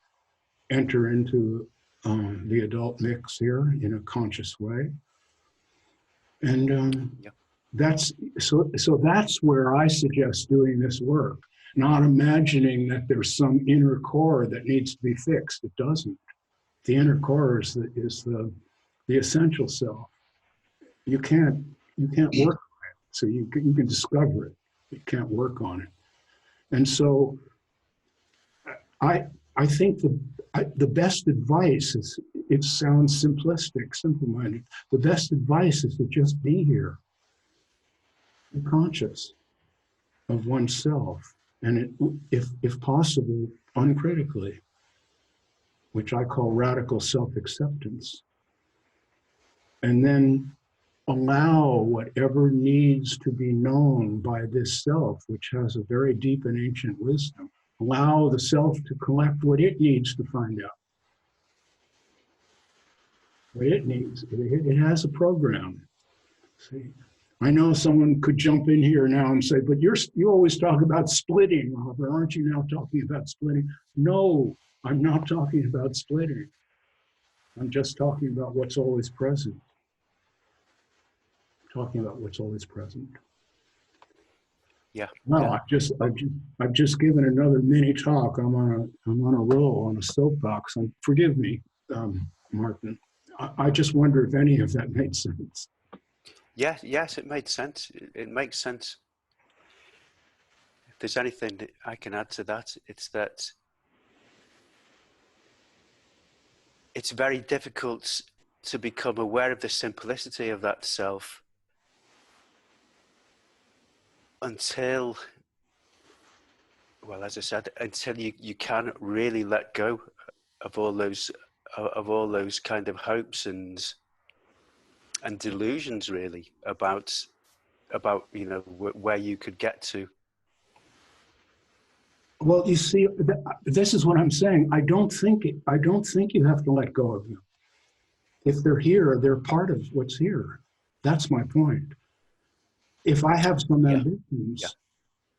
S1: enter into the adult mix here in a conscious way. And that's where I suggest doing this work, not imagining that there's some inner core that needs to be fixed. It doesn't. The inner core is the essential self. You can't work on it. So you can discover it. You can't work on it. And so I think the best advice is, it sounds simplistic, simple-minded. The best advice is to just be here, be conscious of oneself, and if possible, uncritically, which I call radical self-acceptance. And then allow whatever needs to be known by this self, which has a very deep and ancient wisdom. Allow the self to collect what it needs to find out. What it needs. It has a program. See, I know someone could jump in here now and say, but you always talk about splitting, Robert. Aren't you now talking about splitting? No, I'm not talking about splitting. I'm just talking about what's always present. Talking about what's always present.
S5: Yeah.
S1: Well,
S5: yeah.
S1: I've just given another mini talk. I'm on a roll, on a soapbox. And forgive me, Martin. I just wonder if any of that made sense.
S5: Yeah. Yes, it made sense. It makes sense. If there's anything that I can add to that, it's that it's very difficult to become aware of the simplicity of that self until, well, as I said, until you can really let go of all those kind of hopes and delusions, really, about where you could get to.
S1: Well, you see, this is what I'm saying. I don't think you have to let go of them. If they're here, they're part of what's here. That's my point. If I have some ambitions,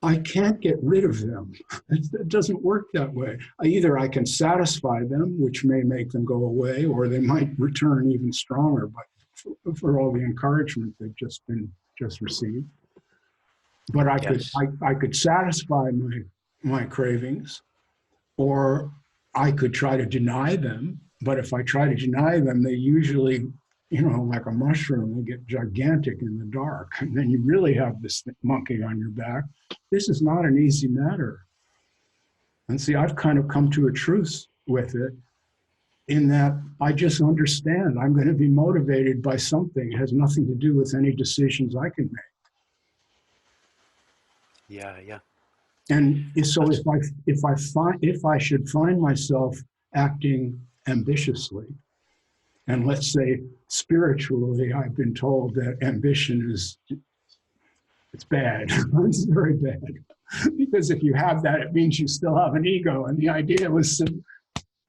S1: I can't get rid of them. It doesn't work that way. Either I can satisfy them, which may make them go away, or they might return even stronger, but for all the encouragement they've just received. But I could satisfy my cravings, or I could try to deny them. But if I try to deny them, they usually, like a mushroom, they get gigantic in the dark. And then you really have this monkey on your back. This is not an easy matter. And see, I've kind of come to a truce with it, in that I just understand I'm going to be motivated by something. It has nothing to do with any decisions I can make.
S5: Yeah.
S1: And so if I should find myself acting ambitiously, and let's say spiritually, I've been told that ambition it's bad. It's very bad. Because if you have that, it means you still have an ego. And the idea was to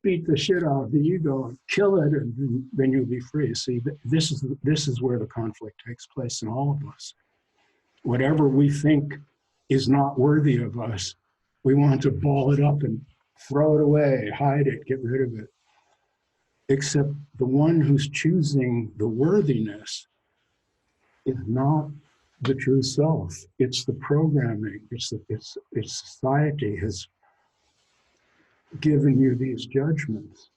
S1: beat the shit out of the ego and kill it, and then you'll be free. See, this is where the conflict takes place in all of us. Whatever we think is not worthy of us, we want to ball it up and throw it away, hide it, get rid of it. Except the one who's choosing the worthiness is not the true self. It's the programming. It's society has given you these judgments.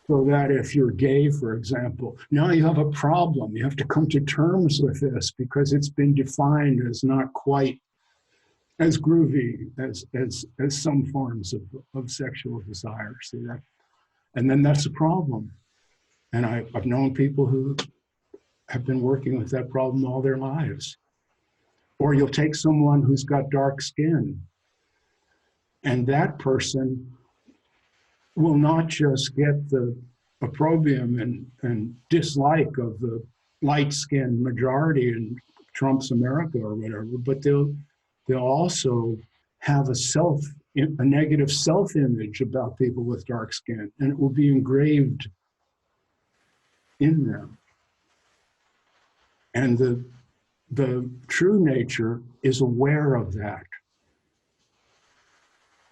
S1: So that if you're gay, for example, now you have a problem. You have to come to terms with this because it's been defined as not quite as groovy as some forms of sexual desire. See that? And then that's a problem. And I've known people who have been working with that problem all their lives. Or you'll take someone who's got dark skin, and that person will not just get the opprobrium and dislike of the light-skinned majority in Trump's America or whatever, but they'll also have a negative self-image about people with dark skin, and it will be engraved in them. And the true nature is aware of that.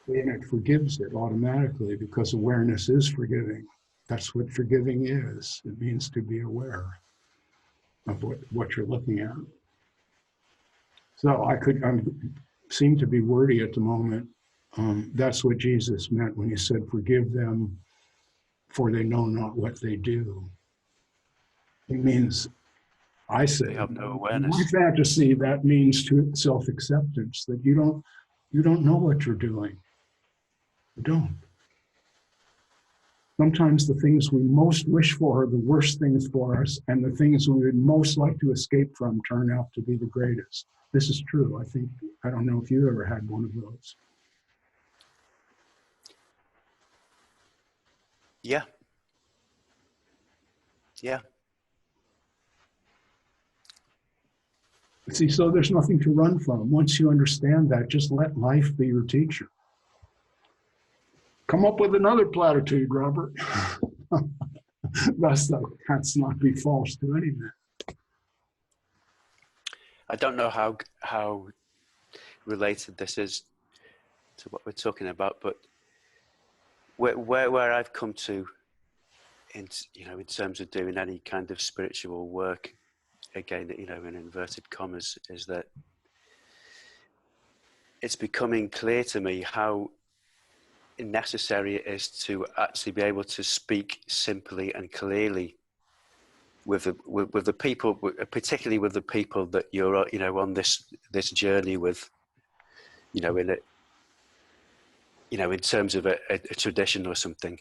S1: And it forgives it automatically because awareness is forgiving. That's what forgiving is. It means to be aware of what you're looking at. So I seem to be wordy at the moment. That's what Jesus meant when he said, forgive them, for they know not what they do. He means, I say,
S5: They have no awareness.
S1: in my fantasy, that means to self-acceptance, that you don't know what you're doing. You don't. Sometimes the things we most wish for are the worst things for us, and the things we would most like to escape from turn out to be the greatest. This is true. I don't know if you ever had one of those.
S5: Yeah. Yeah.
S1: See, so there's nothing to run from. Once you understand that, just let life be your teacher. Come up with another platitude, Robert. Let's not be false to any man.
S5: I don't know how related this is to what we're talking about, but where I've come to in terms of doing any kind of spiritual work, again, in inverted commas, is that it's becoming clear to me how necessary it is to actually be able to speak simply and clearly with the people, particularly with the people that you're on this journey with, in terms of a tradition or something.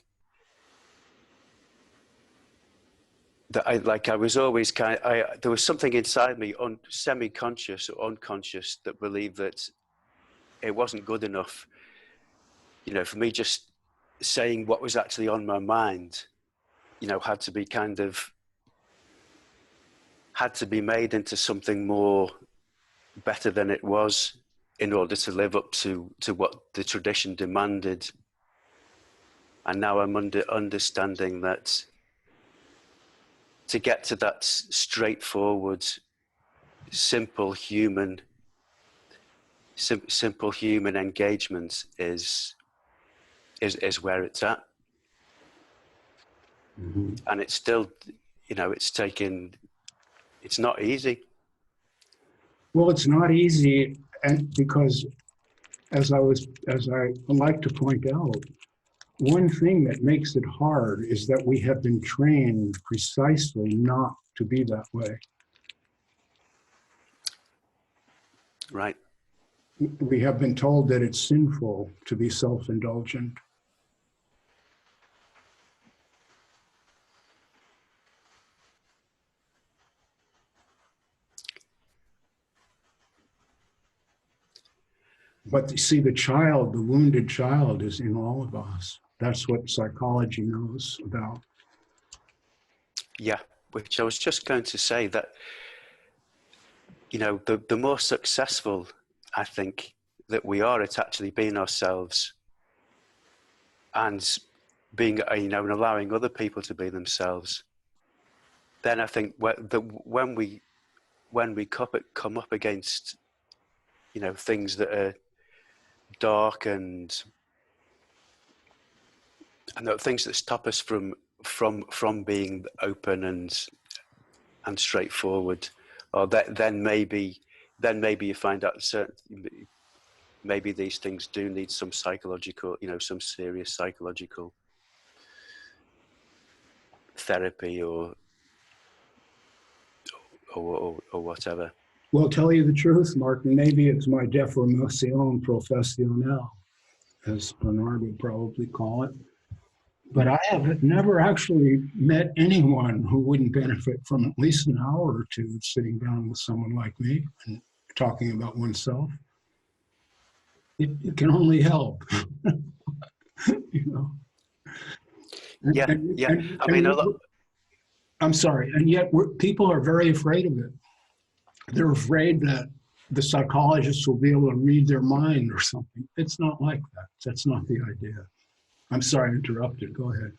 S5: That I was always there was something inside me, semi-conscious or unconscious, that believed that it wasn't good enough, for me just saying what was actually on my mind, had to be made into something more better than it was in order to live up to what the tradition demanded. And now I'm understanding that to get to that straightforward, simple human engagement is where it's at.
S1: Mm-hmm.
S5: And it's still, it's not easy.
S1: Well, it's not easy, and because as I like to point out, one thing that makes it hard is that we have been trained precisely not to be that way.
S5: Right.
S1: We have been told that it's sinful to be self-indulgent. But you see, the child, the wounded child, is in all of us. That's what psychology knows about.
S5: Yeah, which I was just going to say that, you know, the more successful I think that we are at actually being ourselves and being, you know, and allowing other people to be themselves, then I think when we come up against, you know, things that are dark and the things that stop us from being open and straightforward, or then maybe you find out certain, maybe these things do need some psychological, you know, some serious psychological therapy or whatever.
S1: Well, tell you the truth, Mark, maybe it's my deformation professionnelle, as Bernard would probably call it. But I have never actually met anyone who wouldn't benefit from at least an hour or two sitting down with someone like me and talking about oneself. It can only help, you know.
S5: Yeah, yeah. I mean,
S1: I'm sorry, and yet people are very afraid of it. They're afraid that the psychologists will be able to read their mind or something. It's not like that. That's not the idea. I'm sorry, I interrupted. Go ahead.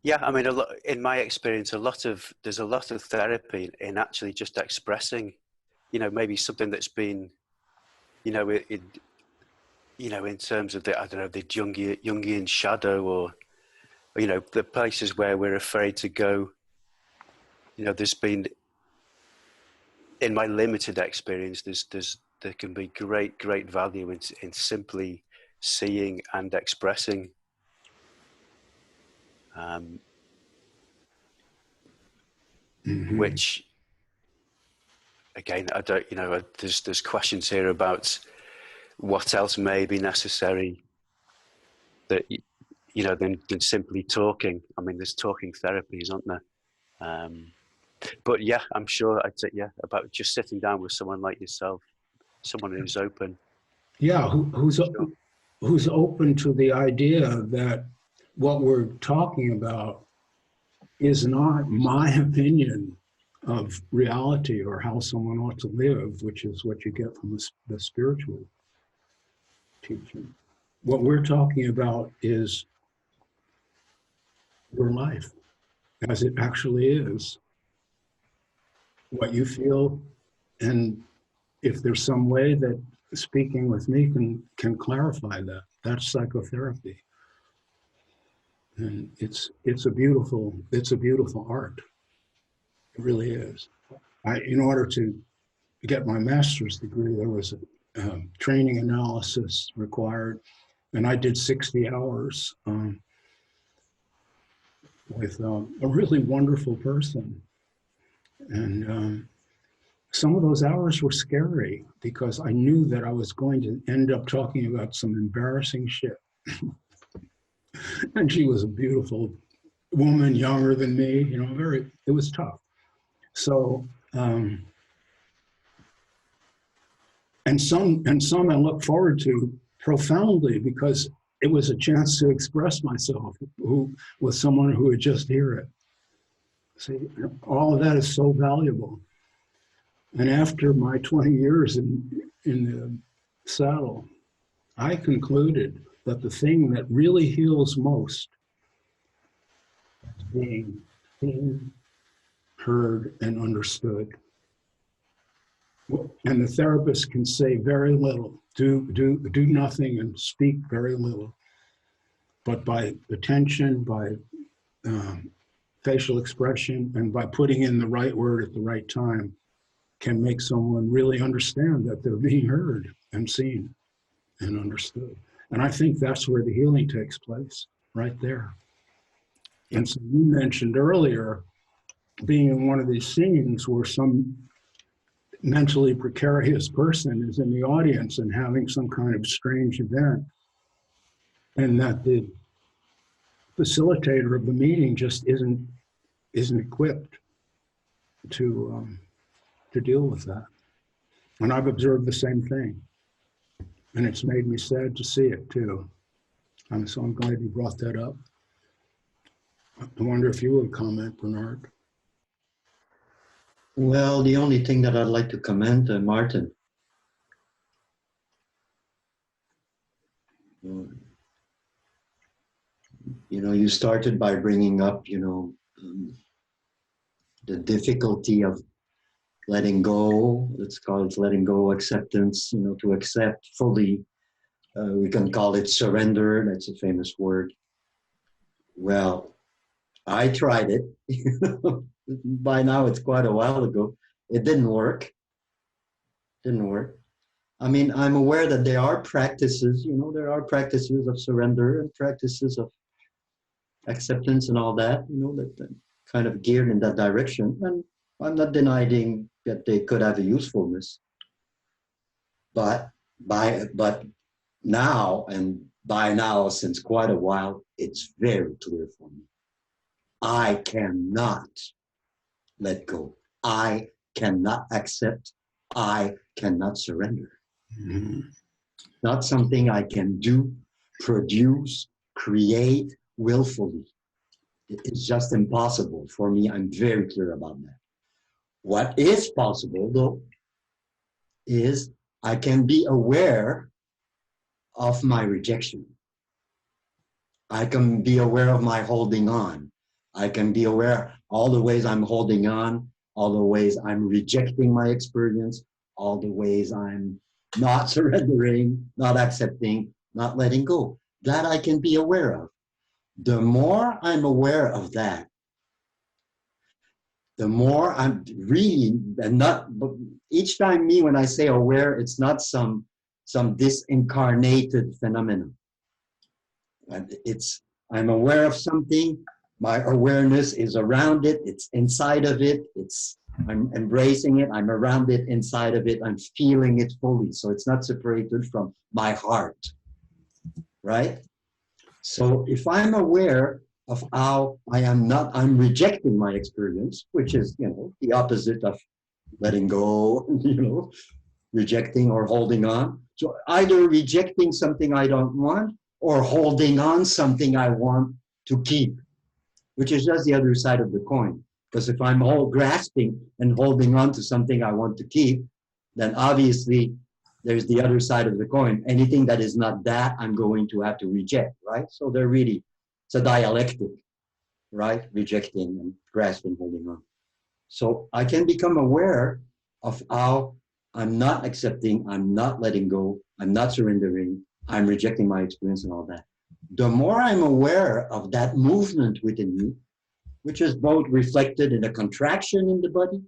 S5: Yeah, I mean, in my experience, there's a lot of therapy in actually just expressing, you know, maybe something that's been, you know, in terms of the, I don't know, the Jungian shadow, or you know, the places where we're afraid to go. You know, there's been, in my limited experience, there can be great value in simply seeing and expressing. Which, again, I don't, you know, there's questions here about what else may be necessary that, you know, than simply talking. I mean, there's talking therapies, aren't there? But yeah, I'm sure I'd say, yeah, about just sitting down with someone like yourself, someone who's open.
S1: Yeah, who's open to the idea that what we're talking about is not my opinion of reality or how someone ought to live, which is what you get from the spiritual teaching. What we're talking about is your life as it actually is, what you feel, and if there's some way that speaking with me can clarify that, that's psychotherapy. And it's a beautiful art. It really is. In order to get my master's degree, there was a training analysis required, and I did 60 hours with a really wonderful person. And some of those hours were scary because I knew that I was going to end up talking about some embarrassing shit. And she was a beautiful woman, younger than me, you know, it was tough. So, and some I look forward to profoundly because it was a chance to express myself with someone who would just hear it. See, all of that is so valuable. And after my 20 years in the saddle, I concluded that the thing that really heals most is being seen, heard, and understood. And the therapist can say very little, do nothing, and speak very little. But by attention, by facial expression, and by putting in the right word at the right time, can make someone really understand that they're being heard and seen and understood. And I think that's where the healing takes place, right there. Yep. And so you mentioned earlier being in one of these scenes where some mentally precarious person is in the audience and having some kind of strange event, and that the facilitator of the meeting just isn't equipped to deal with that. And I've observed the same thing. And it's made me sad to see it too. So I'm glad you brought that up. I wonder if you would comment, Bernard.
S2: Well, the only thing that I'd like to comment, Martin, you started by bringing up, the difficulty of letting go. Let's call it letting go, acceptance, to accept fully. We can call it surrender. That's a famous word. Well, I tried it. By now, it's quite a while ago. It didn't work. I mean, I'm aware that there are practices, there are practices of surrender and practices of acceptance and all that, that kind of geared in that direction. And I'm not denying that they could have a usefulness. But now, and by now, since quite a while, it's very clear for me. I cannot let go. I cannot accept. I cannot surrender.
S1: Mm-hmm.
S2: Not something I can do, produce, create willfully. It's just impossible for me. I'm very clear about that. What is possible, though, is I can be aware of my rejection. I can be aware of my holding on. I can be aware all the ways I'm holding on, all the ways I'm rejecting my experience, all the ways I'm not surrendering, not accepting, not letting go. That I can be aware of. The more I'm aware of that, the more I'm really, and not, each time when I say aware, it's not some disincarnated phenomenon. I'm aware of something, my awareness is around it, it's inside of it, I'm embracing it, I'm around it, inside of it, I'm feeling it fully. So it's not separated from my heart, right? So if I'm aware of how I'm rejecting my experience, which is, the opposite of letting go, rejecting or holding on. So either rejecting something I don't want or holding on something I want to keep, which is just the other side of the coin. Because if I'm grasping and holding on to something I want to keep, then obviously there's the other side of the coin. Anything that is not that, I'm going to have to reject, right? So it's a dialectic, right? Rejecting and grasping, holding on. So I can become aware of how I'm not accepting, I'm not letting go, I'm not surrendering, I'm rejecting my experience and all that. The more I'm aware of that movement within me, which is both reflected in a contraction in the body,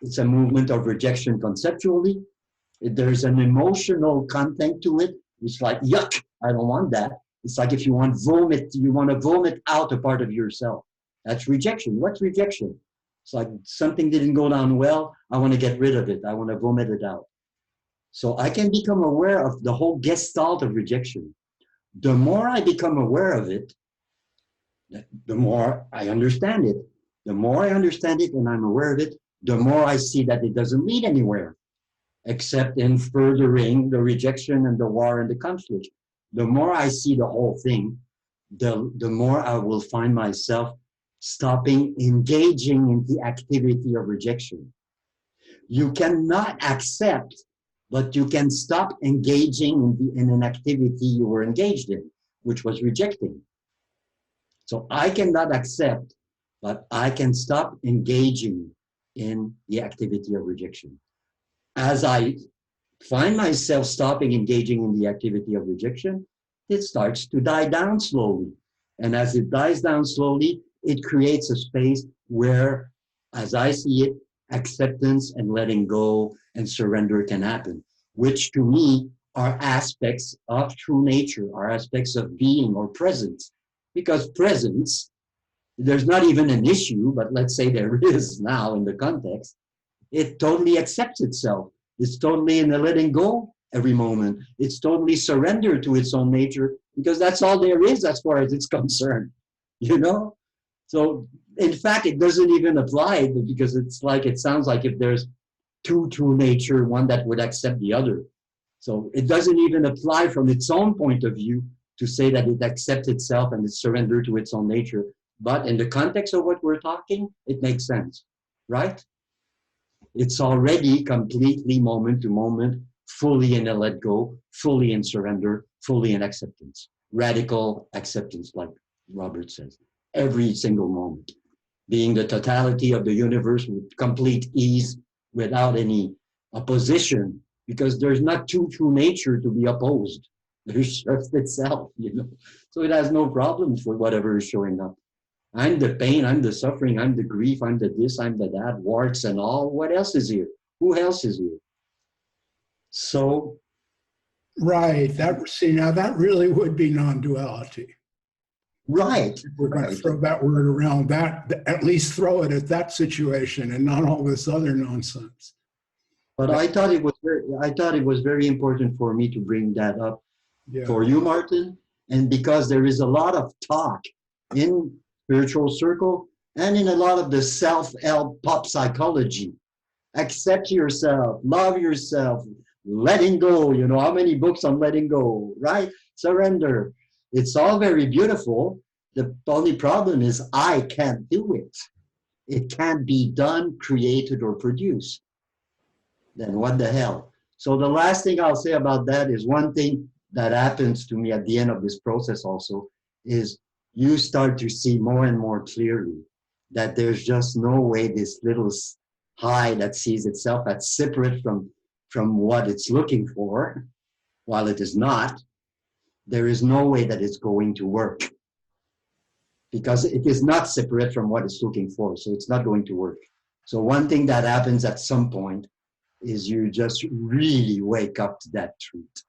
S2: it's a movement of rejection conceptually. There's an emotional content to it. It's like, yuck, I don't want that. It's like if you want to vomit out a part of yourself. That's rejection. What's rejection? It's like something didn't go down well. I want to get rid of it. I want to vomit it out. So I can become aware of the whole gestalt of rejection. The more I become aware of it, the more I understand it. The more I understand it and I'm aware of it, the more I see that it doesn't lead anywhere, except in furthering the rejection and the war and the conflict. The more I see the whole thing, the more I will find myself stopping engaging in the activity of rejection. You cannot accept, but you can stop engaging in an activity you were engaged in, which was rejecting. So I cannot accept, but I can stop engaging in the activity of rejection. As I find myself stopping engaging in the activity of rejection, it starts to die down slowly. And as it dies down slowly, it creates a space where, as I see it, acceptance and letting go and surrender can happen, which to me are aspects of true nature, are aspects of being or presence. Because presence, there's not even an issue, but let's say there is now in the context, it totally accepts itself. It's totally in the letting go every moment. It's totally surrendered to its own nature because that's all there is as far as it's concerned, So in fact, it doesn't even apply because it's like, it sounds like if there's two true nature, one that would accept the other. So it doesn't even apply from its own point of view to say that it accepts itself and it's surrendered to its own nature. But in the context of what we're talking, it makes sense, right? It's already completely moment to moment, fully in a let go, fully in surrender, fully in acceptance. Radical acceptance, like Robert says, every single moment. Being the totality of the universe with complete ease, without any opposition, because there's not two true nature to be opposed. There's just itself, you know. So it has no problems with whatever is showing up. I'm the pain, I'm the suffering, I'm the grief, I'm the this, I'm the that, warts and all. What else is here? Who else is here? So.
S1: Right. See, now that really would be non-duality.
S2: Right.
S1: We're going to throw that word around, that at least throw it at that situation and not all this other nonsense.
S2: But I thought it was very important for me to bring that up for you, Martin, and because there is a lot of talk in spiritual circle and in a lot of the self-help pop psychology. Accept yourself, love yourself, letting go. You know, how many books on letting go, right? Surrender. It's all very beautiful. The only problem is I can't do it. It can't be done, created, or produced. Then what the hell? So the last thing I'll say about that is one thing that happens to me at the end of this process also is you start to see more and more clearly that there's just no way this little high that sees itself as separate from what it's looking for, while it is not, there is no way that it's going to work. Because it is not separate from what it's looking for, so it's not going to work. So one thing that happens at some point is you just really wake up to that truth.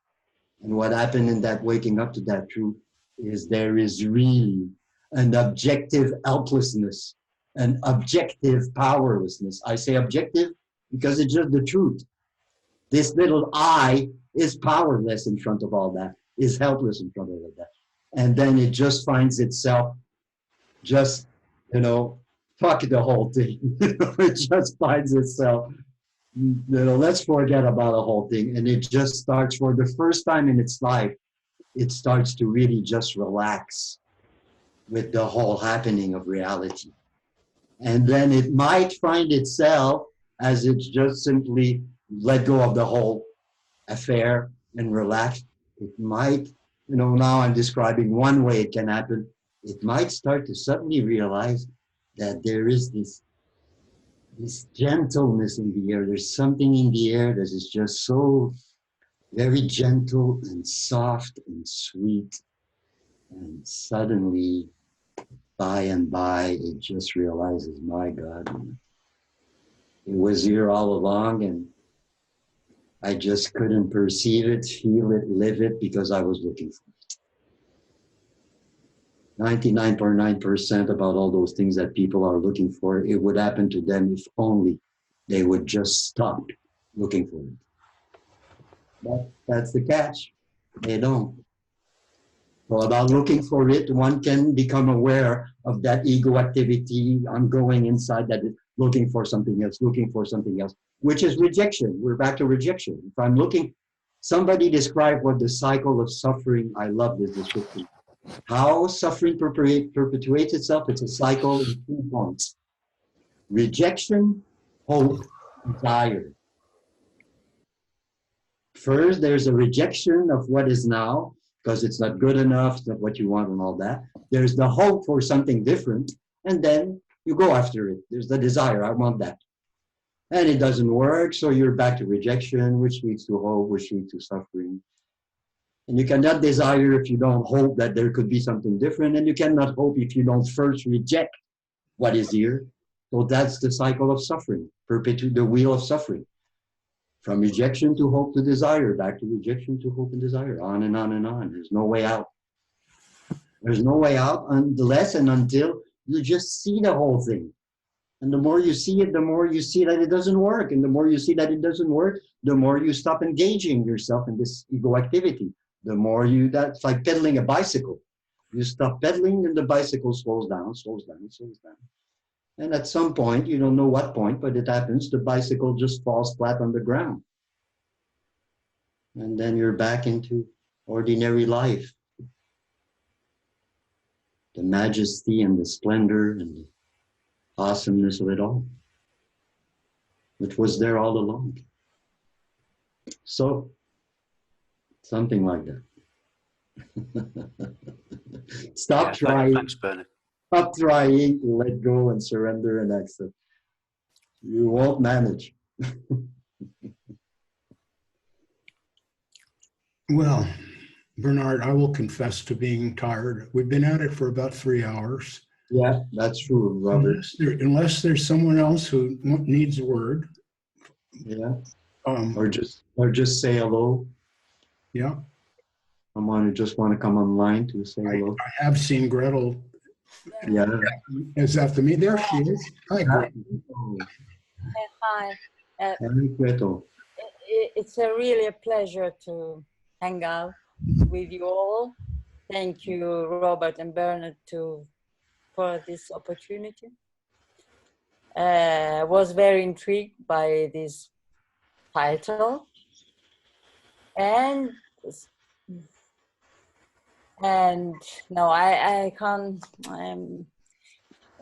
S2: And what happened in that waking up to that truth is there is really an objective helplessness, an objective powerlessness. I say objective because it's just the truth. This little I is powerless in front of all that, is helpless in front of all that. And then it just finds itself just, you know, fuck the whole thing. It just finds itself, you know, let's forget about the whole thing. And it just starts, for the first time in its life, it starts to really just relax with the whole happening of reality. And then it might find itself as it's just simply let go of the whole affair and relax. It might, you know, now I'm describing one way it can happen. It might start to suddenly realize that there is this gentleness in the air. There's something in the air that is just so very gentle and soft and sweet. And suddenly, by and by, it just realizes, my God, it was here all along and I just couldn't perceive it, feel it, live it because I was looking for it. 99.9% about all those things that people are looking for, it would happen to them if only they would just stop looking for it. But that's the catch. They don't. So about looking for it, one can become aware of that ego activity ongoing inside that is looking for something else, which is rejection. We're back to rejection. If I'm looking, somebody described what the cycle of suffering, I love this description. How suffering perpetuates itself, it's a cycle in 2 points. Rejection, hope, desire. First, there's a rejection of what is now, because it's not good enough, it's not what you want and all that. There's the hope for something different, and then you go after it. There's the desire, I want that. And it doesn't work, so you're back to rejection, which leads to hope, which leads to suffering. And you cannot desire if you don't hope that there could be something different, and you cannot hope if you don't first reject what is here. So that's the cycle of suffering, perpetuate the wheel of suffering. From rejection to hope to desire, back to rejection to hope and desire, on and on and on. There's no way out. There's no way out unless and until you just see the whole thing. And the more you see it, the more you see that it doesn't work. And the more you see that it doesn't work, the more you stop engaging yourself in this ego activity. The more you, that's like pedaling a bicycle. You stop pedaling and the bicycle slows down, slows down, slows down. And at some point, you don't know what point, but it happens, the bicycle just falls flat on the ground. And then you're back into ordinary life. The majesty and the splendor and the awesomeness of it all, which was there all along. So, something like that. Stop trying.
S5: Thanks, Bernard.
S2: Stop trying to let go and surrender and accept. You won't manage.
S1: Well, Bernard, I will confess to being tired. We've been at it for about 3 hours.
S2: Yeah, that's true, Robert.
S1: Unless there's someone else who needs a word.
S2: Yeah. Or just say hello.
S1: Yeah.
S2: Someone who just want to come online to say hello.
S1: I have seen Gretel.
S2: Yeah.
S1: Is after me. There she is. Hi, Gretel.
S7: Hi.
S2: Hi, Gretel.
S7: It's really a pleasure to hang out with you all. Thank you, Robert and Bernard, for this opportunity. I was very intrigued by this title, and no, I can't.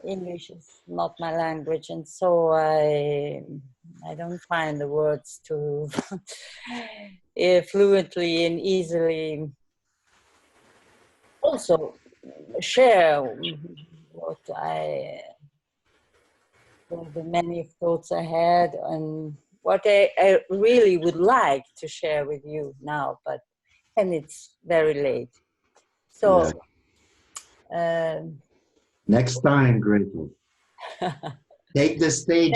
S7: English is not my language, and so I don't find the words to fluently and easily also share what the many thoughts I had and what I really would like to share with you now, and it's very late. So
S2: next time, Gretel. Take the stage.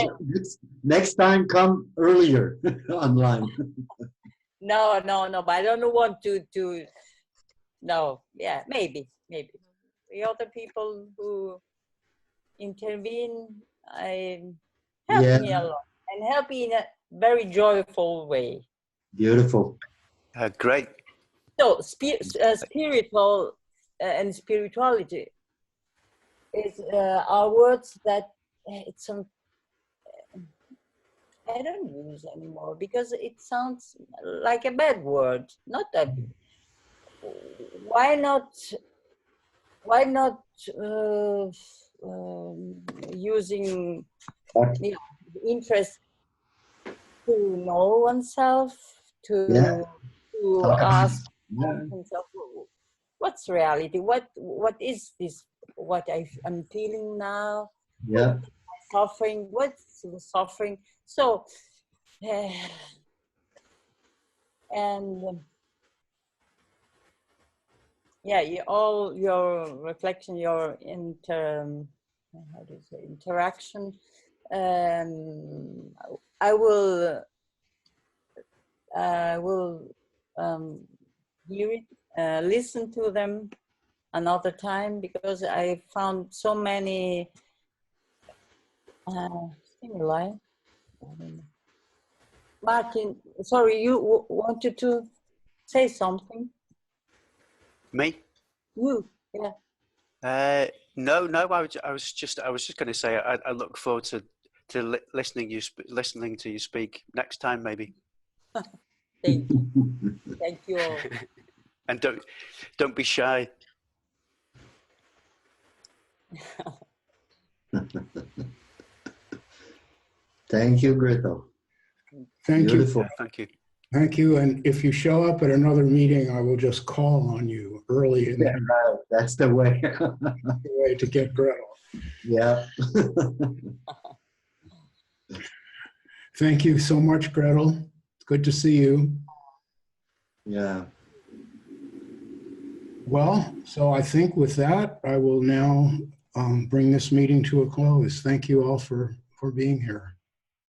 S2: Next time, come earlier online.
S7: No, but I don't want to. No, yeah, maybe. The other people who intervene, help me a lot and help me in a very joyful way.
S2: Beautiful.
S5: Great.
S7: So, spiritual and spirituality is are words that it's some I don't use anymore because it sounds like a bad word. Not that. Why not using interest to know oneself, to ask oneself, what's reality? What is this? What I'm feeling now?
S2: Yeah.
S7: Suffering. What's the suffering? So, and yeah, all your reflection, your interaction. I will hear it, listen to them another time because I found so many stimuli. Martin, sorry, you wanted to say something?
S5: Me?
S7: You, yeah.
S5: No. I was just going to say I look forward to listening to you speak next time, maybe.
S7: Thank you. Thank you all.
S5: And don't be shy.
S2: Thank you, Gretel.
S1: Thank
S2: Beautiful.
S1: you.
S5: Thank you.
S1: Thank you. And if you show up at another meeting, I will just call on you early in the
S2: That's the way.
S1: way to get Gretel.
S2: Yeah.
S1: Thank you so much, Gretel. It's good to see you.
S2: Yeah.
S1: Well, so I think with that, I will now bring this meeting to a close. Thank you all for being here.